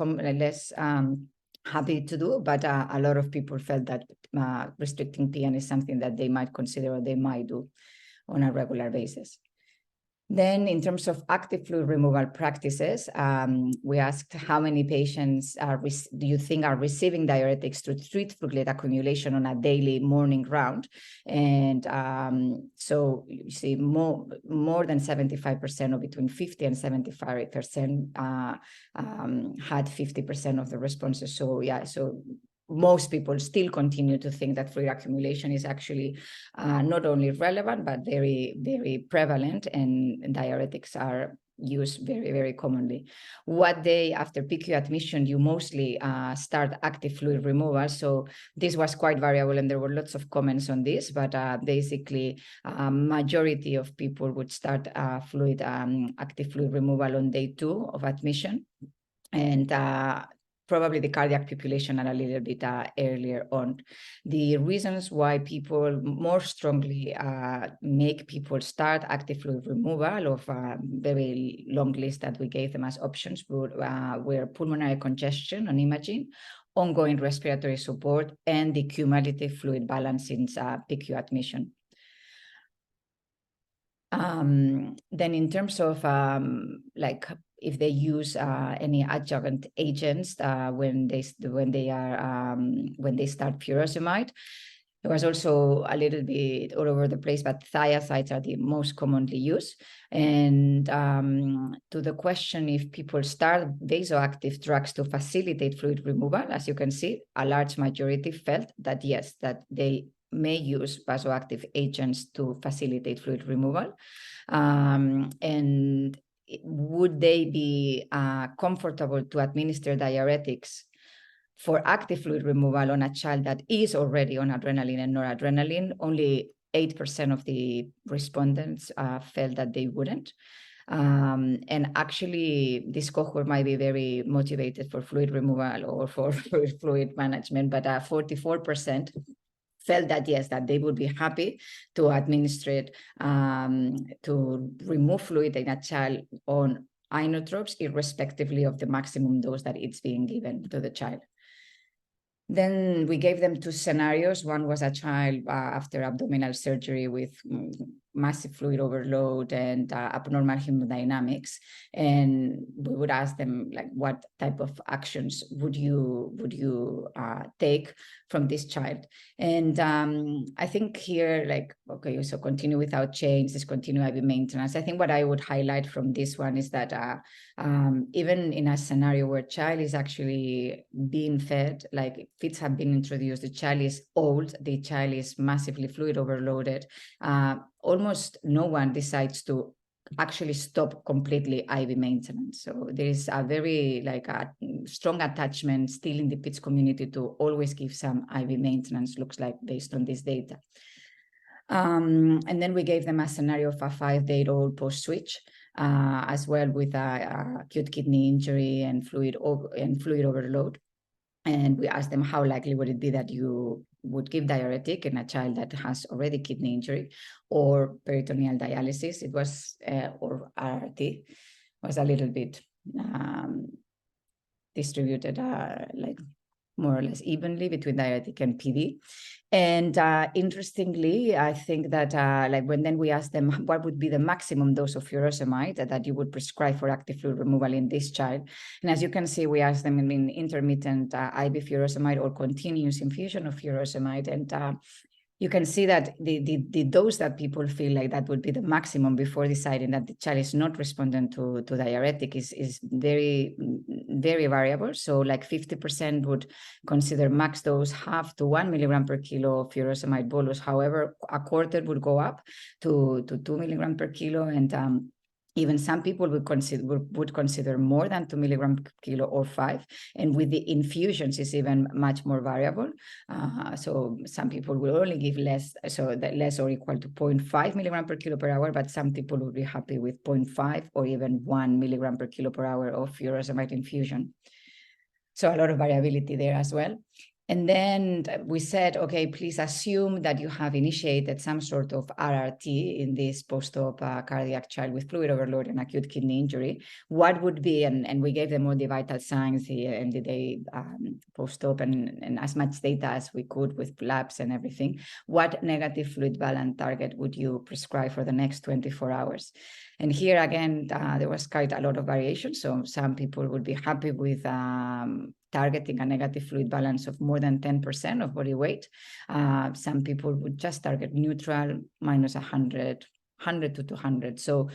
happy to do, but a lot of people felt that restricting PN is something that they might consider or they might do on a regular basis. Then in terms of active fluid removal practices, we asked how many patients do you think are receiving diuretics to treat fluid accumulation on a daily morning round. And so you see more than 75%, or between 50 and 75% had 50% of the responses. So yeah, so most people still continue to think that fluid accumulation is actually not only relevant, but very, very prevalent, and diuretics are used very, very commonly. What day after PICU admission you mostly start active fluid removal? So this was quite variable, and there were lots of comments on this, but basically majority of people would start active fluid removal on day 2 of admission, and probably the cardiac population are a little bit earlier on. The reasons why people more strongly make people start active fluid removal of a very long list that we gave them as options were pulmonary congestion on imaging, ongoing respiratory support, and the cumulative fluid balance since PICU admission. Then in terms of if they use any adjuvant agents when they start furosemide, There was also a little bit all over the place, but thiazides are the most commonly used. And to the question if people start vasoactive drugs to facilitate fluid removal, as you can see, a large majority felt that yes, that they may use vasoactive agents to facilitate fluid removal. And would they be comfortable to administer diuretics for active fluid removal on a child that is already on adrenaline and noradrenaline? Only 8% of the respondents felt that they wouldn't. And actually, this cohort might be very motivated for fluid removal or for fluid management, but 44% felt that yes, that they would be happy to administer it, to remove fluid in a child on inotropes, irrespectively of the maximum dose that it's being given to the child. Then we gave them 2 scenarios. One was a child after abdominal surgery with massive fluid overload and abnormal hemodynamics. And we would ask them, like, what type of actions would you take from this child? And I think here, like, okay, so continue without change, discontinue IV maintenance. I think what I would highlight from this one is that even in a scenario where child is actually being fed, like feeds have been introduced, the child is old, the child is massively fluid overloaded, almost no one decides to actually stop completely IV maintenance. So there is a very strong attachment still in the PIDS community to always give some IV maintenance, looks like, based on this data. And then we gave them a scenario of a 5-day-old post-switch, as well with acute kidney injury and fluid overload. And we asked them how likely would it be that you would give diuretic in a child that has already kidney injury or peritoneal dialysis. It was, or RRT, was a little bit distributed like more or less evenly between diuretic and PD. And interestingly, I think that when we asked them what would be the maximum dose of furosemide that you would prescribe for active fluid removal in this child. And as you can see, we asked them in intermittent IV furosemide or continuous infusion of furosemide. And you can see that the dose that people feel like that would be the maximum before deciding that the child is not responding to diuretic is very, very variable. So like 50% would consider max dose half to 1 milligram per kilo of furosemide bolus. However, a quarter would go up to 2 milligram per kilo, and even some people would consider more than 2 milligram per kilo or 5. And with the infusions, it's even much more variable. So some people will only give less, so that less or equal to 0.5 milligram per kilo per hour, but some people will be happy with 0.5 or even 1 milligram per kilo per hour of furosemide infusion. So a lot of variability there as well. And then we said, okay, please assume that you have initiated some sort of RRT in this post-op cardiac child with fluid overload and acute kidney injury. What would be, and we gave them all the vital signs, the MD-Day post-op, and as much data as we could with labs and everything. What negative fluid balance target would you prescribe for the next 24 hours? And here again, there was quite a lot of variation. So some people would be happy with targeting a negative fluid balance of more than 10% of body weight. Some people would just target neutral, minus 100, 100 to 200. So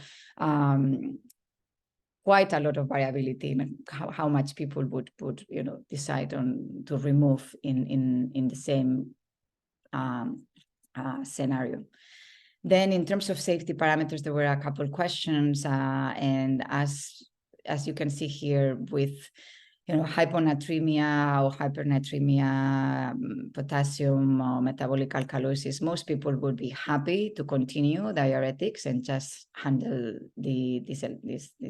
quite a lot of variability in how much people would decide on to remove in the same scenario. Then in terms of safety parameters, there were a couple of questions, and as you can see here with hyponatremia or hypernatremia, potassium or metabolic alkalosis, most people would be happy to continue diuretics and just handle these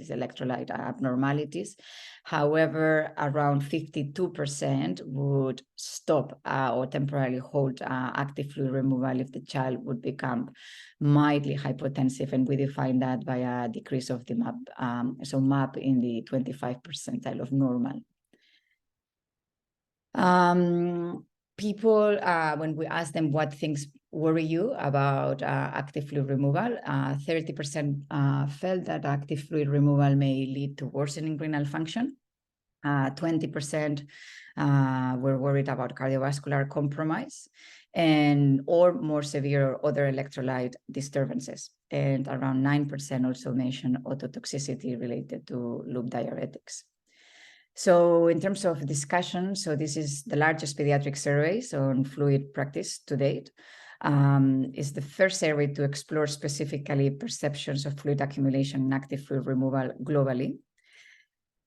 electrolyte abnormalities. However, around 52% would stop or temporarily hold active fluid removal if the child would become mildly hypotensive, and we define that by a decrease of the MAP, so MAP in the 25th percentile of normal. People, when we ask them what things worry you about active fluid removal, 30% felt that active fluid removal may lead to worsening renal function. 20% were worried about cardiovascular compromise and or more severe other electrolyte disturbances. And around 9% also mentioned ototoxicity related to loop diuretics. So in terms of discussion, so this is the largest pediatric surveys on fluid practice to date. It's the first survey to explore specifically perceptions of fluid accumulation and active fluid removal globally.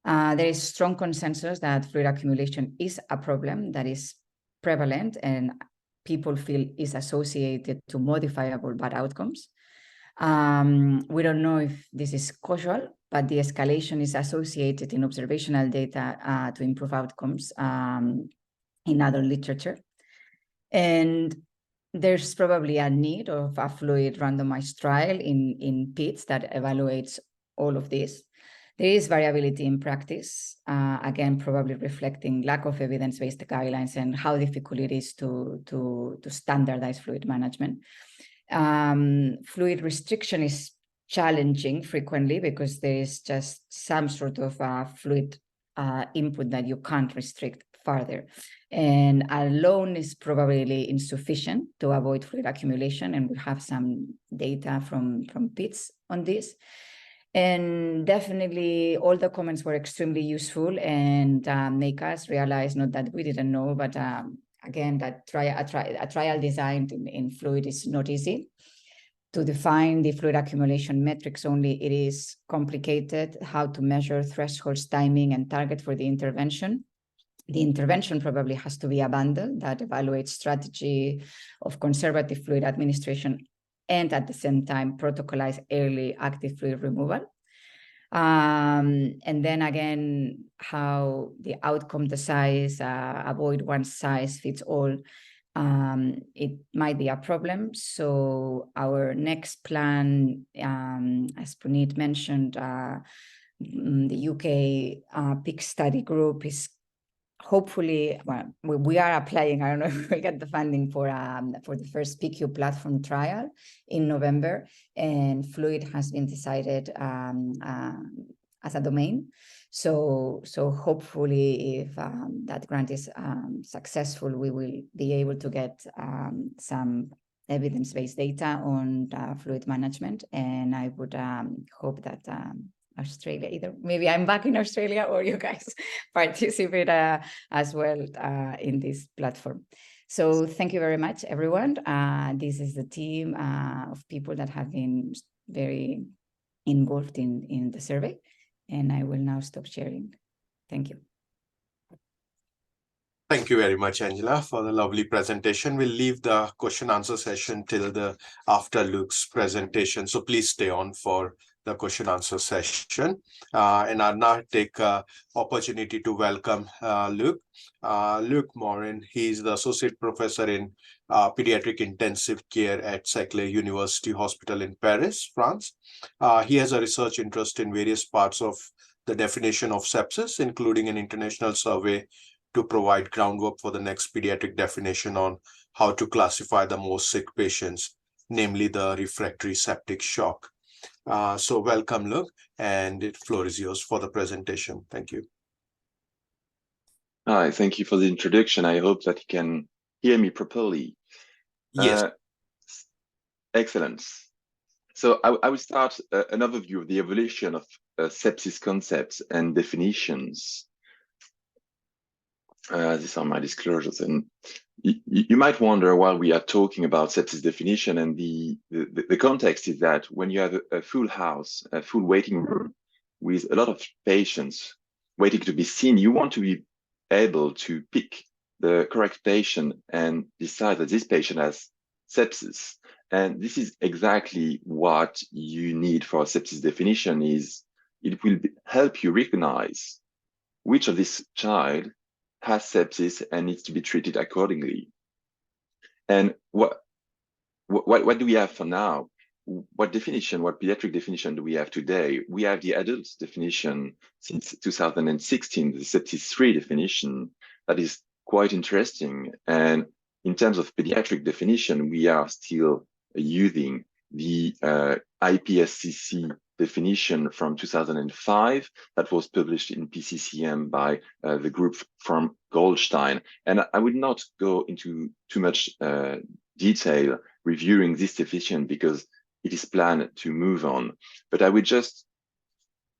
There is strong consensus that fluid accumulation is a problem that is prevalent and people feel is associated to modifiable bad outcomes. We don't know if this is causal, but the escalation is associated in observational data to improve outcomes in other literature. And there's probably a need of a fluid randomized trial in PIDs that evaluates all of this. There is variability in practice, again, probably reflecting lack of evidence-based guidelines and how difficult it is to standardize fluid management. Fluid restriction is challenging frequently because there is just some sort of fluid input that you can't restrict further. And alone is probably insufficient to avoid fluid accumulation. And we have some data from PIDs on this. And definitely all the comments were extremely useful and make us realize, not that we didn't know, but again, that a trial designed in fluid is not easy. To define the fluid accumulation metrics only, it is complicated. How to measure thresholds, timing, and target for the intervention. The intervention probably has to be a bundle that evaluates strategy of conservative fluid administration and at the same time protocolize early active fluid removal. And then again, how the outcome, the size, avoid one size fits all. It might be a problem. So our next plan, as Puneet mentioned, the UK PIC study group is hopefully, well, we are applying, I don't know if we'll get the funding for the first PQ platform trial in November, and fluid has been decided as a domain. So hopefully if that grant is successful, we will be able to get some evidence-based data on fluid management. And I would hope that Australia, either maybe I'm back in Australia or you guys participate as well in this platform. So thank you very much, everyone. This is the team of people that have been very involved in the survey. And I will now stop sharing. Thank you. Thank you very much, Angela, for the lovely presentation. We'll leave the question answer session till after Luke's presentation. So please stay on for the question answer session. And I'll now take opportunity to welcome Luke. Luke Morin, he's the Associate Professor in Pediatric Intensive Care at Saclay University Hospital in Paris, France. He has a research interest in various parts of the definition of sepsis, including an international survey to provide groundwork for the next pediatric definition on how to classify the most sick patients, namely the refractory septic shock. So welcome, Luke, and the floor is yours for the presentation. Thank you. Hi, thank you for the introduction. I hope that you can hear me properly. Yes. Excellent. So I will start an overview of the evolution of sepsis concepts and definitions. These are my disclosures. And you might wonder why we are talking about sepsis definition, and the context is that when you have a full house, a full waiting room with a lot of patients waiting to be seen, you want to be able to pick the correct patient and decide that this patient has sepsis. And this is exactly what you need for a sepsis definition. Is it will help you recognize which of this child has sepsis and needs to be treated accordingly. And what do we have for now? What pediatric definition do we have today? We have the adult definition since 2016, the sepsis 3 definition, that is quite interesting. And in terms of pediatric definition, we are still using the IPSCC definition from 2005 that was published in PCCM by the group from Goldstein. And I would not go into too much detail reviewing this definition because it is planned to move on. But I would just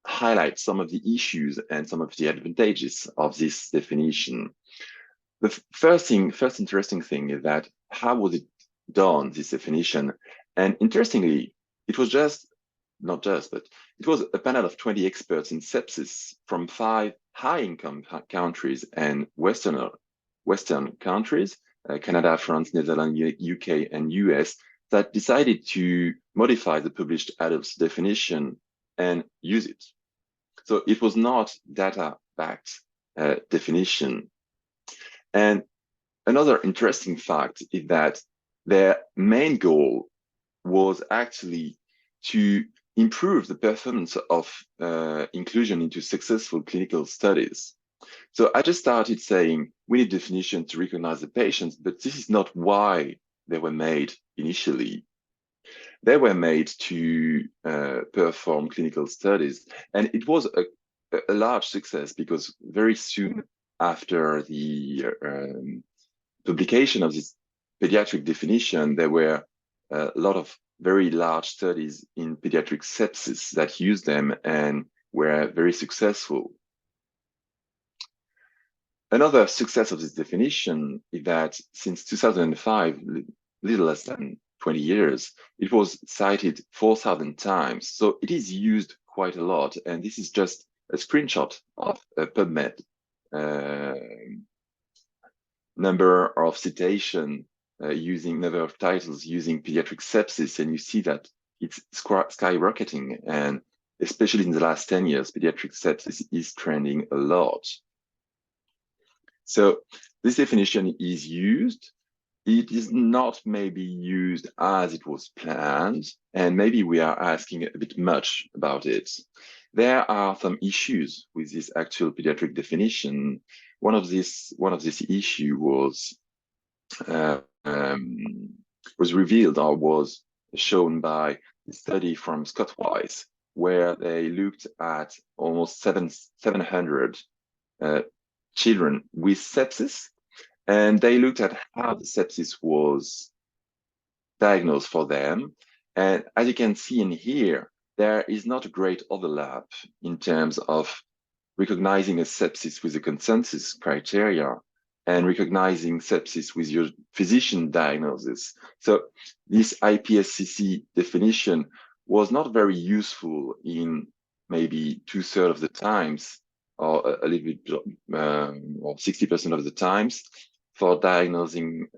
highlight some of the issues and some of the advantages of this definition. The first interesting thing is that how was it done, this definition? And interestingly, it was but it was a panel of 20 experts in sepsis from 5 high-income countries and Western countries, Canada, France, Netherlands, UK, and US, that decided to modify the published adults definition and use it. So it was not data-backed definition. And another interesting fact is that their main goal was actually to improve the performance of inclusion into successful clinical studies. So I just started saying we need definition to recognize the patients, but this is not why they were made initially. They were made to perform clinical studies, and it was a large success because very soon after the publication of this pediatric definition, there were a lot of very large studies in pediatric sepsis that used them and were very successful. Another success of this definition is that since 2005, little less than 20 years, it was cited 4,000 times. So it is used quite a lot. And this is just a screenshot of a PubMed number of citation using number of titles using pediatric sepsis, and you see that it's skyrocketing, and especially in the last 10 years, pediatric sepsis is trending a lot. So this definition is used. It is not maybe used as it was planned, and maybe we are asking a bit much about it. There are some issues with this actual pediatric definition. One of this issue was revealed or was shown by a study from Scott Weiss, where they looked at almost 700 children with sepsis, and they looked at how the sepsis was diagnosed for them. And as you can see in here, there is not a great overlap in terms of recognizing a sepsis with a consensus criteria and recognizing sepsis with your physician diagnosis. So this IPSCC definition was not very useful in maybe 2/3 of the times, or a little bit, or 60% of the times, for diagnosing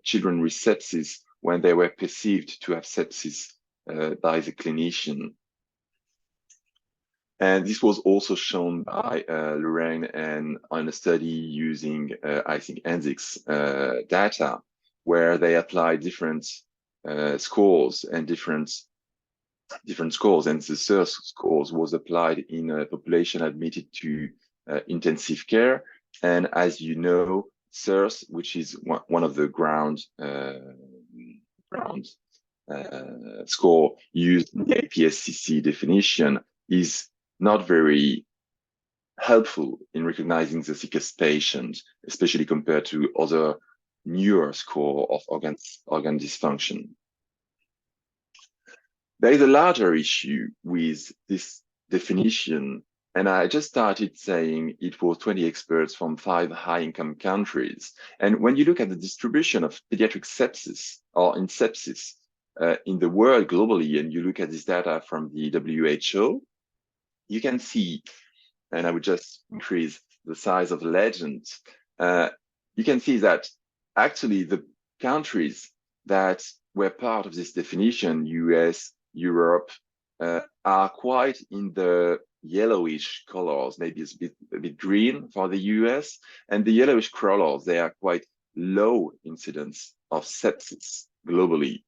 children with sepsis when they were perceived to have sepsis by the clinician. And this was also shown by Lorraine and on a study using, I think, ANZICS data, where they applied different scores and different scores, and the SIRS scores was applied in a population admitted to intensive care. And as you know, SIRS, which is one of the ground score used in the APSCC definition, is not very helpful in recognizing the sickest patient, especially compared to other newer score of organ dysfunction. There is a larger issue with this definition, and I just started saying it was 20 experts from 5 high-income countries. And when you look at the distribution of pediatric sepsis or in sepsis in the world globally, and you look at this data from the WHO, you can see, and I would just increase the size of the legend, you can see that actually the countries that were part of this definition, US, Europe, are quite in the yellowish colors, maybe it's a bit green for the US, and the yellowish colors, they are quite low incidence of sepsis globally.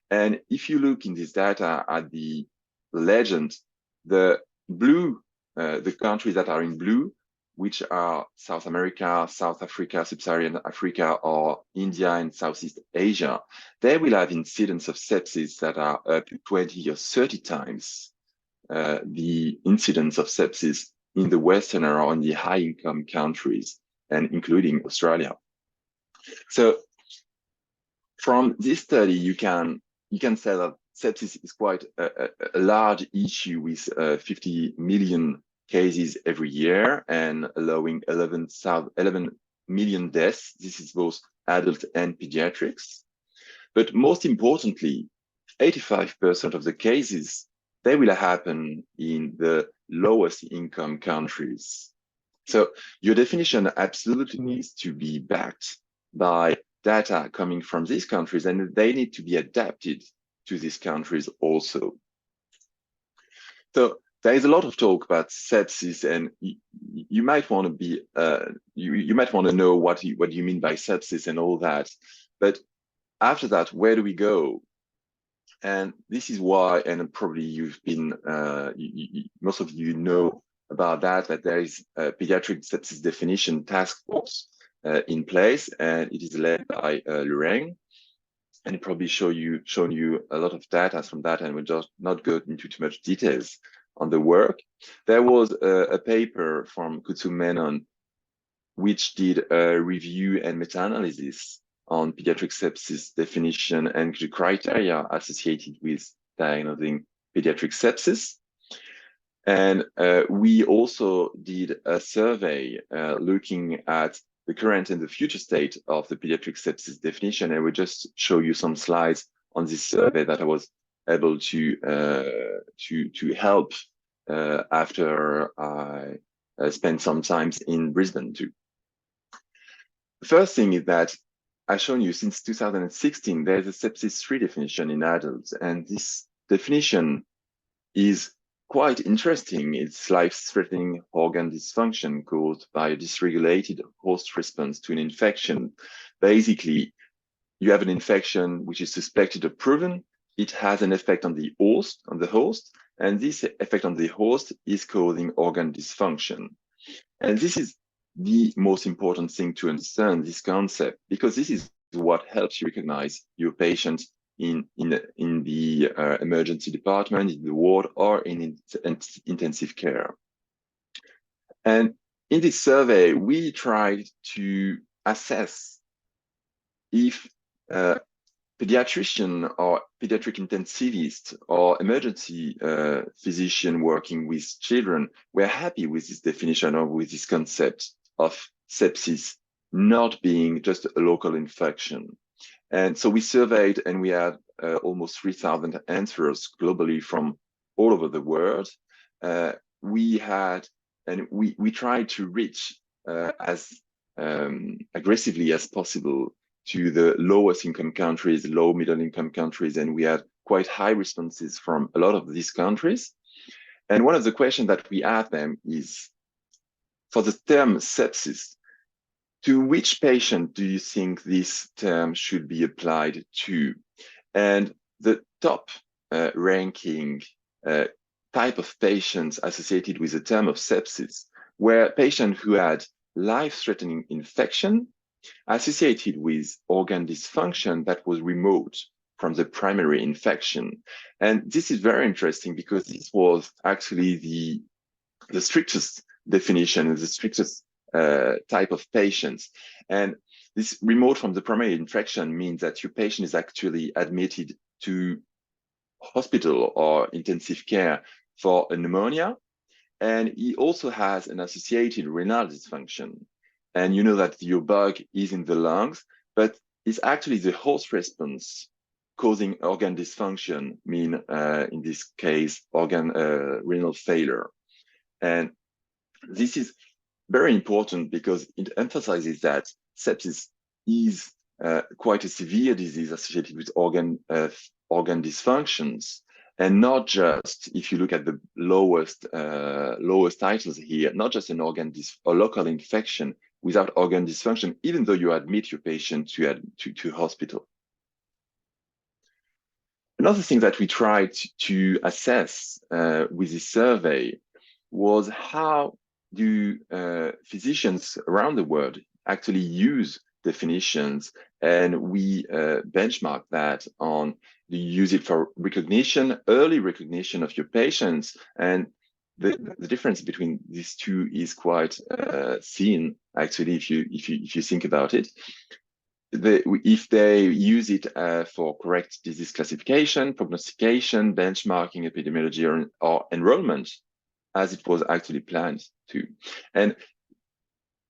And if you look in this data at the legend, the blue, the countries that are in blue, which are South America, South Africa, Sub-Saharan Africa, or India and Southeast Asia, they will have incidence of sepsis that are up to 20 or 30 times the incidence of sepsis in the Western or in the high-income countries, and including Australia. So from this study, you can say that sepsis is quite a large issue with 50 million cases every year and allowing 11 million deaths. This is both adult and pediatrics. But most importantly, 85% of the cases, they will happen in the lowest income countries. So your definition absolutely needs to be backed by data coming from these countries, and they need to be adapted to these countries also. So there is a lot of talk about sepsis, and you might want to be you might want to know what you mean by sepsis and all that. But after that, where do we go? And this is why, and probably you've been most of you know about that there is a pediatric sepsis definition task force in place, and it is led by Lorraine. And it probably shown you a lot of data from that, and we'll just not go into too much details on the work. There was a paper from Kutsum Menon, which did a review and meta-analysis on pediatric sepsis definition and the criteria associated with diagnosing pediatric sepsis. And we also did a survey looking at the current and the future state of the pediatric sepsis definition. And we'll just show you some slides on this survey that I was able to help after I spent some time in Brisbane too. The first thing is that I've shown you since 2016, there's a sepsis-3 definition in adults, and this definition is quite interesting. It's life-threatening organ dysfunction caused by a dysregulated host response to an infection. Basically, you have an infection which is suspected or proven. It has an effect on the host, and this effect on the host is causing organ dysfunction. And this is the most important thing to understand this concept, because this is what helps you recognize your patient in the emergency department, in the ward, or in intensive care. And in this survey, we tried to assess if pediatrician or pediatric intensivist or emergency physician working with children were happy with this definition or with this concept of sepsis not being just a local infection. And so we surveyed, and we had almost 3,000 answers globally from all over the world. We tried to reach as aggressively as possible to the lowest income countries, low middle income countries, and we had quite high responses from a lot of these countries. And one of the questions that we asked them is, for the term sepsis, to which patient do you think this term should be applied to? And the top ranking type of patients associated with the term of sepsis were patients who had life-threatening infection associated with organ dysfunction that was remote from the primary infection. And this is very interesting because this was actually the strictest definition, the strictest type of patients. And this remote from the primary infection means that your patient is actually admitted to hospital or intensive care for a pneumonia, and he also has an associated renal dysfunction. And you know that your bug is in the lungs, but it's actually the host response causing organ dysfunction, in this case, renal failure. And this is very important because it emphasizes that sepsis is quite a severe disease associated with organ dysfunctions, and not just, if you look at the lowest titles here, not just an or local infection without organ dysfunction, even though you admit your patient to hospital. Another thing that we tried to assess with this survey was how do physicians around the world actually use definitions, and we benchmark that on, do you use it for recognition, early recognition of your patients, and the difference between these two is quite thin, actually, if you think about it. If they use it for correct disease classification, prognostication, benchmarking, epidemiology, or enrollment, as it was actually planned to. And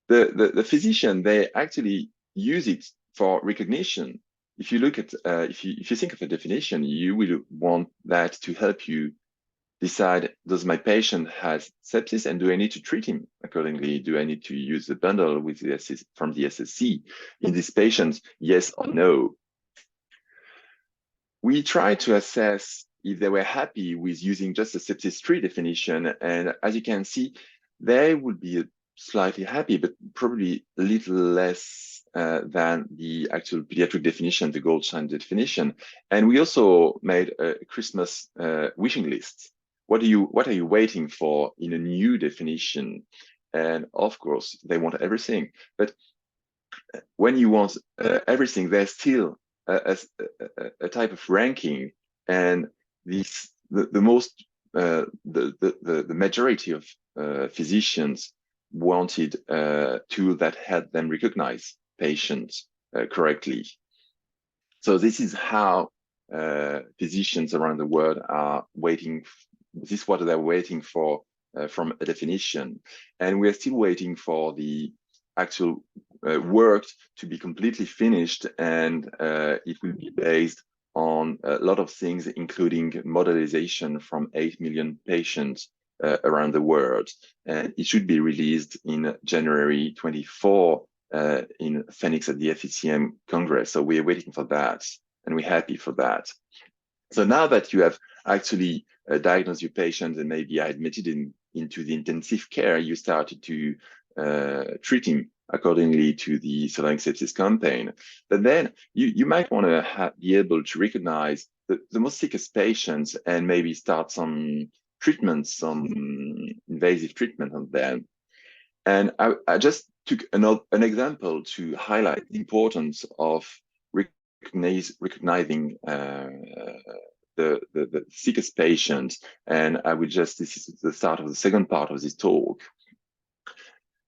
the physician, they actually use it for recognition. If you look at, if you think of a definition, you will want that to help you decide, does my patient has sepsis, and do I need to treat him accordingly? Do I need to use the bundle with the from the SSC in this patient, yes or no? We try to assess if they were happy with using just a sepsis-3 definition, and as you can see, they would be slightly happy, but probably a little less than the actual pediatric definition, the gold standard definition. And we also made a Christmas wishing list. What are you waiting for in a new definition? And of course, they want everything. But when you want everything, there's still a type of ranking, and the majority of physicians wanted a tool that helped them recognize patients correctly. So this is how physicians around the world are waiting. This is what they're waiting for from a definition, and we're still waiting for the actual work to be completely finished, and it will be based on a lot of things, including modelization from 8 million patients around the world. And it should be released in January 24 in Phoenix at the FECM Congress. So we're waiting for that, and we're happy for that. So now that you have actually diagnosed your patient and maybe admitted into the intensive care, you started to treat him accordingly to the Surviving Sepsis campaign. But then you might want to be able to recognize the most sickest patients and maybe start some treatments, some invasive treatment on them. And I just took an example to highlight the importance of recognizing the sickest patients. And I will just, this is the start of the second part of this talk.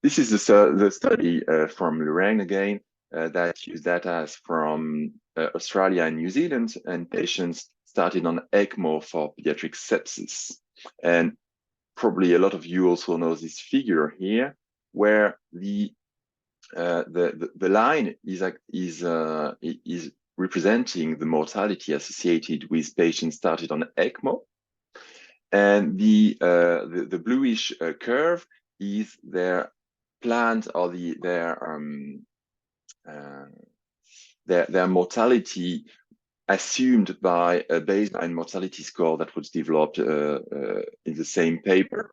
This is the study from Lorraine again, that used data from Australia and New Zealand, and patients started on ECMO for pediatric sepsis. And probably a lot of you also know this figure here, where the line is representing the mortality associated with patients started on ECMO, and the bluish curve is their planned or their mortality assumed by a baseline mortality score that was developed in the same paper.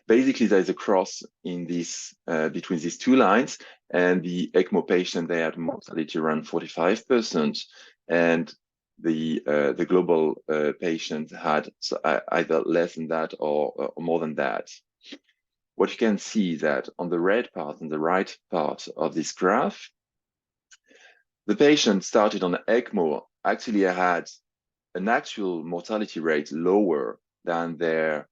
Basically, there's a cross in this between these two lines, and the ECMO patient, they had mortality around 45%, and the global patient had either less than that or more than that. What you can see is that on the red part and the right part of this graph, the patient started on ECMO actually had an actual mortality rate lower than their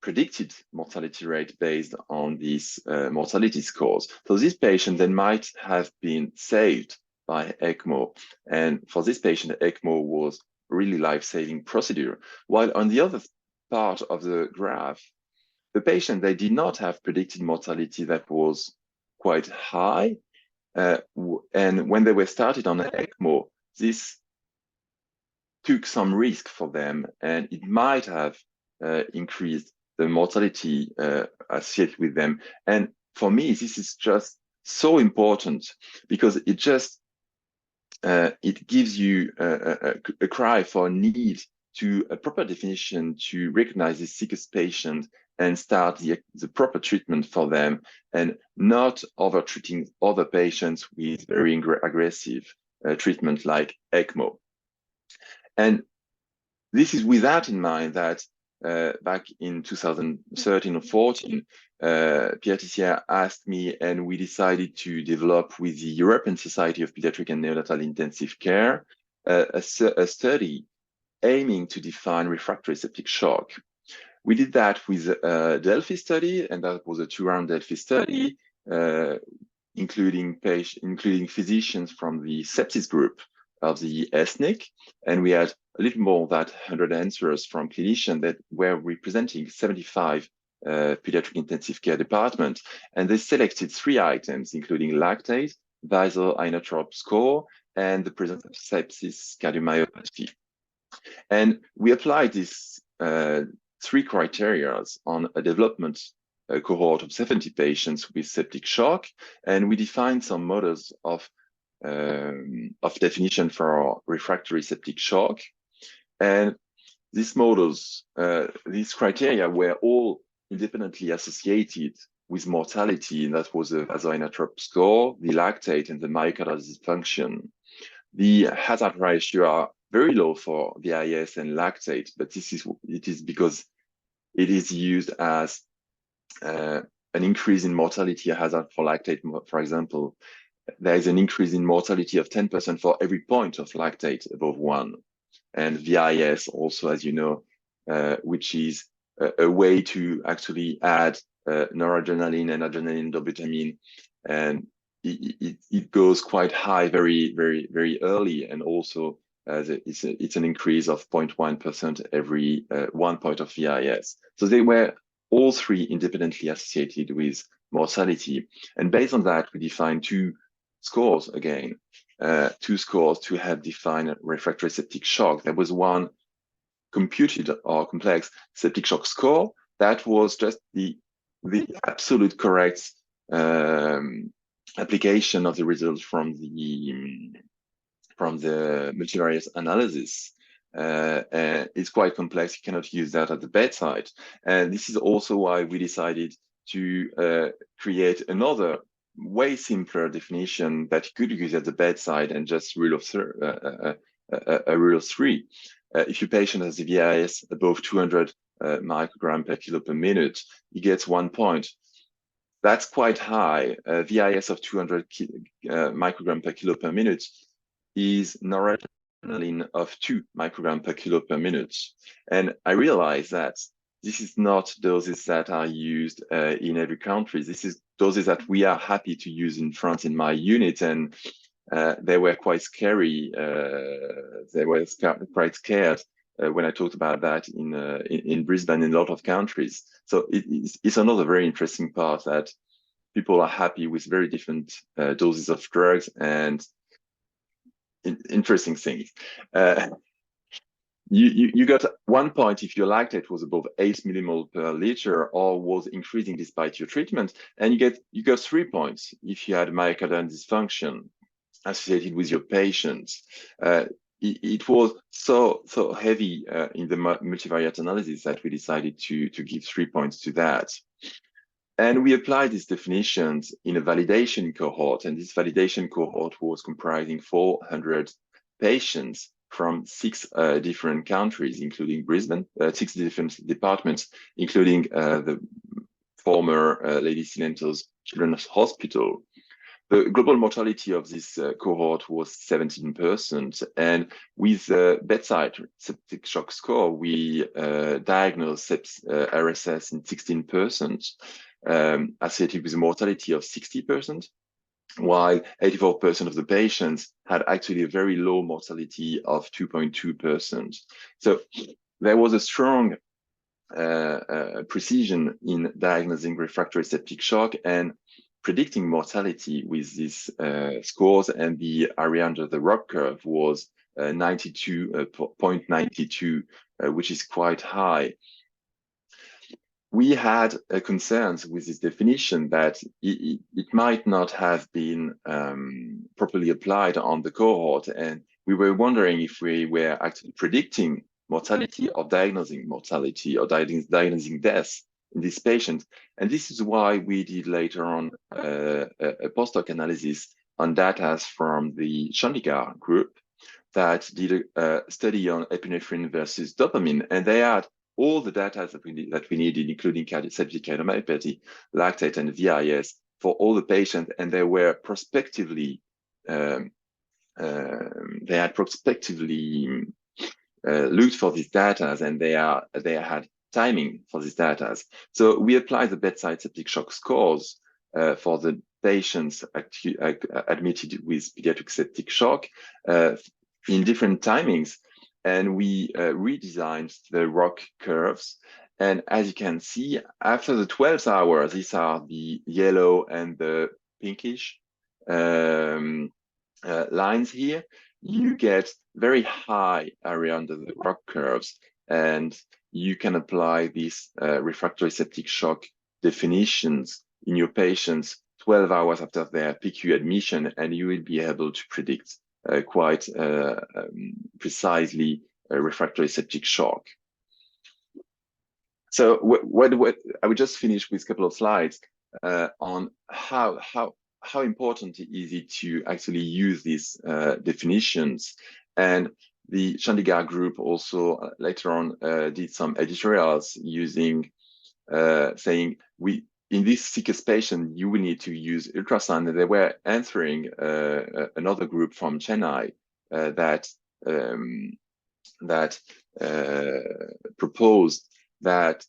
predicted mortality rate based on these mortality scores. So this patient then might have been saved by ECMO. And for this patient, ECMO was really life-saving procedure. While on the other part of the graph, the patient, they did not have predicted mortality that was quite high. And when they were started on ECMO, this took some risk for them, and it might have increased the mortality associated with them. And for me, this is just so important, because it just it gives you a cry for a need to a proper definition to recognize the sickest patient and start the proper treatment for them, and not over-treating other patients with very aggressive treatment like ECMO. And this is with that in mind, that back in 2013 or 14, Pierre asked me, and we decided to develop with the European Society of Pediatric and Neonatal Intensive Care a study aiming to define refractory septic shock. We did that with a Delphi study, and that was a 2-round Delphi study, including physicians from the sepsis group of the ESNIC, and we had a little more than 100 answers from clinicians that were representing 75 pediatric intensive care departments, and they selected 3 items, including lactate, basal inotrope score, and the presence of sepsis cardiomyopathy. And we applied these 3 criteria on a development cohort of 70 patients with septic shock, and we defined some models of definition for refractory septic shock. And these models, these criteria were all independently associated with mortality, and that was the basal-inotrope score, the lactate, and the myocardial dysfunction. The hazard ratio are very low for the IS and lactate, but it is because it is used as an increase in mortality hazard for lactate. For example, there is an increase in mortality of 10% for every point of lactate above 1. And VIS also, as you know, which is a way to actually add noradrenaline and adrenaline dobutamine, and it goes quite high very, very, very early, and also it's an increase of 0.1% every 1 point of VIS. So they were all 3 independently associated with mortality, and based on that, we defined 2 scores again. 2 scores to have defined refractory septic shock. There was one computed or complex septic shock score that was just the absolute correct application of the results from the multivariate analysis. It's quite complex. You cannot use that at the bedside, and this is also why we decided to create another way simpler definition that you could use at the bedside, and just rule of rule of 3. If your patient has a VIS above 200 microgram per kilo per minute, he gets 1 point. That's quite high. VIS of 200 microgram per kilo per minute is noradrenaline of 2 microgram per kilo per minute. And I realized that this is not doses that are used in every country. This is doses that we are happy to use in France in my unit, and they were quite scary. They were quite scared when I talked about that in Brisbane in a lot of countries. So it's another very interesting part, that people are happy with very different doses of drugs and interesting things. You got 1 point if your lactate was above 8 millimole per liter or was increasing despite your treatment, and you got 3 points if you had myocardial dysfunction associated with your patients. It was so heavy in the multivariate analysis that we decided to give 3 points to that. And we applied these definitions in a validation cohort, and this validation cohort was comprising 400 patients from 6 different countries, including Brisbane, 6 different departments, including the former Lady Sinento's Children's Hospital. The global mortality of this cohort was 17%, and with bedside septic shock score, we diagnosed RSS in 16%, associated with a mortality of 60%, while 84% of the patients had actually a very low mortality of 2.2%. So there was a strong precision in diagnosing refractory septic shock and predicting mortality with these scores, and the area under the ROC curve was 92.92, which is quite high. We had concerns with this definition that it might not have been properly applied on the cohort, and we were wondering if we were actually predicting mortality or diagnosing mortality or diagnosing death in this patient. And this is why we did later on a postdoc analysis on data from the Chandigarh group that did a study on epinephrine versus dopamine, and they had all the data that we needed, including septic cardiomyopathy, lactate, and VIS for all the patients, and they were prospectively looked for these data, and they had timing for these data. So we applied the bedside septic shock scores for the patients admitted with pediatric septic shock in different timings, and we redesigned the ROC curves. And as you can see, after the 12 hours, these are the yellow and the pinkish lines here, you get very high area under the ROC curves, and you can apply these refractory septic shock definitions in your patients 12 hours after their PQ admission, and you will be able to predict quite precisely refractory septic shock. So what I would just finish with a couple of slides on how important is it to actually use these definitions. And the Chandigarh group also later on did some editorials using saying in this sickest patient, you will need to use ultrasound. And they were answering another group from Chennai that proposed that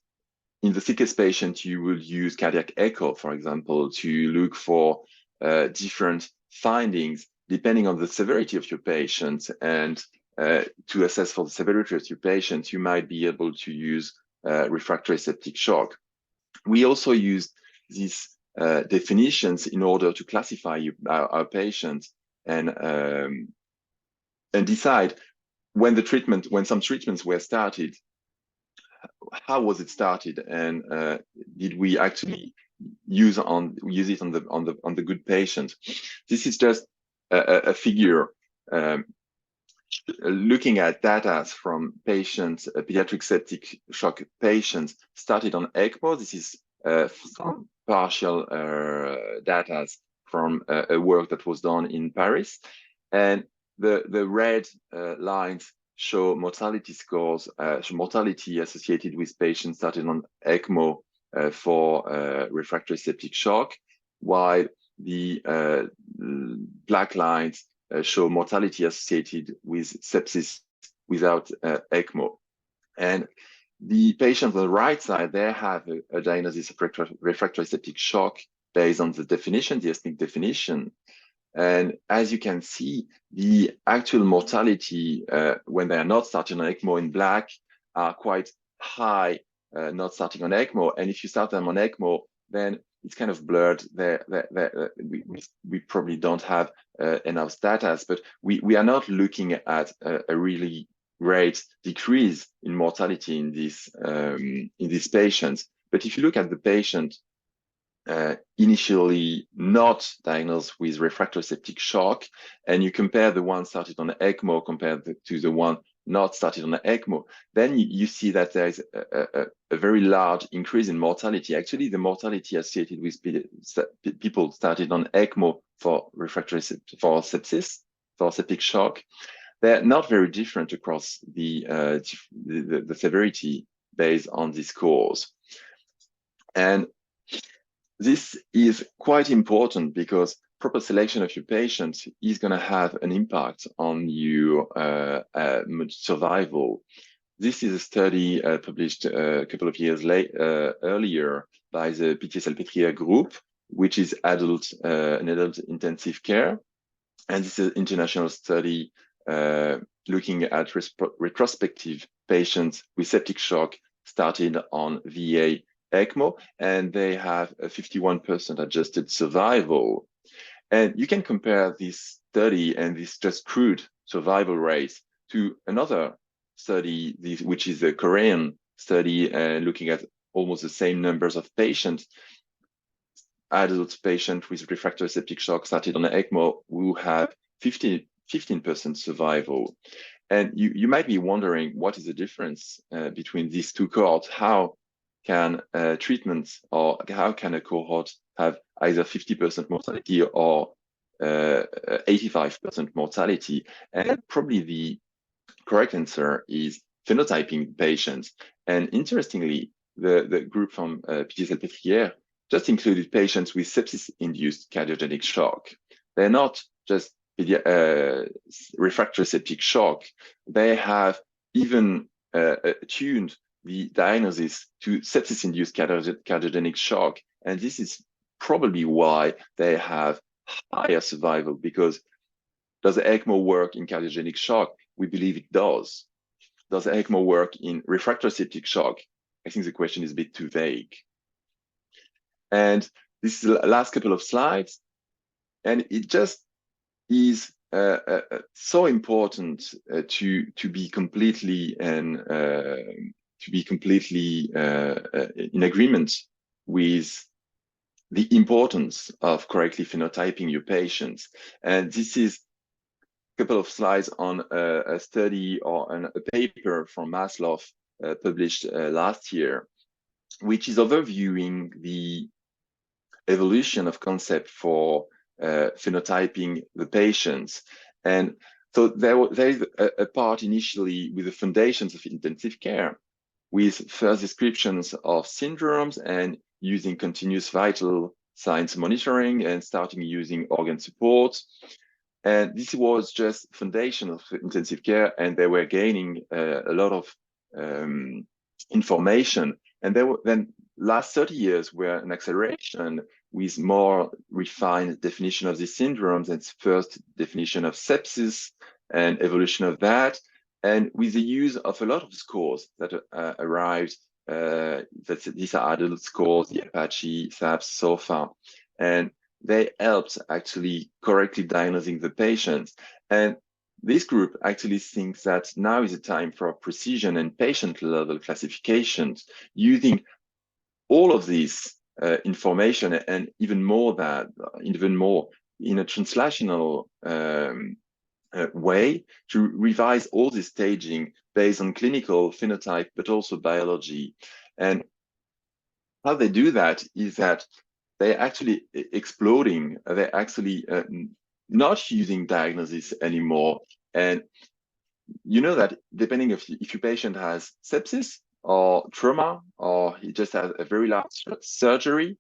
in the sickest patient, you will use cardiac echo, for example, to look for different findings depending on the severity of your patient. And to assess for the severity of your patient, you might be able to use refractory septic shock. We also used these definitions in order to classify our patients and decide when some treatments were started, how was it started, and did we actually use it on the good patient? This is just a figure looking at data from patients, pediatric septic shock patients started on ECMO. This is some partial data from a work that was done in Paris, and the red lines show mortality scores, mortality associated with patients started on ECMO for refractory septic shock, while the black lines show mortality associated with sepsis without ECMO. And the patients on the right side, they have a diagnosis of refractory septic shock based on the definition, the ethnic definition. And as you can see, the actual mortality when they are not starting on ECMO in black are quite high, not starting on ECMO. And if you start them on ECMO, then it's kind of blurred. We probably don't have enough data, but we are not looking at a really great decrease in mortality in these patients. But if you look at the patient initially not diagnosed with refractory septic shock, and you compare the one started on ECMO compared to the one not started on ECMO, then you see that there is a very large increase in mortality. Actually, the mortality associated with people started on ECMO for refractory for sepsis, for septic shock, they're not very different across the severity based on this cause. And this is quite important because proper selection of your patients is going to have an impact on your survival. This is a study published a couple of years earlier by the Pitié-Salpêtrière group, which is an adult intensive care. And this is an international study looking at retrospective patients with septic shock started on VA ECMO, and they have a 51% adjusted survival. And you can compare this study and this just crude survival rate to another study, which is a Korean study looking at almost the same numbers of patients, adult patients with refractory septic shock started on ECMO who have 15% survival. And you might be wondering, what is the difference between these two cohorts? How can treatments, or how can a cohort have either 50% mortality or 85% mortality? And probably the correct answer is phenotyping patients. And interestingly, the group from PGSL PSG just included patients with sepsis-induced cardiogenic shock. They're not just refractory septic shock. They have even tuned the diagnosis to sepsis-induced cardiogenic shock. And this is probably why they have higher survival, because does ECMO work in cardiogenic shock? We believe it does. Does ECMO work in refractory septic shock? I think the question is a bit too vague. And this is the last couple of slides. And it just is so important to be completely in agreement with the importance of correctly phenotyping your patients. And this is a couple of slides on a study or a paper from Maslow published last year, which is overviewing the evolution of concept for phenotyping the patients. And so there is a part initially with the foundations of intensive care, with first descriptions of syndromes and using continuous vital signs monitoring and starting using organ support. And this was just foundation of intensive care, and they were gaining a lot of information. And then last 30 years were an acceleration with more refined definition of the syndromes and first definition of sepsis and evolution of that, and with the use of a lot of scores that arrived. These are adult scores, the Apache, SAPS, SOFA, and they helped actually correctly diagnosing the patients. And this group actually thinks that now is the time for precision and patient level classifications using all of this information, and even more in a translational way to revise all this staging based on clinical phenotype, but also biology. And how they do that is that they're actually exploding, they're actually not using diagnosis anymore. And you know that depending if your patient has sepsis or trauma, or he just has a very large surgery,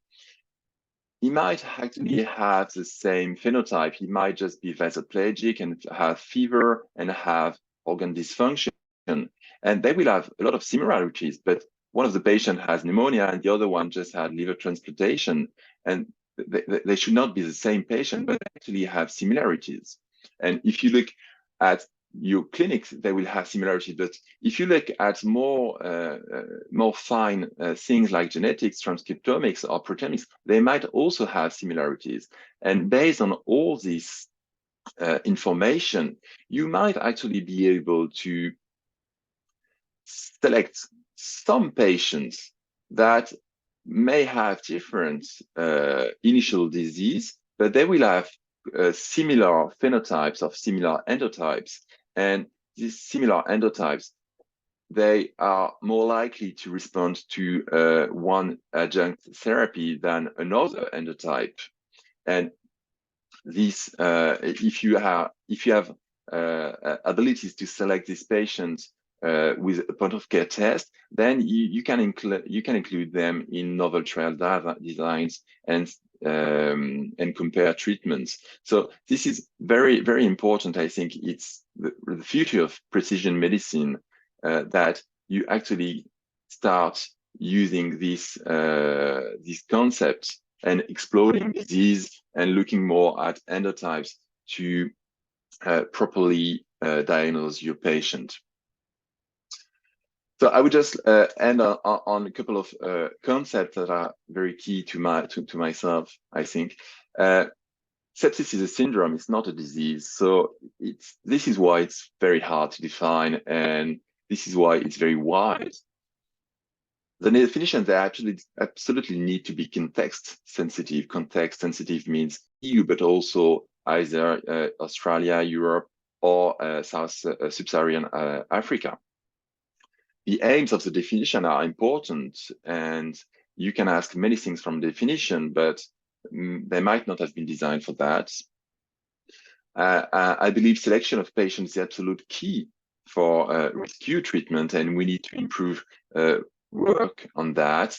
he might actually have the same phenotype. He might just be vasoplegic and have fever and have organ dysfunction. And they will have a lot of similarities, but one of the patients has pneumonia and the other one just had liver transplantation. And they should not be the same patient, but actually have similarities. And if you look at your clinics, they will have similarities. But if you look at more fine things like genetics, transcriptomics, or proteomics, they might also have similarities. And based on all this information, you might actually be able to select some patients that may have different initial disease, but they will have similar phenotypes of similar endotypes. And these similar endotypes, they are more likely to respond to one adjunct therapy than another endotype. And this, if you have abilities to select these patients with a point of care test, then you can include them in novel trial designs and compare treatments. So this is very, very important. I think it's the future of precision medicine, that you actually start using these concepts and exploring disease and looking more at endotypes to properly diagnose your patient. So I would just end on a couple of concepts that are very key to myself, I think. Sepsis is a syndrome, it's not a disease. So this is why it's very hard to define, and this is why it's very wide. The definitions, they absolutely need to be context sensitive. Context sensitive means EU, but also either Australia, Europe, or sub-Saharan Africa. The aims of the definition are important, and you can ask many things from definition, but they might not have been designed for that. I believe selection of patients is the absolute key for rescue treatment, and we need to improve work on that.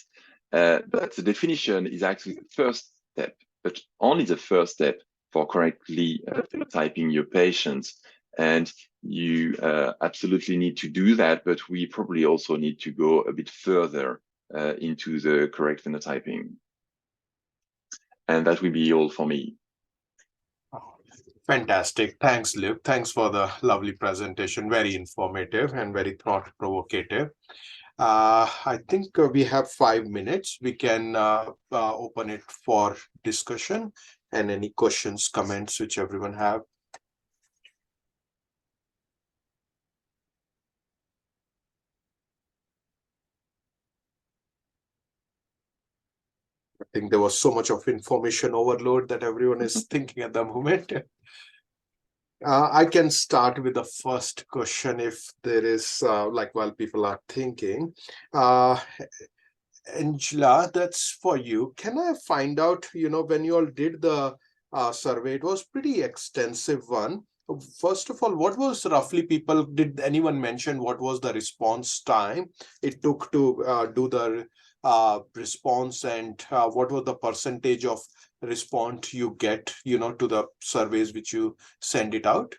But the definition is actually the first step, but only the first step for correctly phenotyping your patients. And you absolutely need to do that, but we probably also need to go a bit further into the correct phenotyping. And that will be all for me. Fantastic. Thanks, Luke. Thanks for the lovely presentation. Very informative and very thought-provocative. I think we have 5 minutes. We can open it for discussion and any questions, comments, which everyone have. I think there was so much of information overload that everyone is thinking at the moment. I can start with the first question if there is, like, while people are thinking. Angela, that's for you. Can I find out, when you all did the survey, it was pretty extensive one. First of all, what was roughly did anyone mention what was the response time it took to do the response, and what was the percentage of response you get, to the surveys which you send it out?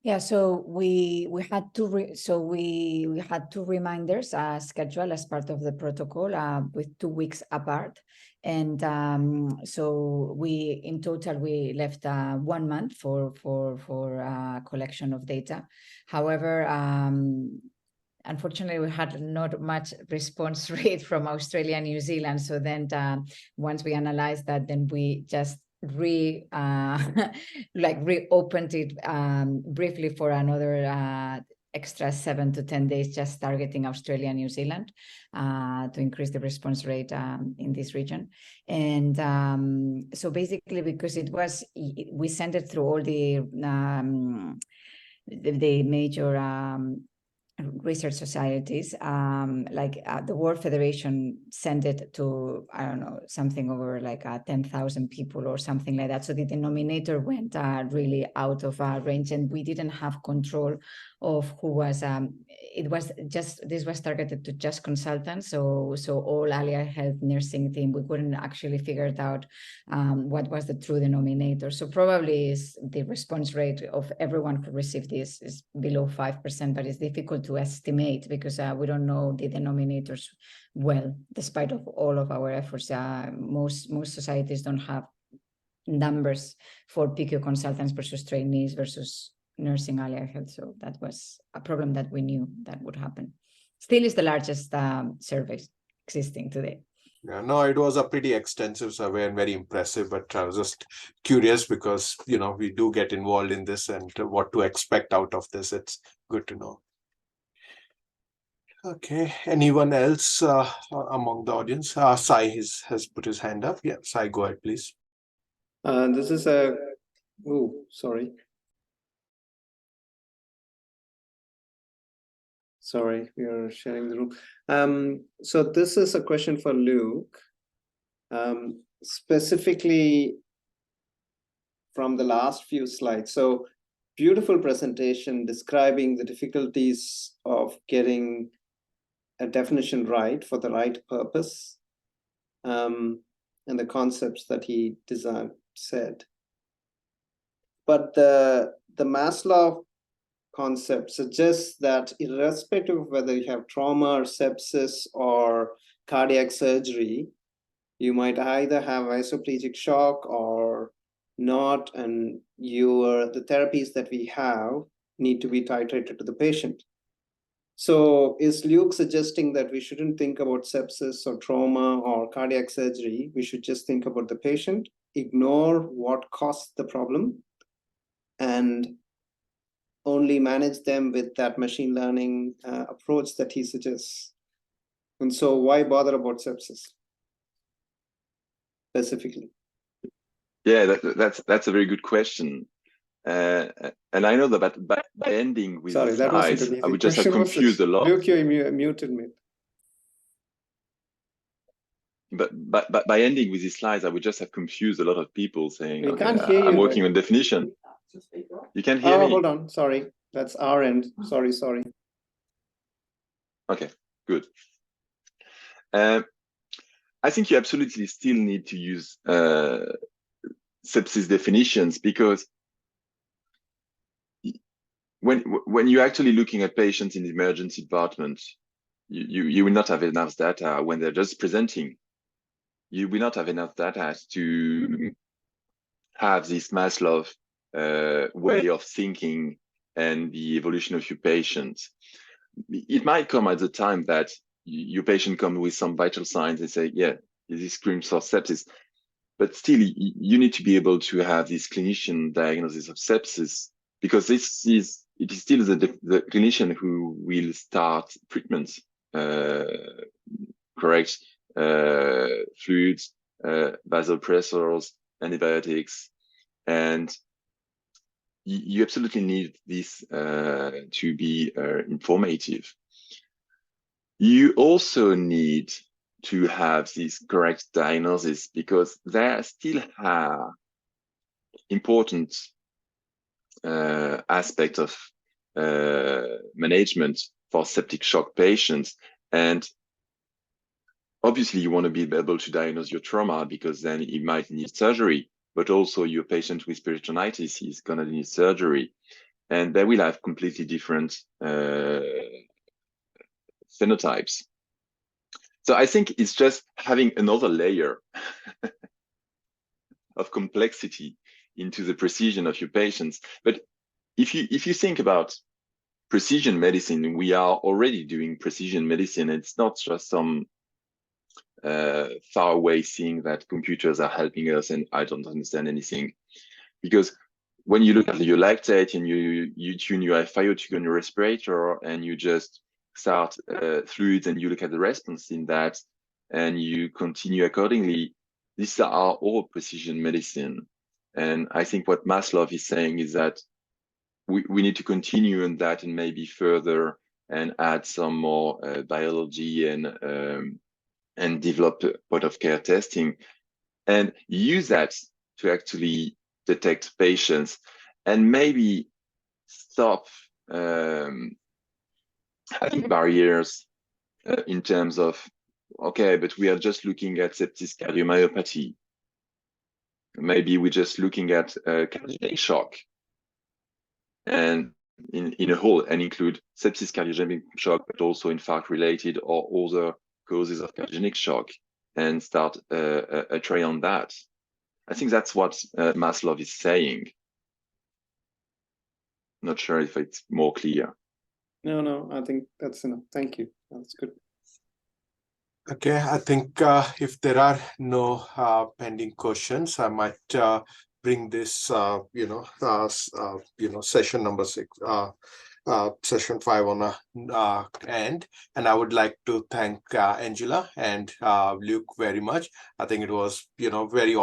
Yeah, so we had we had 2 reminders scheduled as part of the protocol with 2 weeks apart, and so we in total we left 1 month for collection of data. However, unfortunately, we had not much response rate from Australia and New Zealand. So then once we analyzed that, then we just reopened it briefly for another extra 7 to 10 days, just targeting Australia and New Zealand to increase the response rate in this region. And so basically, because we sent it through all the major research societies, the World Federation sent it to, I don't know, something over 10,000 people or something like that. So the denominator went really out of range, and we didn't have control of who was. This was targeted to just consultants. So all allied health nursing team, we couldn't actually figure it out what was the true denominator. So probably the response rate of everyone who received this is below 5%, but it's difficult to estimate because we don't know the denominators well, despite of all of our efforts. Most societies don't have numbers for PQ consultants versus trainees versus nursing allied health. So that was a problem that we knew that would happen. Still is the largest survey existing today. Yeah, no, it was a pretty extensive survey and very impressive, but I was just curious because, we do get involved in this and what to expect out of this. It's good to know. Okay, anyone else among the audience? Sai has put his hand up. Yeah, Sai, go ahead, please. This is Sorry, we are sharing the room. So this is a question for Luke, specifically from the last few slides. So beautiful presentation describing the difficulties of getting a definition right for the right purpose, and the concepts that he said. But the Maslow concept suggests that irrespective of whether you have trauma or sepsis or cardiac surgery, you might either have isoplegic shock or not, and the therapies that we have need to be titrated to the patient. So is Luke suggesting that we shouldn't think about sepsis or trauma or cardiac surgery? We should just think about the patient, ignore what caused the problem, and only manage them with that machine learning approach that he suggests? And so why bother about sepsis specifically? Yeah, that's a very good question. And I know that by ending with the slides, I would just have confused a lot. Luke, you muted me. But by ending with these slides, I would just have confused a lot of people saying, We okay, can't hear I'm you. working on definition. You can hear me? Hold on, sorry. That's our end. Sorry. Okay, good. I think you absolutely still need to use sepsis definitions, because when you're actually looking at patients in the emergency department, you will not have enough data when they're just presenting. You will not have enough data to have this Maslow way of thinking and the evolution of your patient. It might come at the time that your patient comes with some vital signs and say, yeah, this screams for sepsis. But still, you need to be able to have this clinician diagnosis of sepsis, because it is still the clinician who will start treatments, correct fluids, vasopressors, antibiotics, and you absolutely need this to be informative. You also need to have this correct diagnosis, because there still are important aspects of management for septic shock patients. And obviously you want to be able to diagnose your trauma, because then it might need surgery, but also your patient with peritonitis is going to need surgery, and they will have completely different phenotypes. So I think it's just having another layer of complexity into the precision of your patients. But if you think about precision medicine, we are already doing precision medicine. It's not just some far away thing that computers are helping us and I don't understand anything. Because when you look at your lactate and you tune your FIO to your respirator and you just start fluids and you look at the response in that and you continue accordingly, these are all precision medicine. And I think what Maslow is saying is that we need to continue in that and maybe further and add some more biology and develop point of care testing and use that to actually detect patients and maybe stop having barriers in terms of, okay, but we are just looking at sepsis cardiomyopathy. Maybe we're just looking at cardiac shock and in a whole, and include sepsis cardiogenic shock, but also infarct related or other causes of cardiogenic shock, and start a try on that. I think that's what Maslow is saying. Not sure if it's more clear. No, I think that's enough. Thank you. That's good. Okay, I think if there are no pending questions, I might bring this, session number 6, session 5 on a end. And I would like to thank Angela and Luke very much. I think it was, very